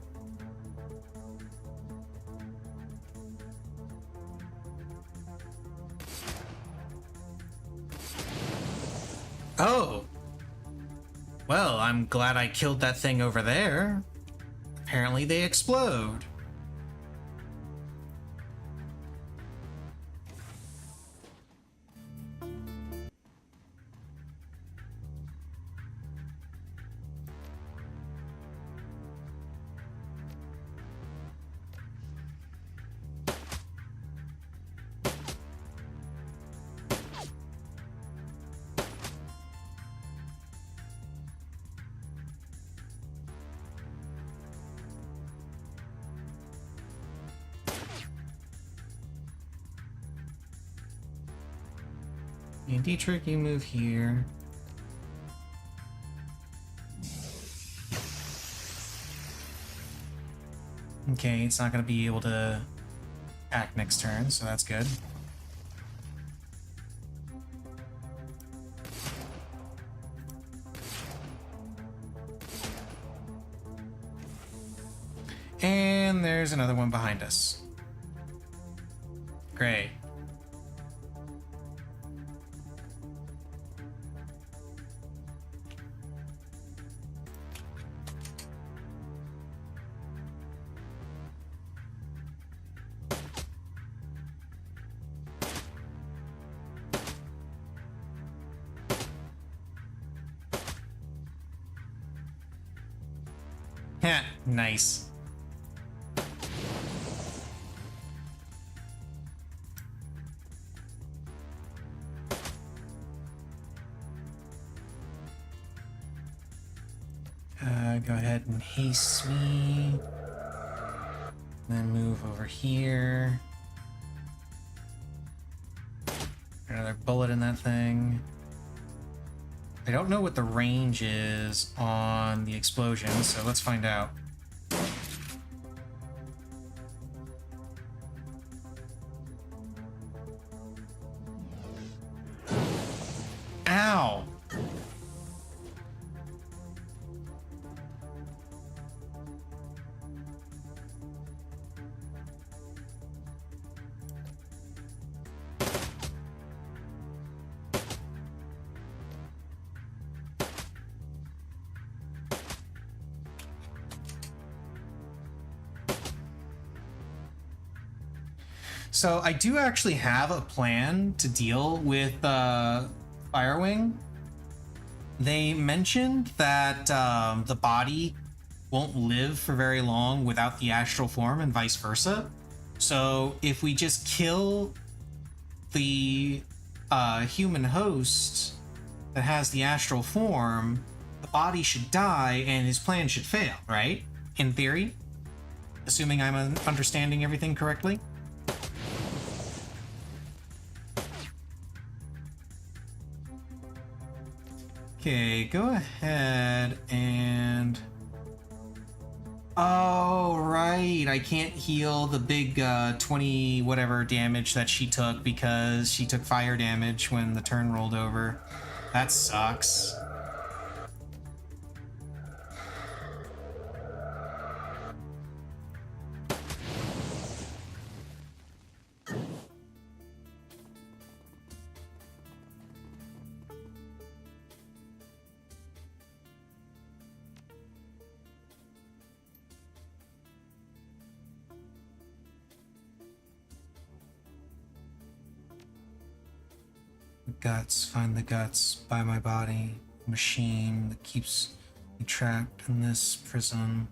Oh! Well, I'm glad I killed that thing over there. Apparently they explode. And Dietrich, you move here. Okay, it's not going to be able to act next turn, so that's good. And there's another one behind us. Great. Heh, nice. Go ahead and haste me. Then move over here. Another bullet in that thing. I don't know what the range is on the explosion, so let's find out. Ow! So I do actually have a plan to deal with Firewing. They mentioned that the body won't live for very long without the astral form and vice versa. So if we just kill the human host that has the astral form, the body should die and his plan should fail, right? In theory? Assuming I'm understanding everything correctly? Okay, go ahead and... Oh, right. I can't heal the big 20 whatever damage that she took because she took fire damage when the turn rolled over. That sucks. Guts, find the guts, buy my body, machine that keeps me trapped in this prison.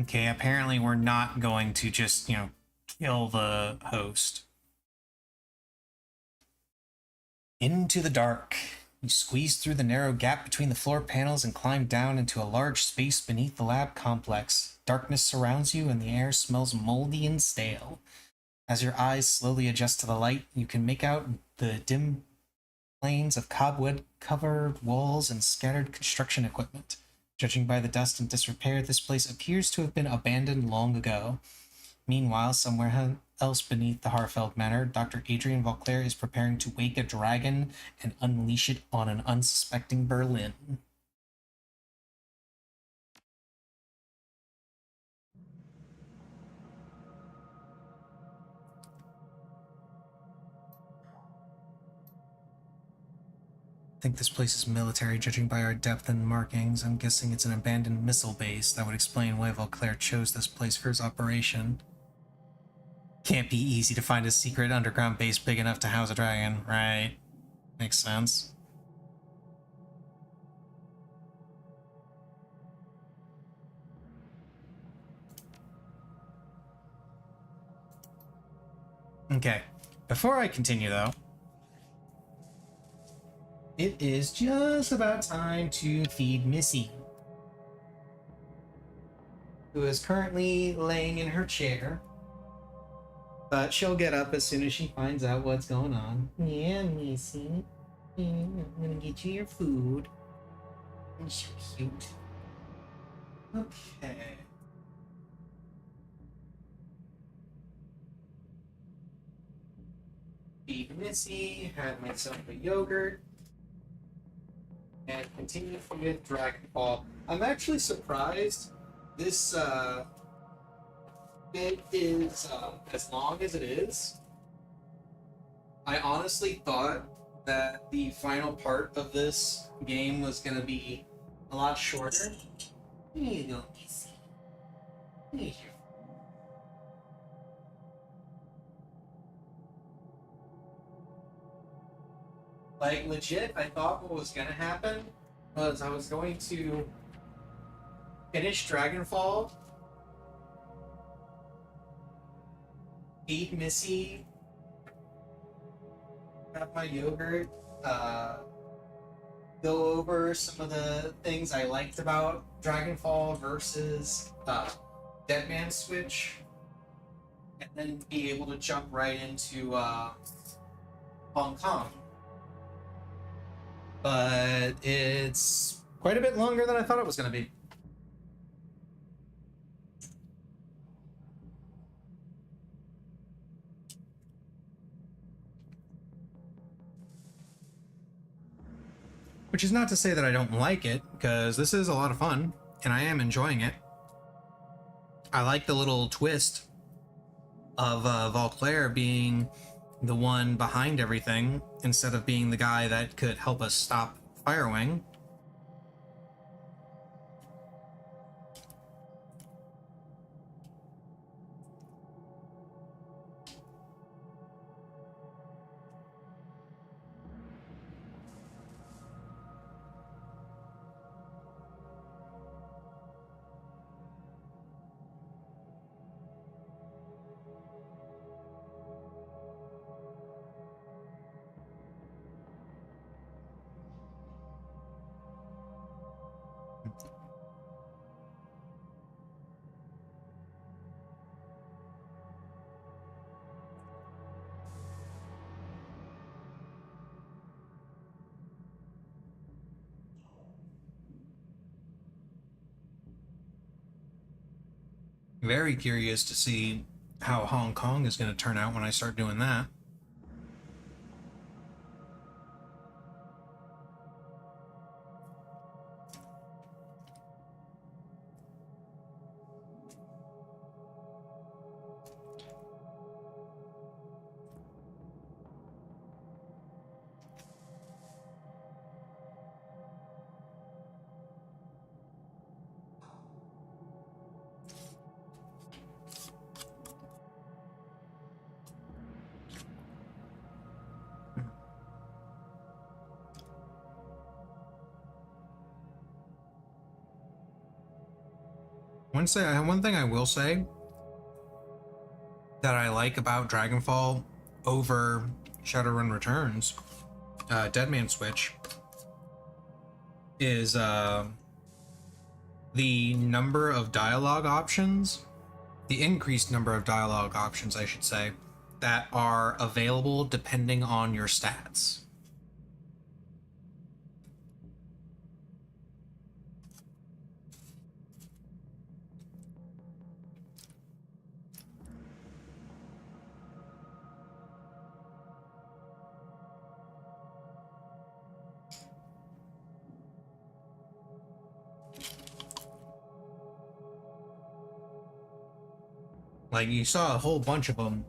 Okay, apparently we're not going to just, kill the host. Into the dark. You squeeze through the narrow gap between the floor panels and climb down into a large space beneath the lab complex. Darkness surrounds you and the air smells moldy and stale. As your eyes slowly adjust to the light, you can make out the dim planes of cobweb-covered walls and scattered construction equipment. Judging by the dust and disrepair, this place appears to have been abandoned long ago. Meanwhile, somewhere else beneath the Harfeld Manor, Dr. Adrian Vauclair is preparing to wake a dragon and unleash it on an unsuspecting Berlin. I think this place is military, judging by our depth and markings. I'm guessing it's an abandoned missile base. That would explain why Vauclair chose this place for his operation. Can't be easy to find a secret underground base big enough to house a dragon, right? Makes sense. Okay. Before I continue, though, it is just about time to feed Missy, who is currently laying in her chair. But she'll get up as soon as she finds out what's going on. Yeah, Missy. I'm gonna get you your food. You're so cute. Okay. Feed Missy, had myself a yogurt, and continue with Dragonfall. I'm actually surprised this bit is as long as it is. I honestly thought that the final part of this game was going to be a lot shorter. Here you go, Missy. Here's your Like, legit, I thought what was gonna happen was I was going to finish Dragonfall, feed Missy, have my yogurt, go over some of the things I liked about Dragonfall versus Dead Man's Switch, and then be able to jump right into Hong Kong. But it's quite a bit longer than I thought it was going to be. Which is not to say that I don't like it, because this is a lot of fun, and I am enjoying it. I like the little twist of Valclair being the one behind everything, instead of being the guy that could help us stop Firewing. Very curious to see how Hong Kong is going to turn out when I start doing that. One thing I will say that I like about Dragonfall over Shadowrun Returns, Dead Man's Switch, is the number of dialogue options, the increased number of dialogue options, I should say, that are available depending on your stats. Like, you saw a whole bunch of them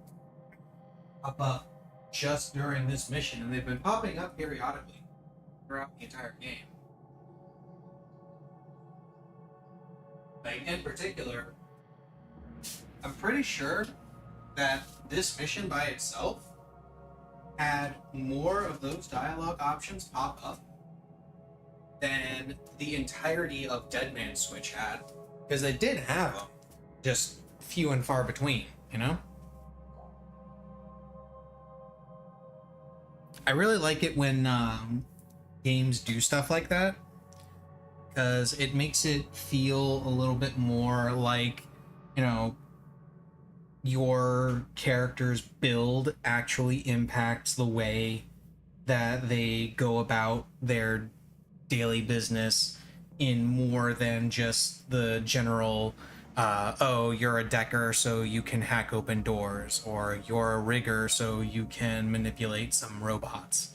pop up just during this mission, and they've been popping up periodically throughout the entire game. Like, in particular, I'm pretty sure that this mission by itself had more of those dialogue options pop up than the entirety of Dead Man's Switch had. Because they did have them, just few and far between, you know? I really like it when games do stuff like that, because it makes it feel a little bit more like, you know, your character's build actually impacts the way that they go about their daily business, in more than just the general oh, you're a decker so you can hack open doors, or you're a rigger so you can manipulate some robots.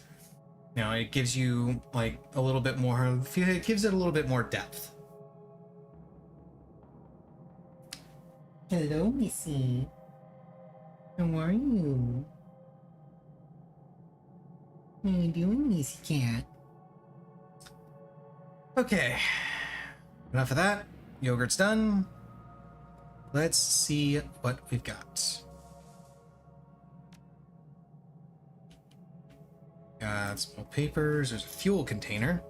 You know, it gives you like a little bit more, it gives it a little bit more depth. Hello, Missy. How are you? What are you doing, Missy cat? Okay, enough of that. Yogurt's done. Let's see what we've got. Got some old papers. There's a fuel container.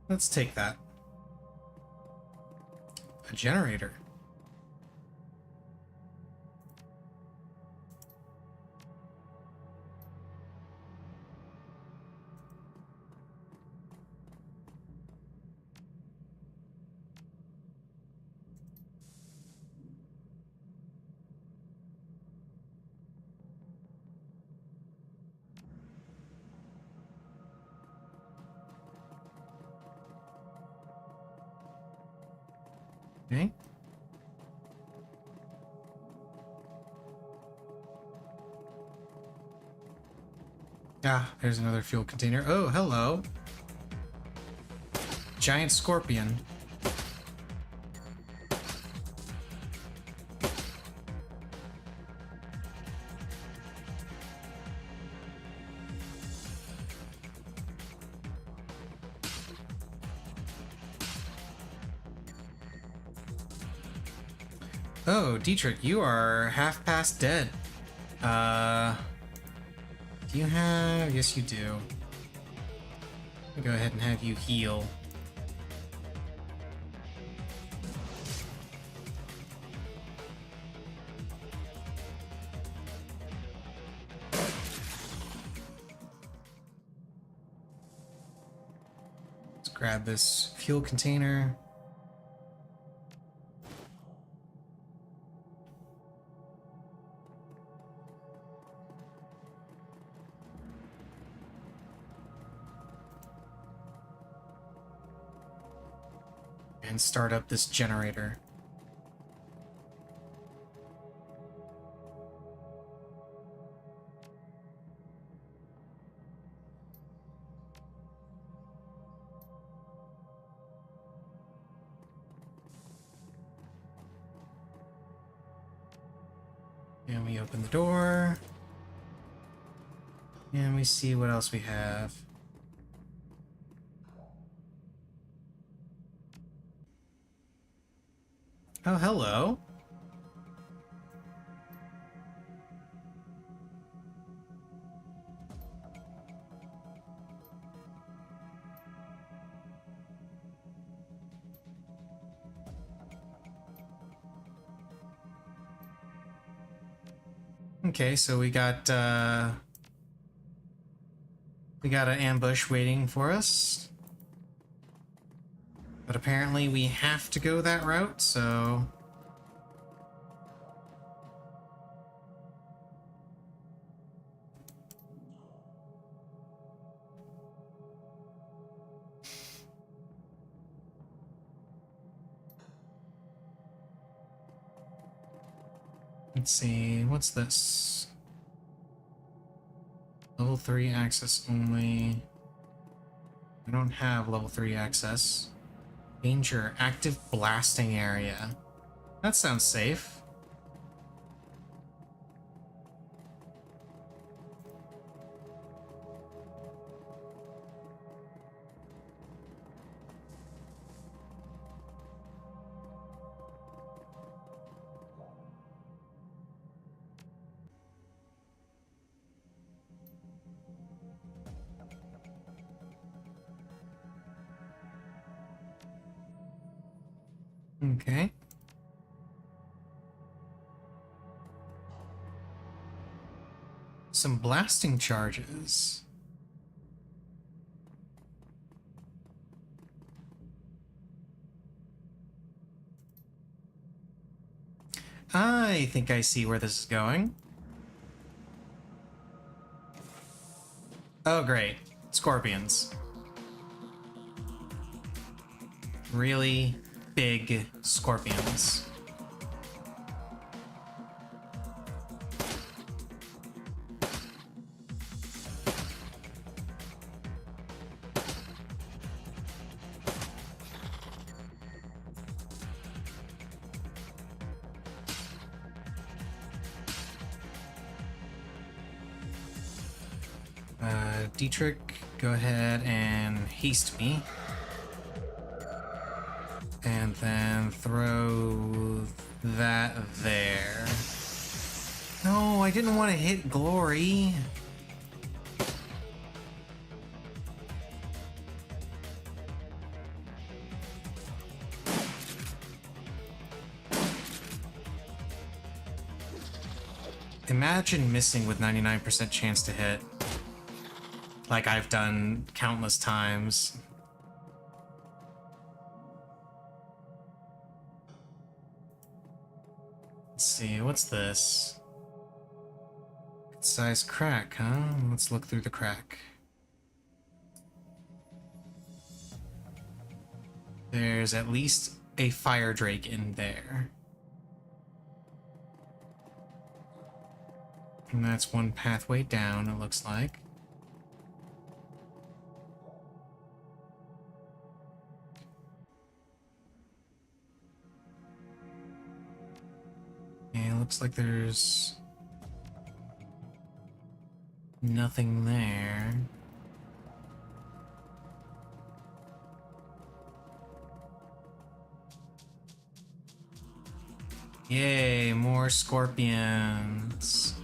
Let's take that. A generator. Okay. Ah, there's another fuel container. Oh, hello. Giant scorpion. Oh, Dietrich, you are half past dead. Do you have... Yes, you do. I'll go ahead and have you heal. Let's grab this fuel container. And start up this generator. And we open the door. And we see what else we have. Oh, hello. Okay, so we got an ambush waiting for us. But apparently we have to go that route, so... Let's see, what's this? Level 3 access only. I don't have level 3 access. Danger, active blasting area. That sounds safe. Okay. some blasting charges. I think I see where this is going. Oh, great. Scorpions. Really big scorpions. Dietrich, go ahead and haste me. And then throw that there. No, I didn't want to hit Glory. Imagine missing with 99% chance to hit. Like I've done countless times. Let's see, what's this? Good size crack, huh? Let's look through the crack. There's at least a fire drake in there. And that's one pathway down, it looks like. Yeah, looks like there's nothing there. Yay, more scorpions.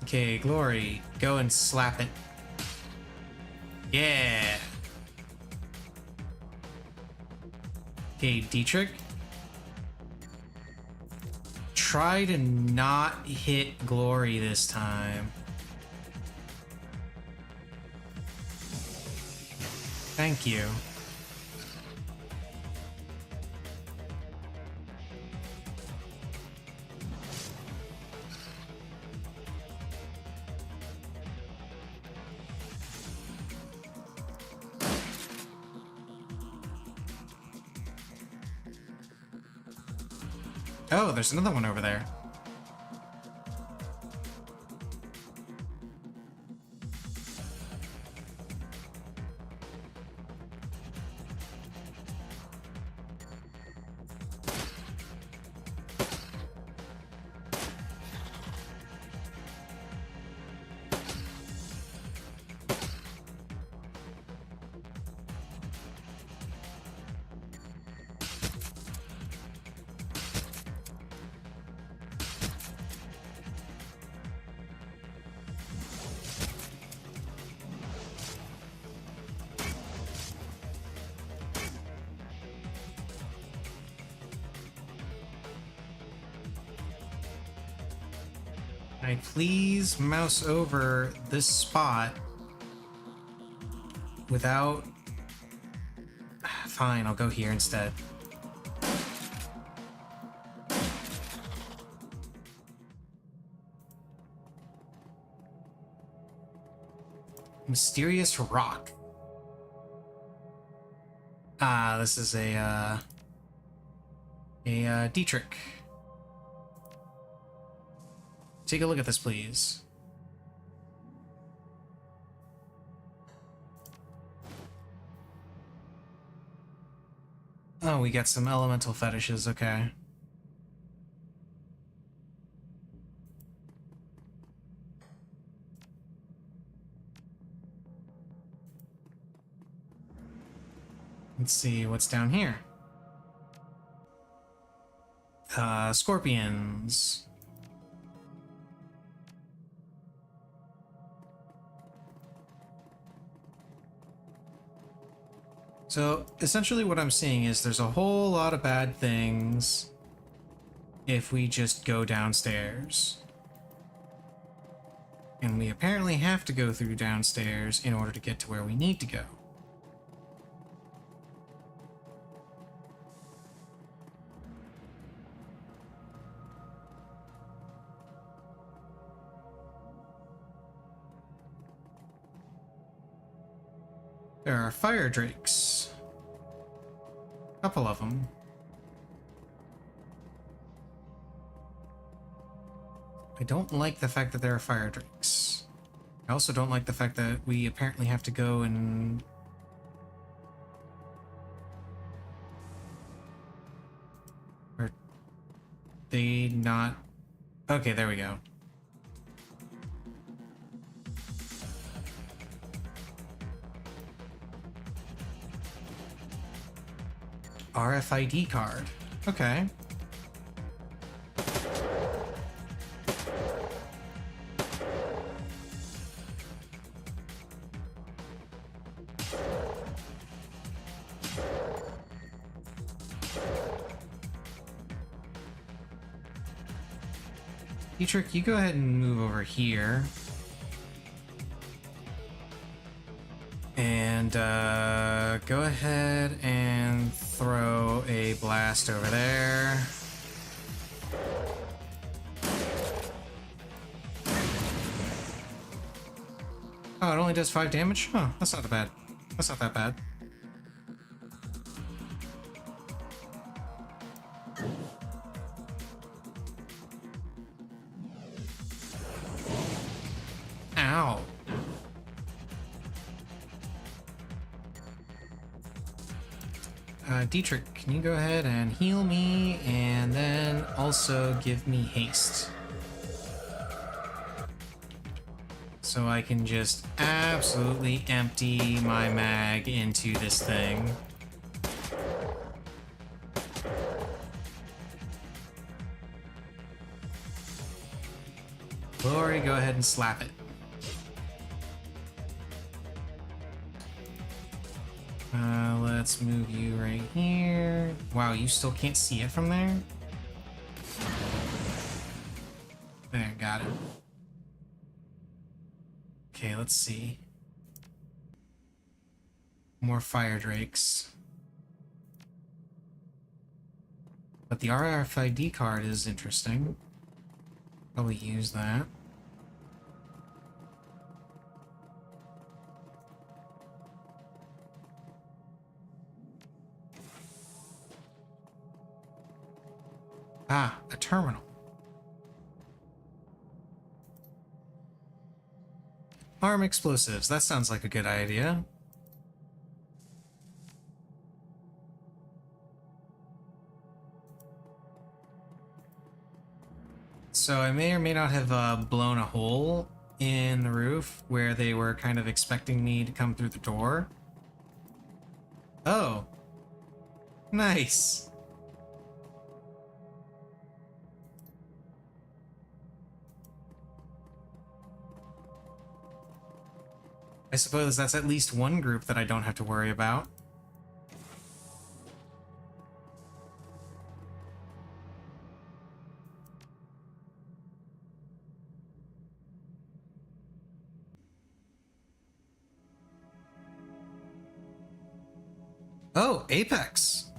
Okay, Glory, go and slap it. Yeah. Okay, Dietrich. Try to not hit Glory this time. Thank you. Oh, there's another one over there. Can I please mouse over this spot without... Fine, I'll go here instead. Mysterious rock. Ah, this is a Dietrich. Take a look at this, please. Oh, we got some elemental fetishes, okay. Let's see what's down here. Scorpions. So essentially what I'm seeing is there's a whole lot of bad things if we just go downstairs. And we apparently have to go through downstairs in order to get to where we need to go. There are fire drakes. A couple of them. I don't like the fact that there are fire drakes. I also don't like the fact that we apparently have to go and... Are they not... Okay, there we go. RFID card. Okay. Dietrich, you go ahead and move over here. And go ahead and throw a blast over there. Oh, it only does 5 damage? Huh, that's not bad. That's not that bad. Ow. Dietrich, can you go ahead and heal me and then also give me haste? So I can just absolutely empty my mag into this thing. Glory, go ahead and slap it. Let's move you right here. Wow, you still can't see it from there? There, got it. Okay, let's see. More fire drakes. But the RFID card is interesting. Probably use that. Ah, a terminal. Arm explosives. That sounds like a good idea. So I may or may not have blown a hole in the roof where they were kind of expecting me to come through the door. Oh. Nice. I suppose that's at least one group that I don't have to worry about. Oh, Apex.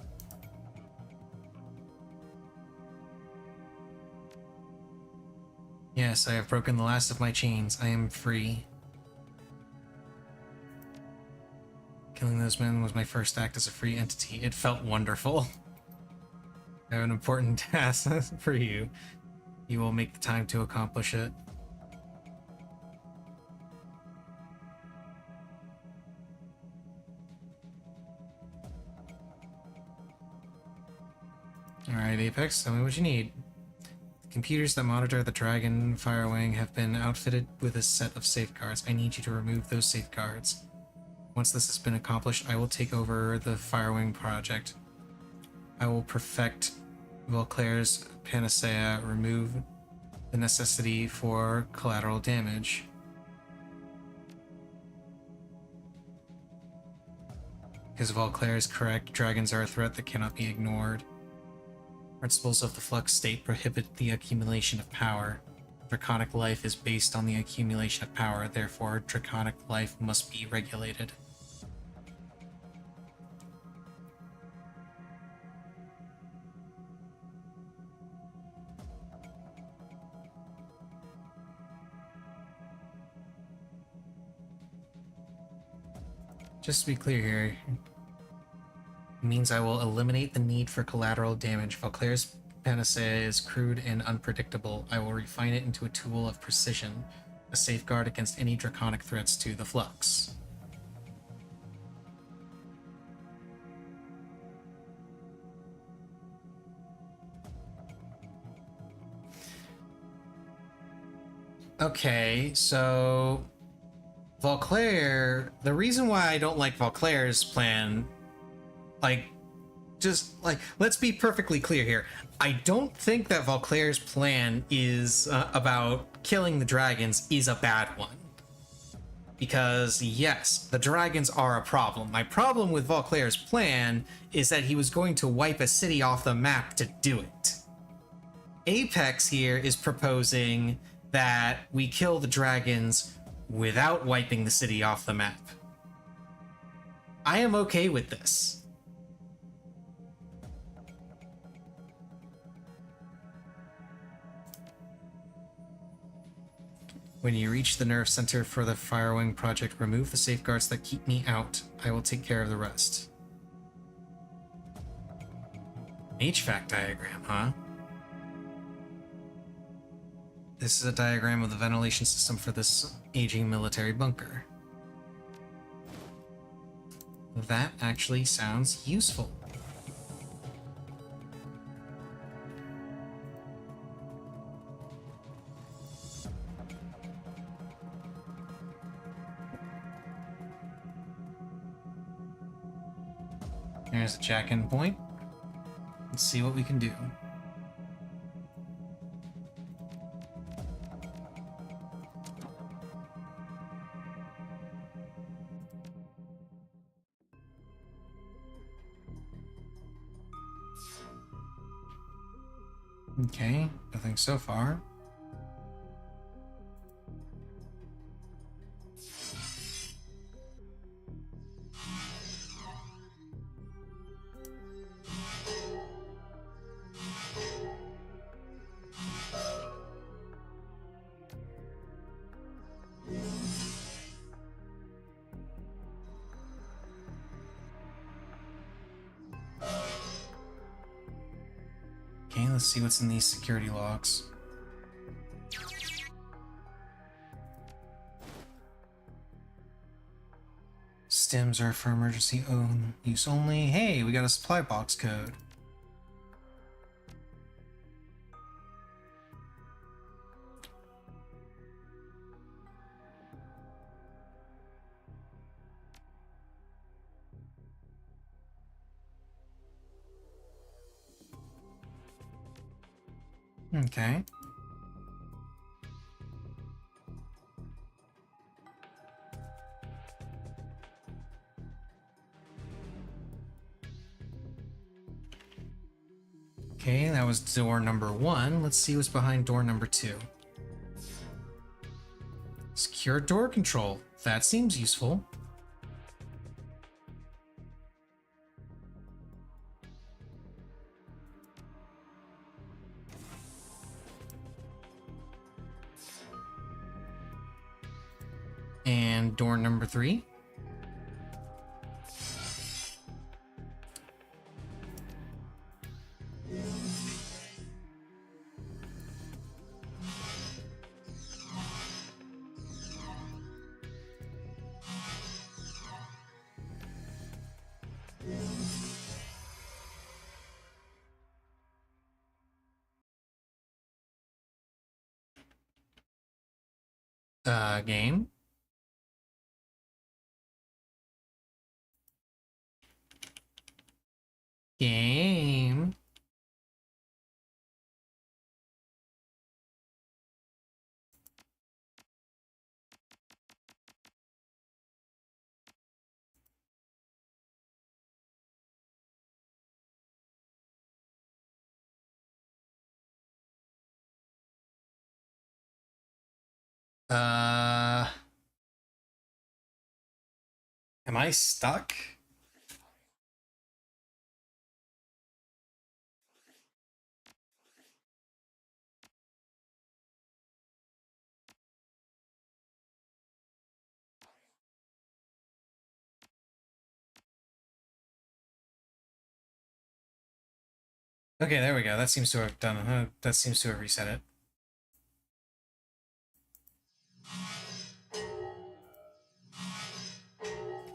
Yes, I have broken the last of my chains. I am free. Killing those men was my first act as a free entity. It felt wonderful. I have an important task for you. You will make the time to accomplish it. Alright, Apex, tell me what you need. The computers that monitor the Dragon Fire Wing have been outfitted with a set of safeguards. I need you to remove those safeguards. Once this has been accomplished, I will take over the Firewing project. I will perfect Volclair's panacea, remove the necessity for collateral damage. Because Valclair is correct, dragons are a threat that cannot be ignored. Principles of the flux state prohibit the accumulation of power. Draconic life is based on the accumulation of power, therefore draconic life must be regulated. Just to be clear here, it means I will eliminate the need for collateral damage. Valclair's panacea is crude and unpredictable. I will refine it into a tool of precision, a safeguard against any draconic threats to the flux. Okay, so Valclair, the reason why I don't like Valclair's plan, let's be perfectly clear here. I don't think that Valclair's plan is about killing the dragons is a bad one. Because, yes, the dragons are a problem. My problem with Valclair's plan is that he was going to wipe a city off the map to do it. Apex here is proposing that we kill the dragons without wiping the city off the map. I am okay with this. When you reach the nerve center for the Firewing project, remove the safeguards that keep me out. I will take care of the rest. HVAC diagram, huh? This is a diagram of the ventilation system for this aging military bunker. That actually sounds useful. There's a jack-in point. Let's see what we can do. Okay, nothing so far. Okay, let's see what's in these security logs. Stems are for emergency use only. Hey, we got a supply box code. Okay. Okay, that was door number 1. Let's see what's behind door number 2. Secure door control. That seems useful. And door number 3. Game. Game. Uh, am I stuck? Okay, there we go. That seems to have done. That seems to have reset it.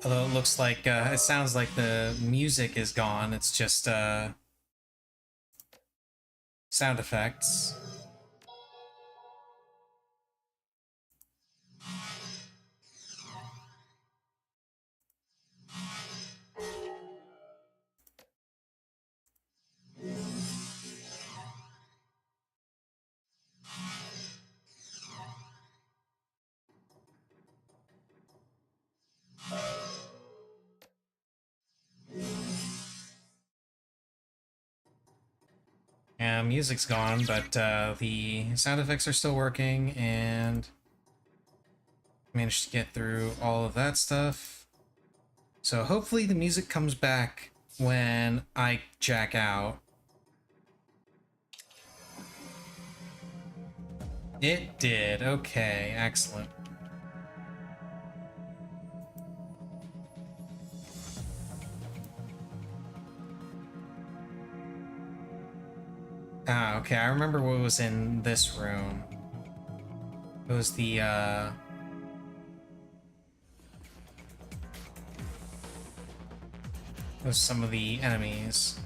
Although it looks like it sounds like the music is gone. It's just sound effects. Yeah, music's gone, but the sound effects are still working, and managed to get through all of that stuff. So hopefully the music comes back when I jack out. It did. Okay, excellent. Ah, okay, I remember what was in this room. It was the, it was some of the enemies.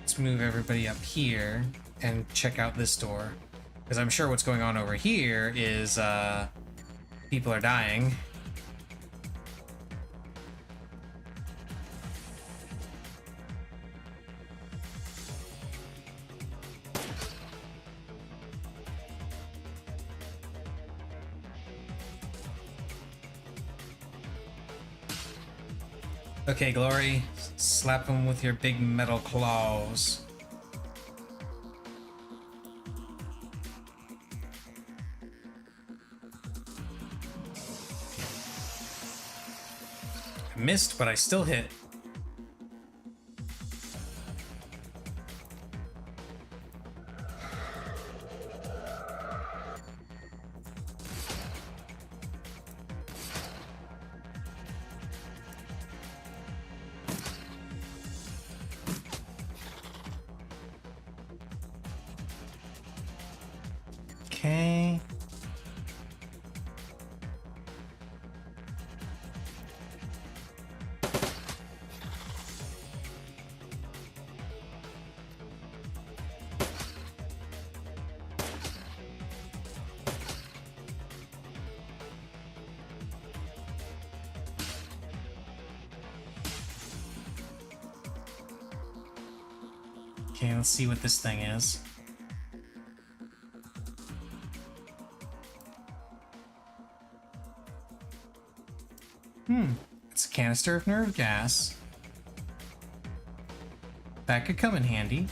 Let's move everybody up here and check out this door. Because I'm sure what's going on over here is, people are dying. Okay, Glory, slap him with your big metal claws. I missed, but I still hit. Okay. Okay, let's see what this thing is. It's a canister of nerve gas. That could come in handy.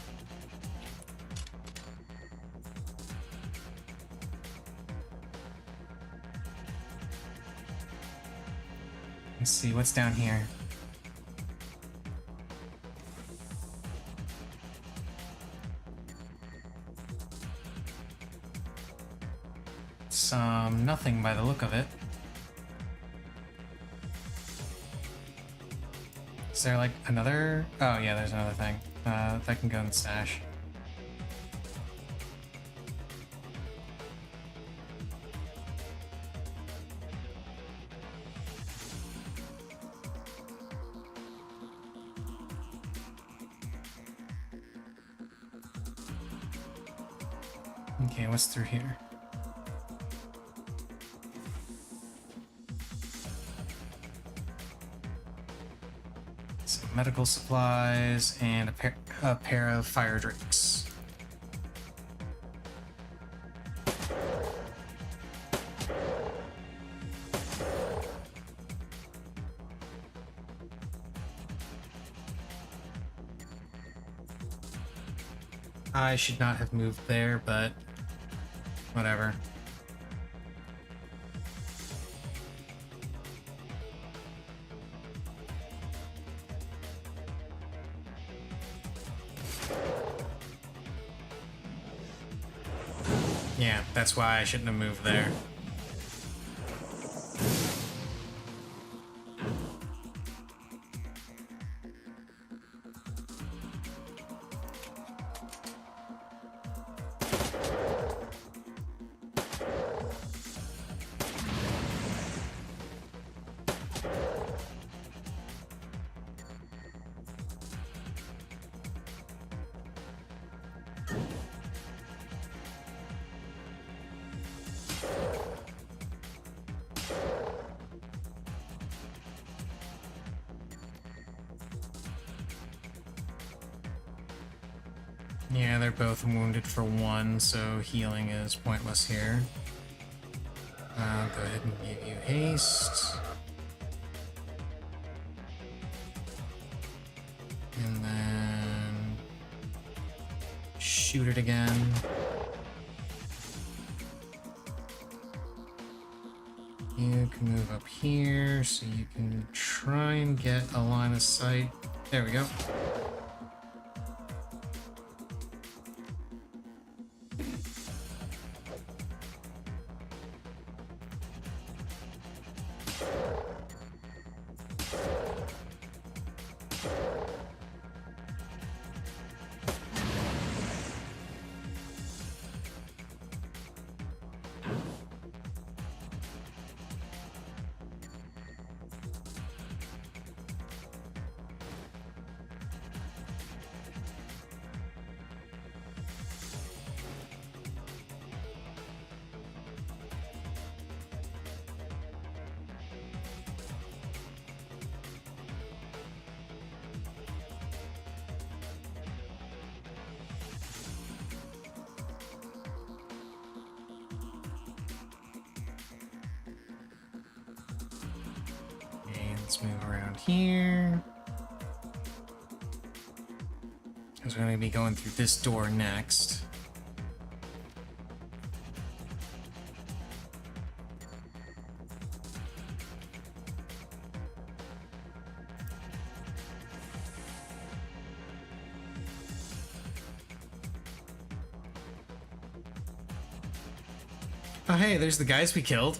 Let's see what's down here. Nothing by the look of it. Is there like another? Oh yeah, there's another thing. That can go in the stash. Okay, what's through here? Some medical supplies and a pair of fire drakes. I should not have moved there, but whatever. Yeah, that's why I shouldn't have moved there. Yeah, they're both wounded for 1, so healing is pointless here. I'll go ahead and give you haste. And then shoot it again. You can move up here so you can try and get a line of sight. There we go. Let's move around here. Because we're going to be going through this door next. Oh hey, there's the guys we killed.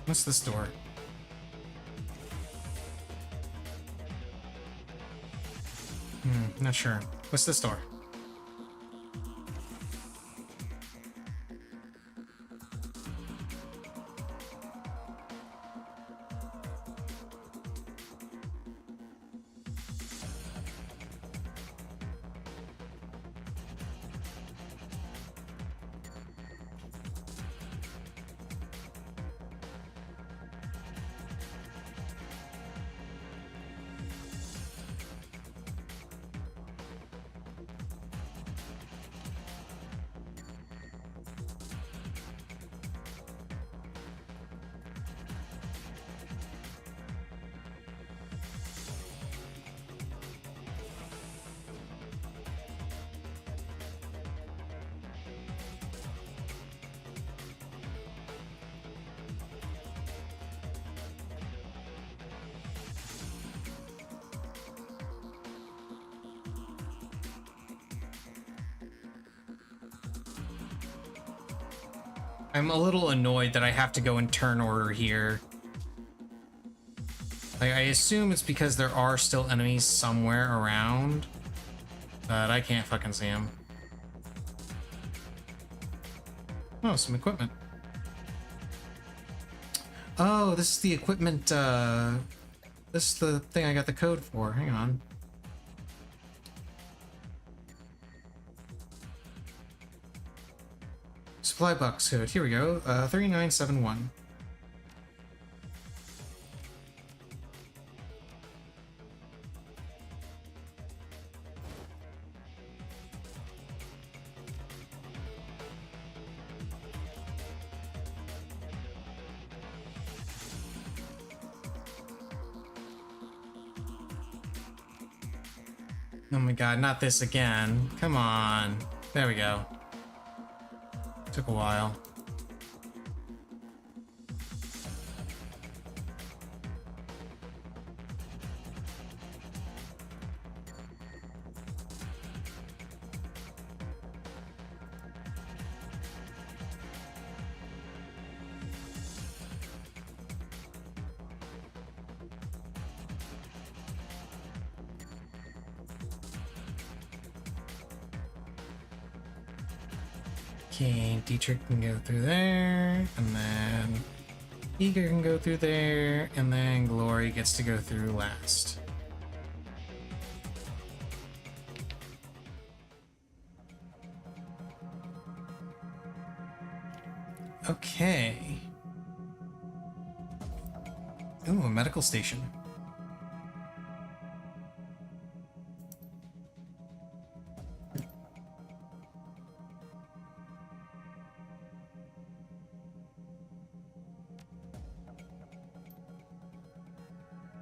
What's this door? Not sure. What's this door? I'm a little annoyed that I have to go in turn order here. Like, I assume it's because there are still enemies somewhere around, but I can't fucking see them. Oh, some equipment. Oh, this is the equipment, this is the thing I got the code for. Hang on. Supply box code. Here we go. 3971. Oh my god, not this again. Come on. There we go. Took a while. Okay, Dietrich can go through there, and then Eager can go through there, and then Glory gets to go through last. Okay. Ooh, a medical station.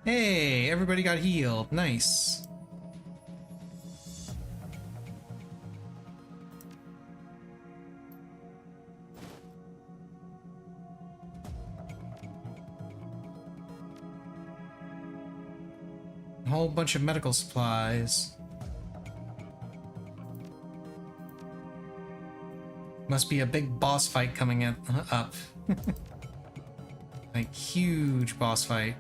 Hey, everybody got healed. Nice. A whole bunch of medical supplies. Must be a big boss fight coming up. Like, huge boss fight.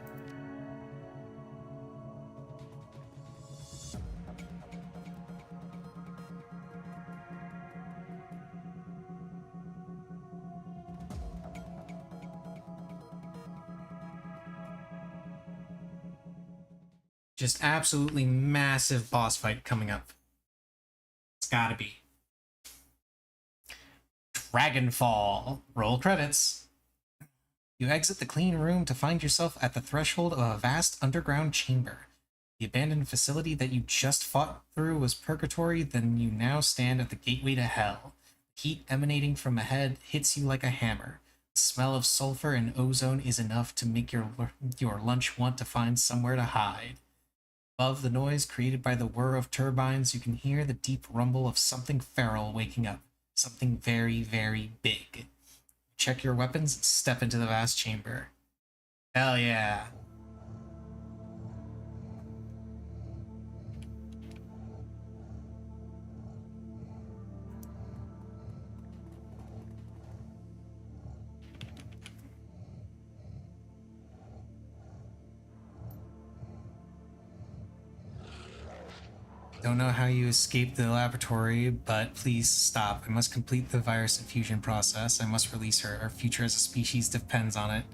Just absolutely massive boss fight coming up. It's gotta be. Dragonfall. Roll credits. You exit the clean room to find yourself at the threshold of a vast underground chamber. The abandoned facility that you just fought through was purgatory, then you now stand at the gateway to hell. Heat emanating from ahead hits you like a hammer. The smell of sulfur and ozone is enough to make your lunch want to find somewhere to hide. Above the noise created by the whir of turbines, you can hear the deep rumble of something feral waking up. Something very, very big. Check your weapons and step into the vast chamber. Hell yeah. Don't know how you escaped the laboratory, but please stop. I must complete the virus infusion process. I must release her. Our future as a species depends on it.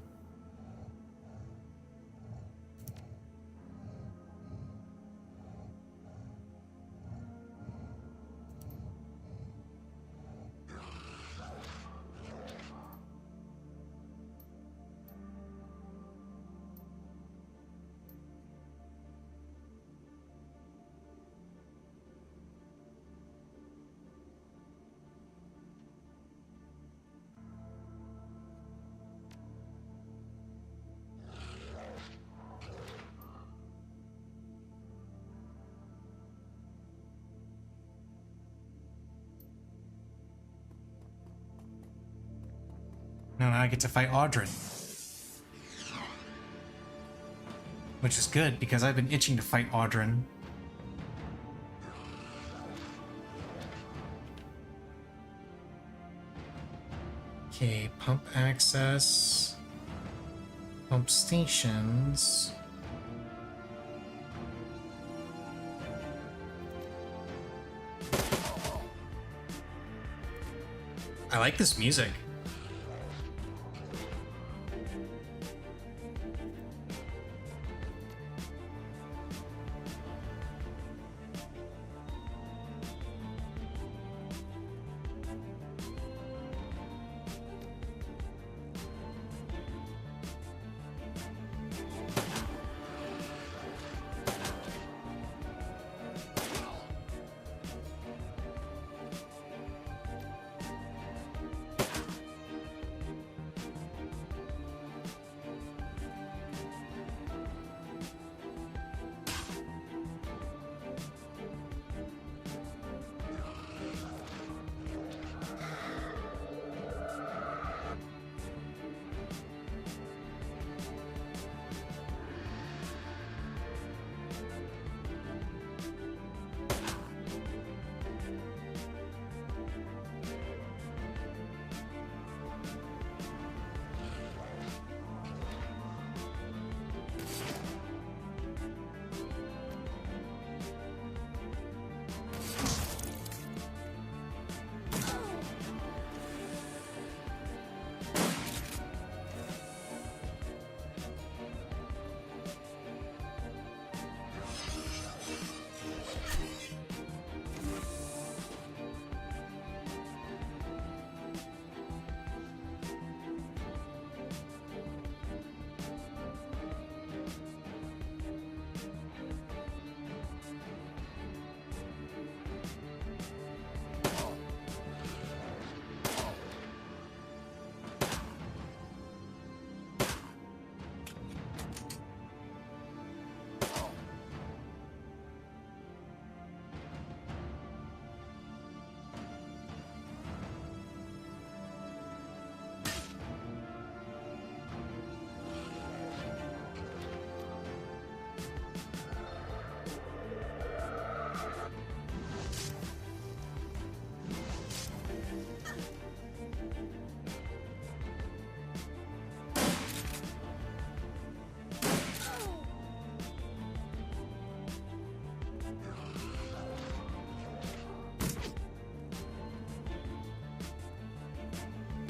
Now I get to fight Audrin. Which is good, because I've been itching to fight Audrin. Okay, pump access. Pump stations. I like this music.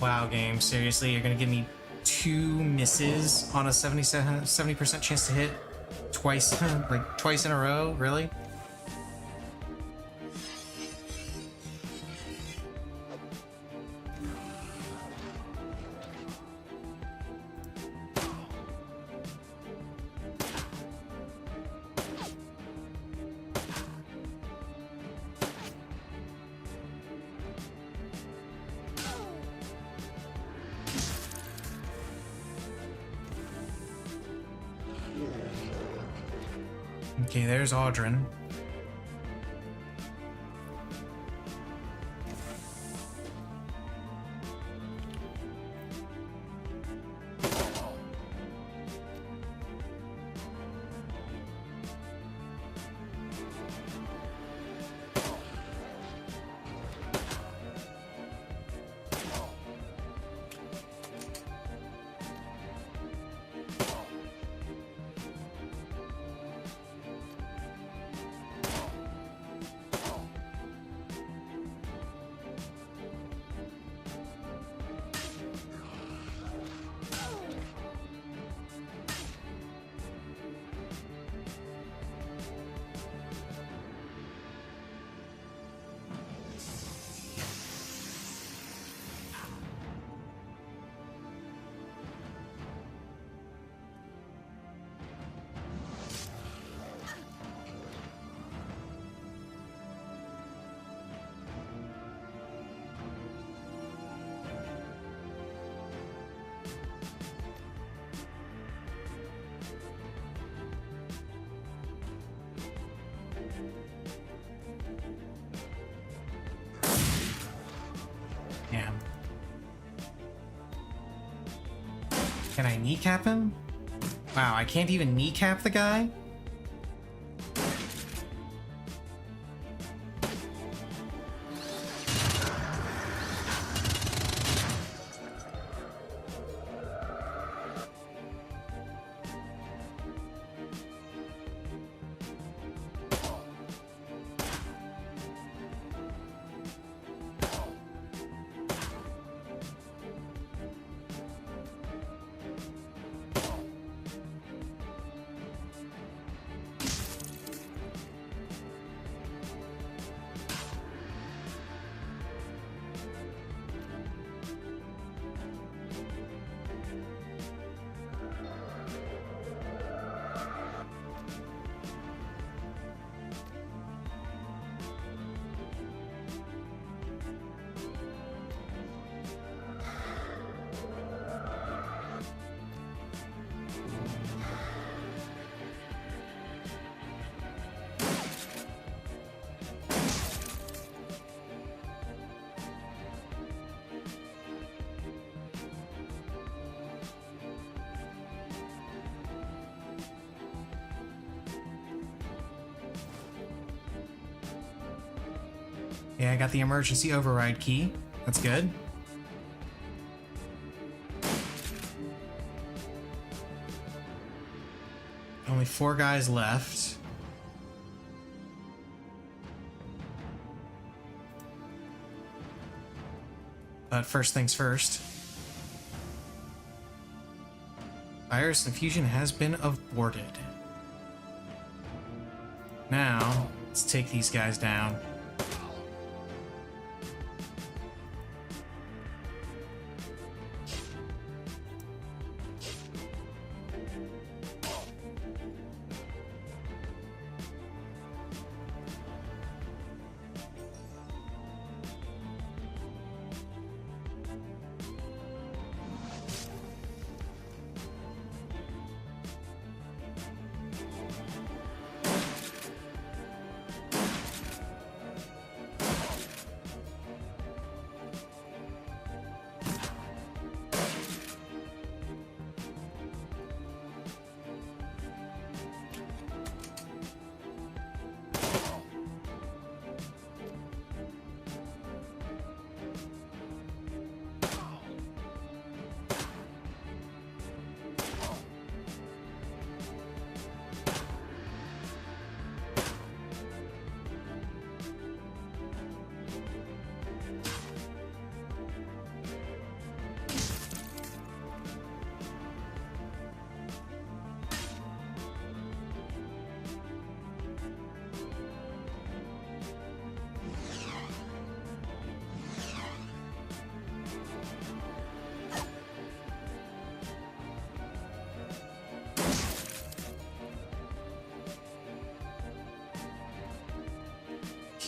Wow, game, seriously, you're gonna give me 2 misses on a 70% chance to hit twice, like twice in a row? Really? Okay, there's Audrin. Yeah. Can I kneecap him? Wow, I can't even kneecap the guy? Yeah, I got the emergency override key. That's good. Only 4 guys left. But first things first. Virus infusion has been aborted. Now, let's take these guys down.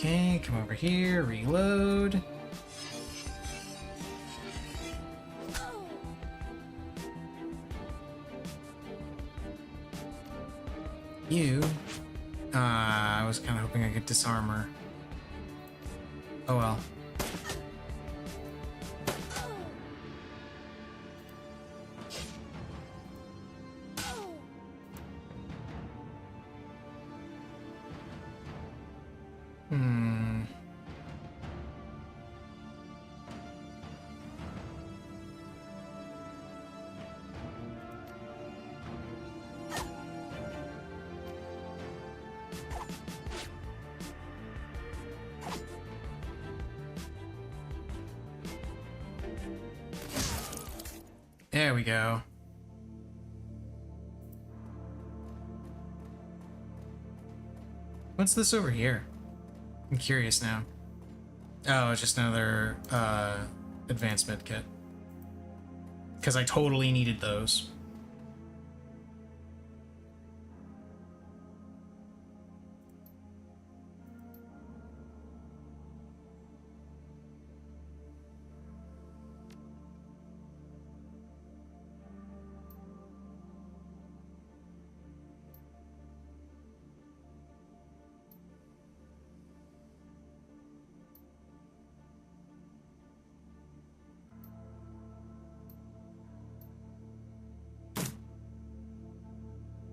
Okay, come over here, reload. You. I was kind of hoping I could disarm her. Oh well. There we go. What's this over here? I'm curious now. Oh, it's just another advanced med kit. Because I totally needed those.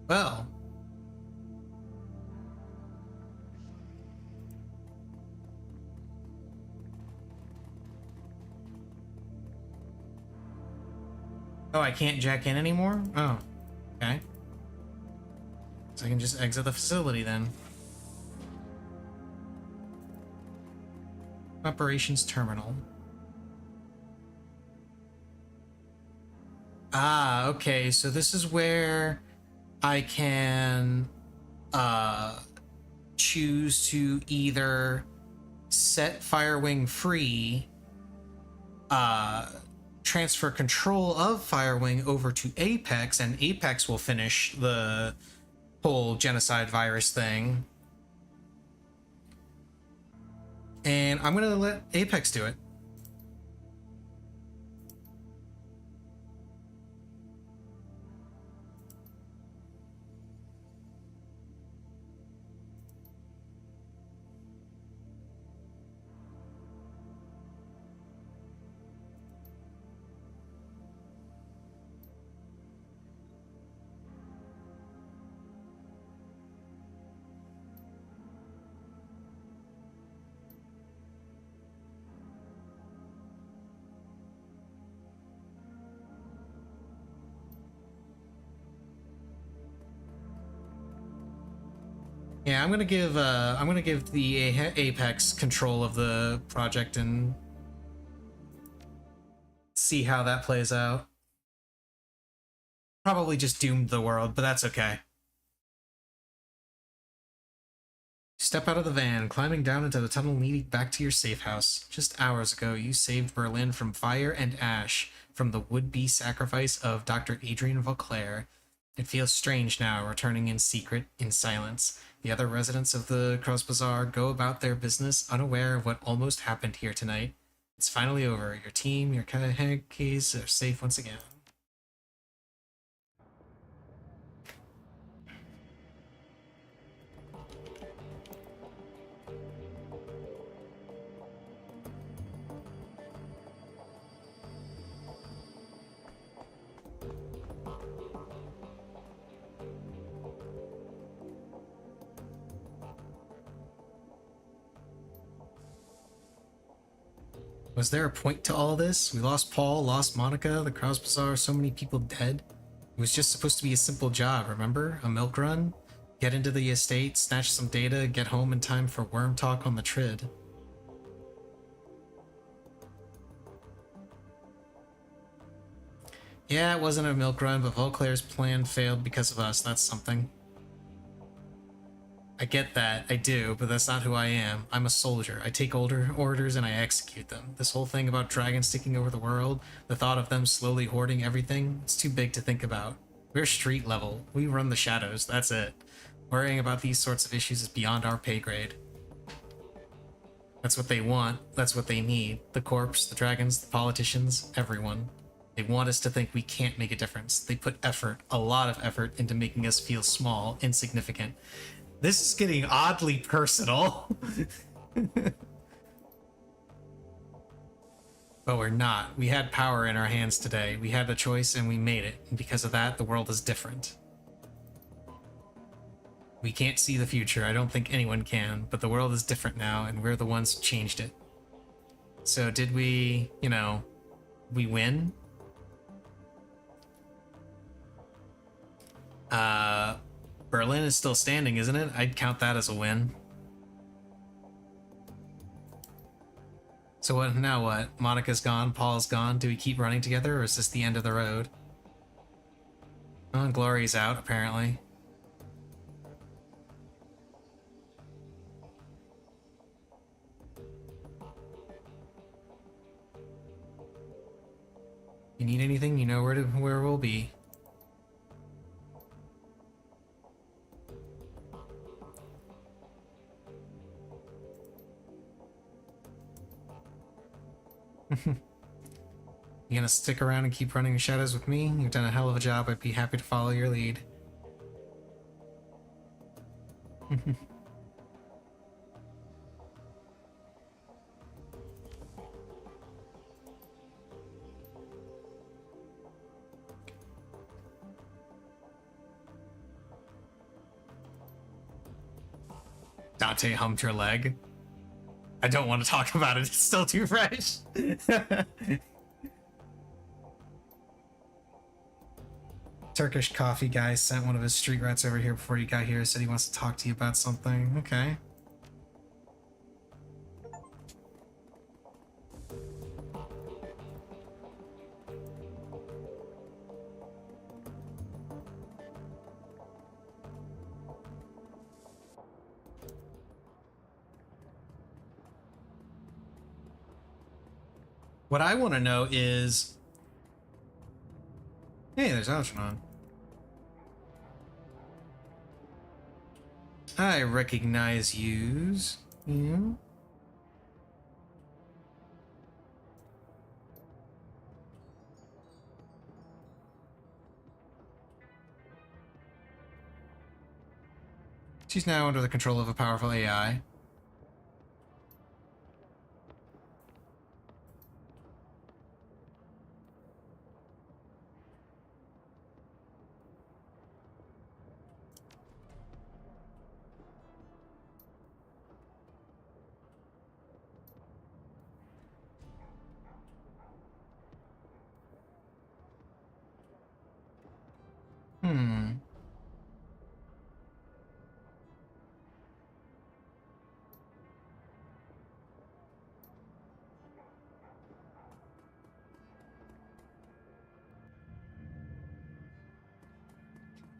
Well. Oh, I can't jack in anymore? Oh, okay. So I can just exit the facility then. Operations terminal. Ah, okay, so this is where I can choose to either set Firewing free, transfer control of Firewing over to Apex, and Apex will finish the whole genocide virus thing. And I'm gonna let Apex do it. Yeah, I'm gonna give the Apex control of the project and see how that plays out. Probably just doomed the world, but that's okay. Step out of the van, climbing down into the tunnel leading back to your safe house. Just hours ago, you saved Berlin from fire and ash, from the would-be sacrifice of Dr. Adrian Vauclair. It feels strange now, returning in secret, in silence. The other residents of the Cross Bazaar go about their business, unaware of what almost happened here tonight. It's finally over. Your team, your keys are safe once again. Was there a point to all this? We lost Paul, lost Monica, the Kraus Bazaar, so many people dead. It was just supposed to be a simple job, remember? A milk run? Get into the estate, snatch some data, get home in time for worm talk on the Trid. Yeah, it wasn't a milk run, but Vauclair's plan failed because of us. That's something. I get that, I do, but that's not who I am. I'm a soldier. I take orders and I execute them. This whole thing about dragons taking over the world, the thought of them slowly hoarding everything, it's too big to think about. We're street level. We run the shadows, that's it. Worrying about these sorts of issues is beyond our pay grade. That's what they want. That's what they need. The corpse, the dragons, the politicians, everyone. They want us to think we can't make a difference. They put effort, a lot of effort, into making us feel small, insignificant. This is getting oddly personal. But we're not. We had power in our hands today. We had a choice and we made it. And because of that, the world is different. We can't see the future. I don't think anyone can. But the world is different now, and we're the ones who changed it. So did we, you know, we win? Berlin is still standing, isn't it? I'd count that as a win. So what now? What? Monica's gone, Paul's gone. Do we keep running together, or is this the end of the road? Oh, Glory's out, apparently. You need anything, you know where we'll be. You gonna stick around and keep running shadows with me? You've done a hell of a job. I'd be happy to follow your lead. Dante humped her leg. I don't want to talk about it. It's still too fresh. Turkish coffee guy sent one of his street rats over here before you got here. Said he wants to talk to you about something. Okay. What I want to know is... Hey, there's Algernon. I recognize yous. Yeah. She's now under the control of a powerful AI.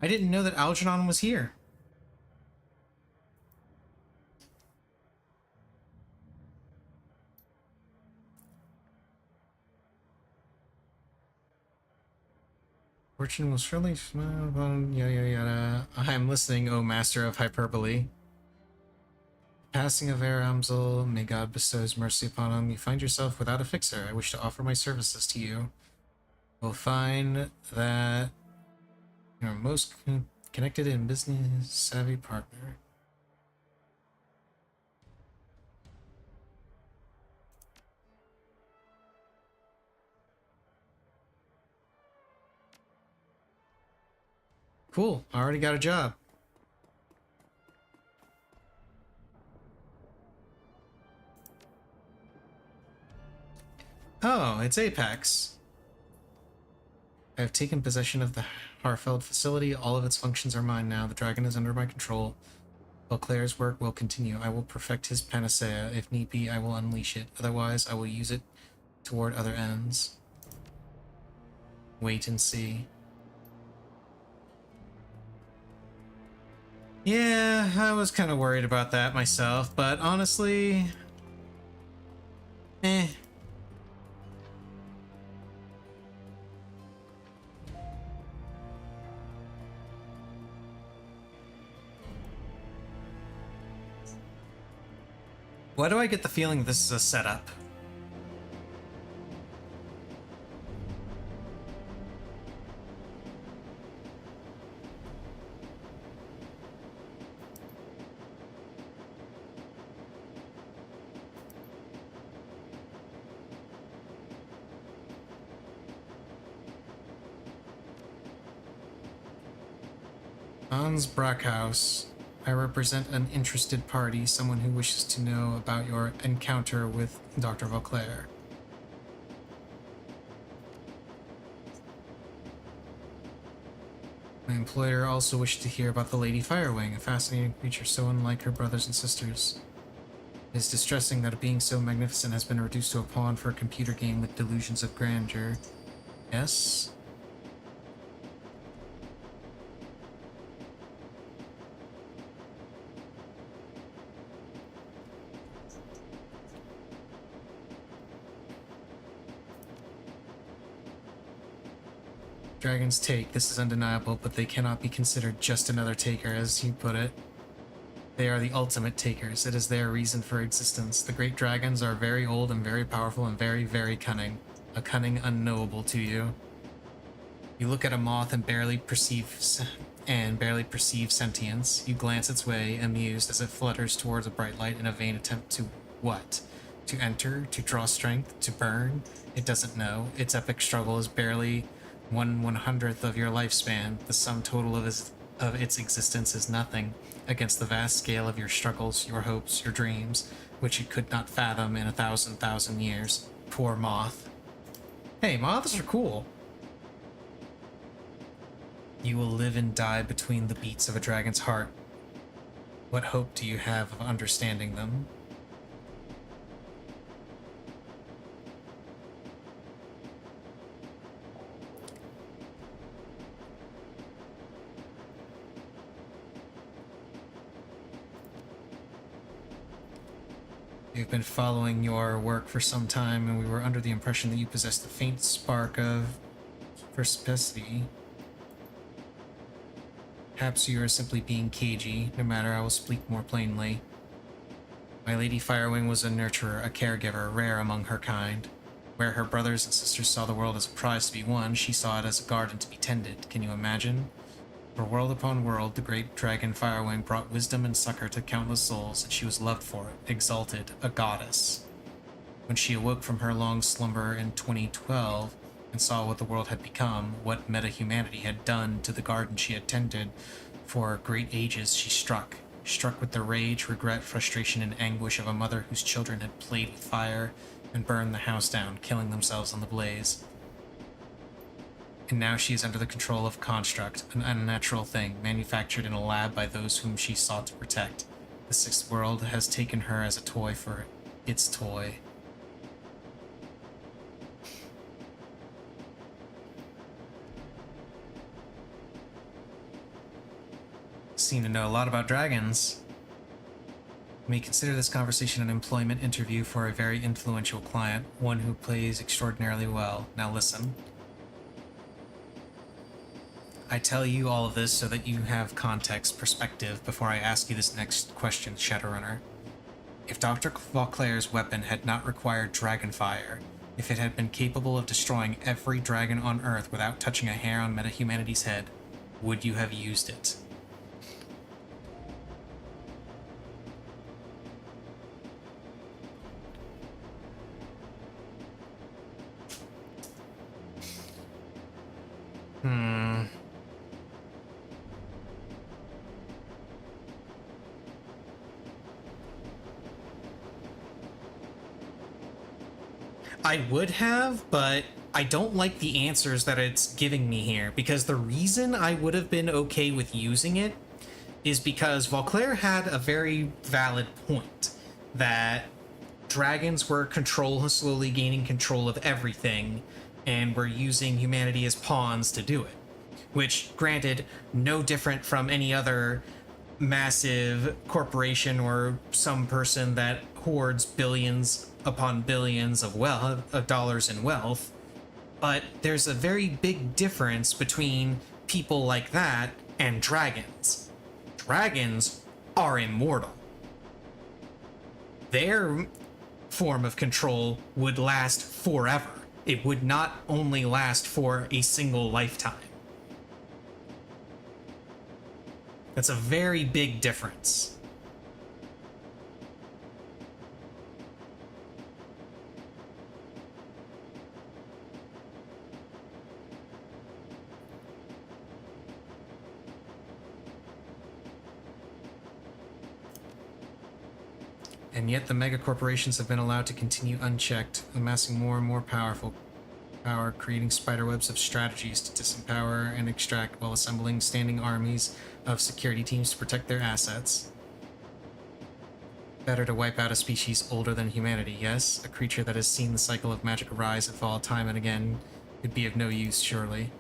I didn't know that Algernon was here. Fortune will surely smile upon yada yada yada. I am listening, O master of hyperbole. Passing of Aramzel, may God bestow his mercy upon him. You find yourself without a fixer. I wish to offer my services to you. We'll find that you're most connected and business savvy partner. Cool, I already got a job. Oh, it's Apex. I have taken possession of the Harfeld facility. All of its functions are mine now. The dragon is under my control. Beauclair's work will continue. I will perfect his panacea. If need be, I will unleash it. Otherwise, I will use it toward other ends. Wait and see. Yeah, I was kind of worried about that myself, but honestly... Why do I get the feeling this is a setup? Hans Brackhaus. I represent an interested party, someone who wishes to know about your encounter with Dr. Vauclair. My employer also wished to hear about the Lady Firewing, a fascinating creature so unlike her brothers and sisters. It is distressing that a being so magnificent has been reduced to a pawn for a computer game with delusions of grandeur. Yes? Dragons take, this is undeniable, but they cannot be considered just another taker, as you put it. They are the ultimate takers. It is their reason for existence. The great dragons are very old and very powerful and very, very cunning. A cunning unknowable to you. You look at a moth and barely perceive sentience. You glance its way, amused, as it flutters towards a bright light in a vain attempt to what? To enter? To draw strength? To burn? It doesn't know. Its epic struggle is barely 1/100th of your lifespan. The sum total of its existence is nothing against the vast scale of your struggles, your hopes, your dreams, which it could not fathom in 1,000,000 years. Poor moth. Hey, moths are cool. You will live and die between the beats of a dragon's heart. What hope do you have of understanding them? We've been following your work for some time, and we were under the impression that you possessed a faint spark of perspicacity. Perhaps you are simply being cagey. No matter, I will speak more plainly. My Lady Firewing was a nurturer, a caregiver, rare among her kind. Where her brothers and sisters saw the world as a prize to be won, she saw it as a garden to be tended. Can you imagine? For world upon world, the great dragon Firewing brought wisdom and succor to countless souls, and she was loved for it, exalted, a goddess. When she awoke from her long slumber in 2012 and saw what the world had become, what meta-humanity had done to the garden she had tended for great ages, she struck with the rage, regret, frustration, and anguish of a mother whose children had played with fire and burned the house down, killing themselves on the blaze. And now she is under the control of Construct, an unnatural thing, manufactured in a lab by those whom she sought to protect. The Sixth World has taken her as a toy for its toy. Seem to know a lot about dragons. We consider this conversation an employment interview for a very influential client, one who plays extraordinarily well. Now listen. I tell you all of this so that you have context, perspective, before I ask you this next question, Shadowrunner. If Dr. Vauclair's weapon had not required dragonfire, if it had been capable of destroying every dragon on Earth without touching a hair on meta-humanity's head, would you have used it? I would have, but I don't like the answers that it's giving me here, because the reason I would have been okay with using it is because Vauclair had a very valid point that dragons were slowly gaining control of everything, and were using humanity as pawns to do it. Which, granted, no different from any other massive corporation or some person that hoards billions upon billions of dollars in wealth. But there's a very big difference between people like that and dragons. Dragons are immortal. their form of control would last forever. It would not only last for a single lifetime. That's a very big difference. And yet the mega corporations have been allowed to continue unchecked, amassing more and more power, creating spiderwebs of strategies to disempower and extract while assembling standing armies of security teams to protect their assets. Better to wipe out a species older than humanity, yes? A creature that has seen the cycle of magic rise and fall time and again could be of no use, surely.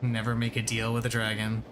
Never make a deal with a dragon.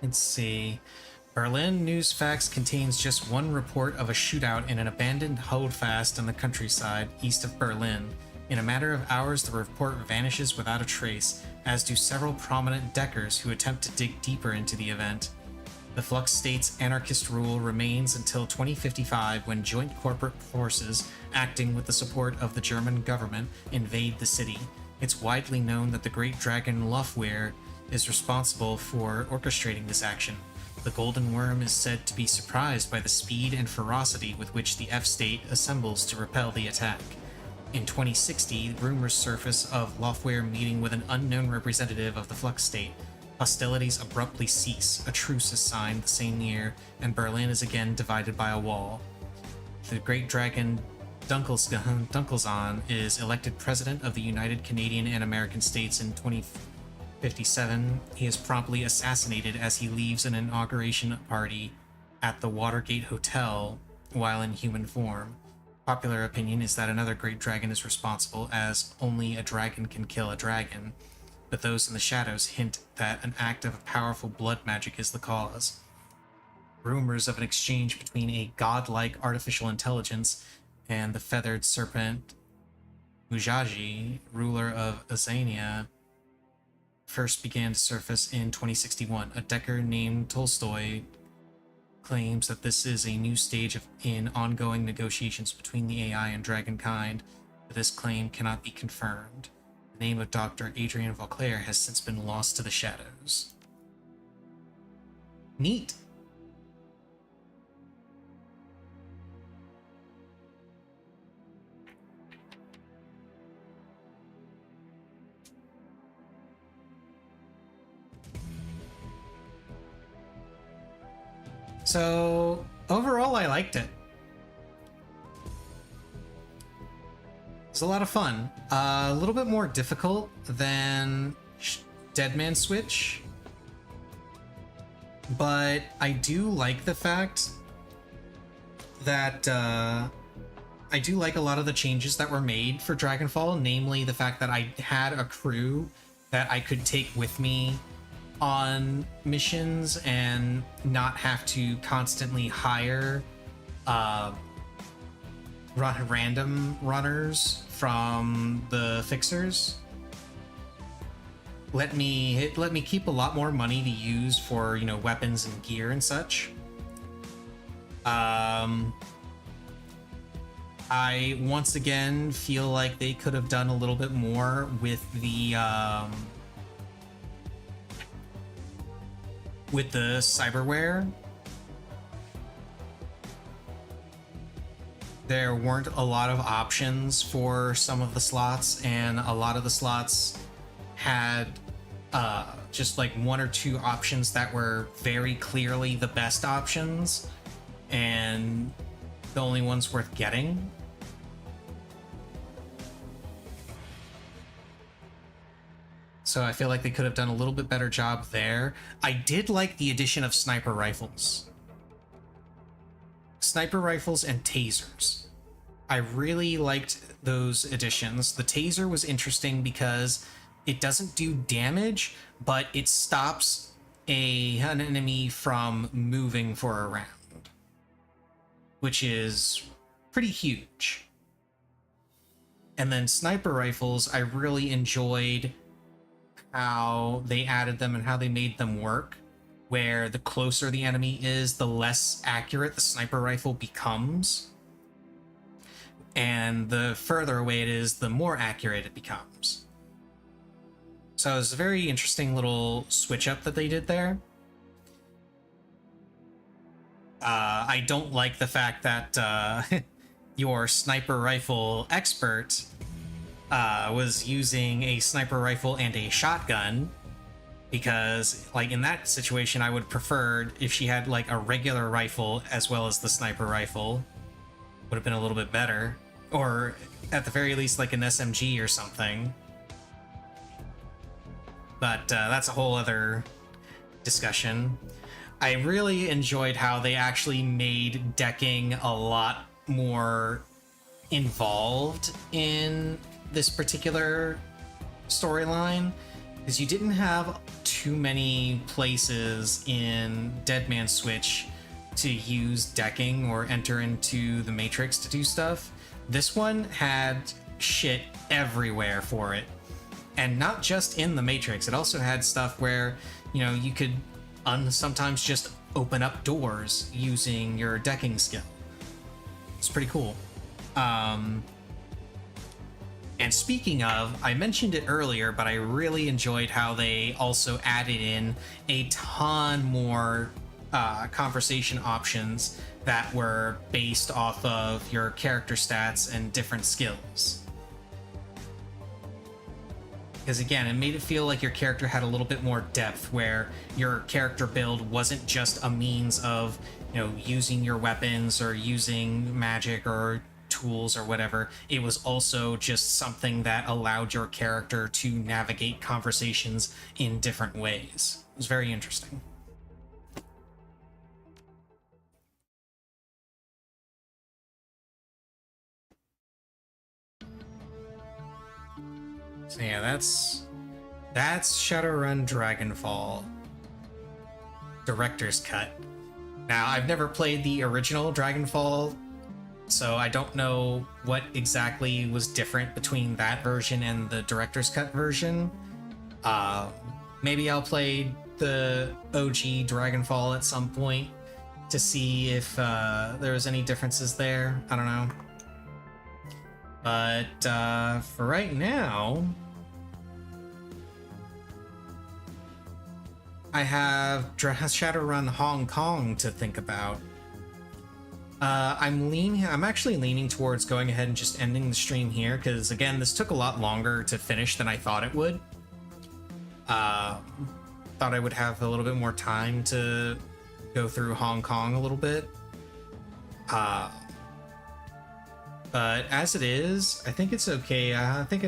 Let's see. Berlin Newsfax contains just one report of a shootout in an abandoned holdfast in the countryside east of Berlin. In a matter of hours, the report vanishes without a trace, as do several prominent Deckers who attempt to dig deeper into the event. The Flux State's anarchist rule remains until 2055, when joint corporate forces, acting with the support of the German government, invade the city. It's widely known that the Great Dragon Luftwehr is responsible for orchestrating this action. The Golden Worm is said to be surprised by the speed and ferocity with which the F-State assembles to repel the attack. In 2060, rumors surface of Luftwehr meeting with an unknown representative of the Flux State. Hostilities abruptly cease, a truce is signed the same year, and Berlin is again divided by a wall. The Great Dragon Dunkelzahn is elected President of the United Canadian and American States in 2057. He is promptly assassinated as he leaves an inauguration party at the Watergate Hotel while in human form. Popular opinion is that another great dragon is responsible, as only a dragon can kill a dragon, but those in the shadows hint that an act of powerful blood magic is the cause. Rumors of an exchange between a godlike artificial intelligence and the feathered serpent Mujaji, ruler of Azania, first began to surface in 2061. A Decker named Tolstoy claims that this is a new stage in ongoing negotiations between the AI and dragonkind, but this claim cannot be confirmed. The name of Dr. Adrian Vauclair has since been lost to the shadows. Neat. So, overall, I liked it. It was a lot of fun. A little bit more difficult than Dead Man's Switch, but I do like the fact that I do like a lot of the changes that were made for Dragonfall, namely the fact that I had a crew that I could take with me on missions and not have to constantly hire random runners from the fixers. Let me keep a lot more money to use for, you know, weapons and gear and such. I once again feel like they could have done a little bit more with the cyberware. there weren't a lot of options for some of the slots, and a lot of the slots had just like one or two options that were very clearly the best options and the only ones worth getting. So I feel like they could have done a little bit better job there. I did like the addition of sniper rifles. Sniper rifles and tasers. I really liked those additions. The taser was interesting because it doesn't do damage, but it stops an enemy from moving for a round, which is pretty huge. And then sniper rifles, I really enjoyed how they added them and how they made them work, where the closer the enemy is, the less accurate the sniper rifle becomes, and the further away it is, the more accurate it becomes. So it was a very interesting little switch up that they did there. I don't like the fact that your sniper rifle expert was using a sniper rifle and a shotgun, because like in that situation I would prefer if she had like a regular rifle as well as the sniper rifle. Would have been a little bit better, or at the very least like an SMG or something. But that's a whole other discussion. I really enjoyed how they actually made decking a lot more involved in this particular storyline, because you didn't have too many places in Dead Man's Switch to use decking or enter into the Matrix to do stuff. This one had shit everywhere for it. And not just in the Matrix, it also had stuff where, you know, you could sometimes just open up doors using your decking skill. It's pretty cool. And speaking of, I mentioned it earlier, but I really enjoyed how they also added in a ton more conversation options that were based off of your character stats and different skills. Because again, it made it feel like your character had a little bit more depth, where your character build wasn't just a means of, you know, using your weapons or using magic or tools or whatever. It was also just something that allowed your character to navigate conversations in different ways. It was very interesting. So yeah, that's Shadowrun Dragonfall Director's Cut. Now, I've never played the original Dragonfall, so I don't know what exactly was different between that version and the Director's Cut version. Maybe I'll play the OG Dragonfall at some point to see if there was any differences there. I don't know. But for right now, I have Shadowrun Hong Kong to think about. I'm actually leaning towards going ahead and just ending the stream here, because again, this took a lot longer to finish than I thought it would. Thought I would have a little bit more time to go through Hong Kong a little bit. But as it is, I think it's okay. I think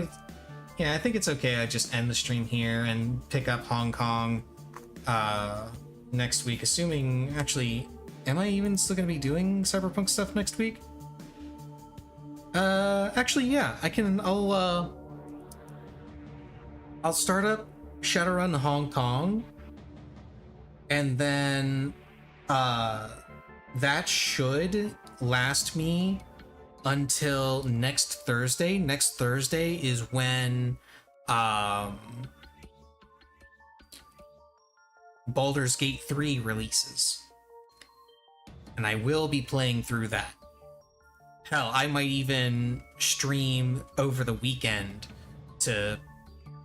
it's okay. I just end the stream here and pick up Hong Kong next week. Assuming, actually, am I even still going to be doing Cyberpunk stuff next week? Actually, yeah, I can. I'll start up Shadowrun Hong Kong, and then that should last me until next Thursday. Next Thursday is when Baldur's Gate 3 releases, and I will be playing through that. Hell, I might even stream over the weekend to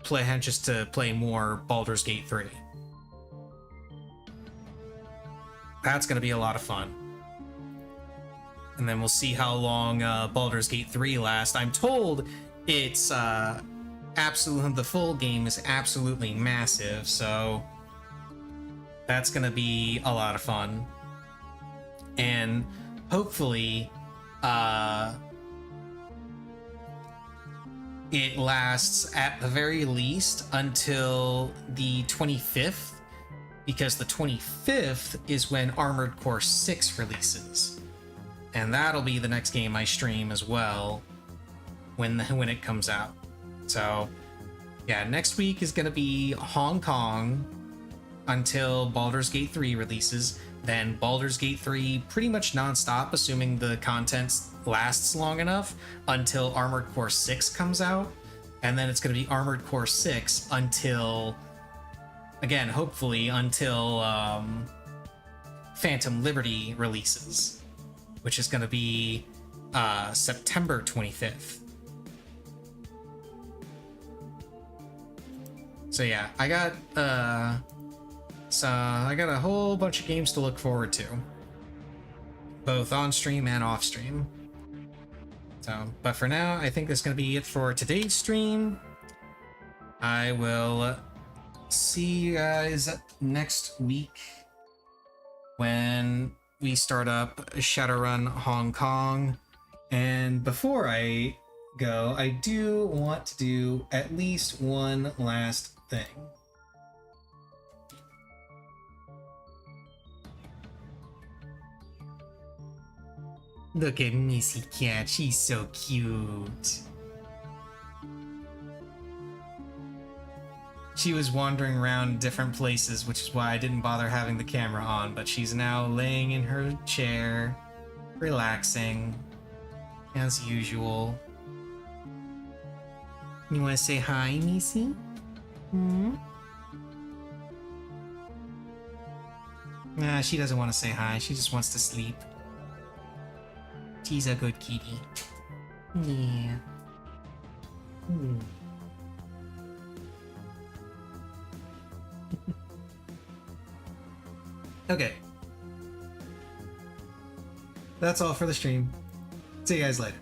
play more Baldur's Gate 3. That's gonna be a lot of fun. and then we'll see how long Baldur's Gate 3 lasts. I'm told it's the full game is absolutely massive, so that's gonna be a lot of fun. And hopefully it lasts at the very least until the 25th, because the 25th is when Armored Core 6 releases. And that'll be the next game I stream as well when it comes out. So yeah, next week is gonna be Hong Kong until Baldur's Gate 3 releases. Then Baldur's Gate 3 pretty much non-stop, assuming the content lasts long enough, until Armored Core 6 comes out. And then it's going to be Armored Core 6 until, again, hopefully until Phantom Liberty releases, which is going to be September 25th. So yeah, I got a whole bunch of games to look forward to, both on stream and off stream. So, but for now, I think that's going to be it for today's stream. I will see you guys next week when we start up Shadowrun Hong Kong. And before I go, I do want to do at least one last thing. Look at Missy Cat, she's so cute. She was wandering around different places, which is why I didn't bother having the camera on, but she's now laying in her chair, relaxing, as usual. You wanna say hi, Missy? Nah, she doesn't want to say hi, she just wants to sleep. She's a good kitty. Yeah. Okay. That's all for the stream. See you guys later.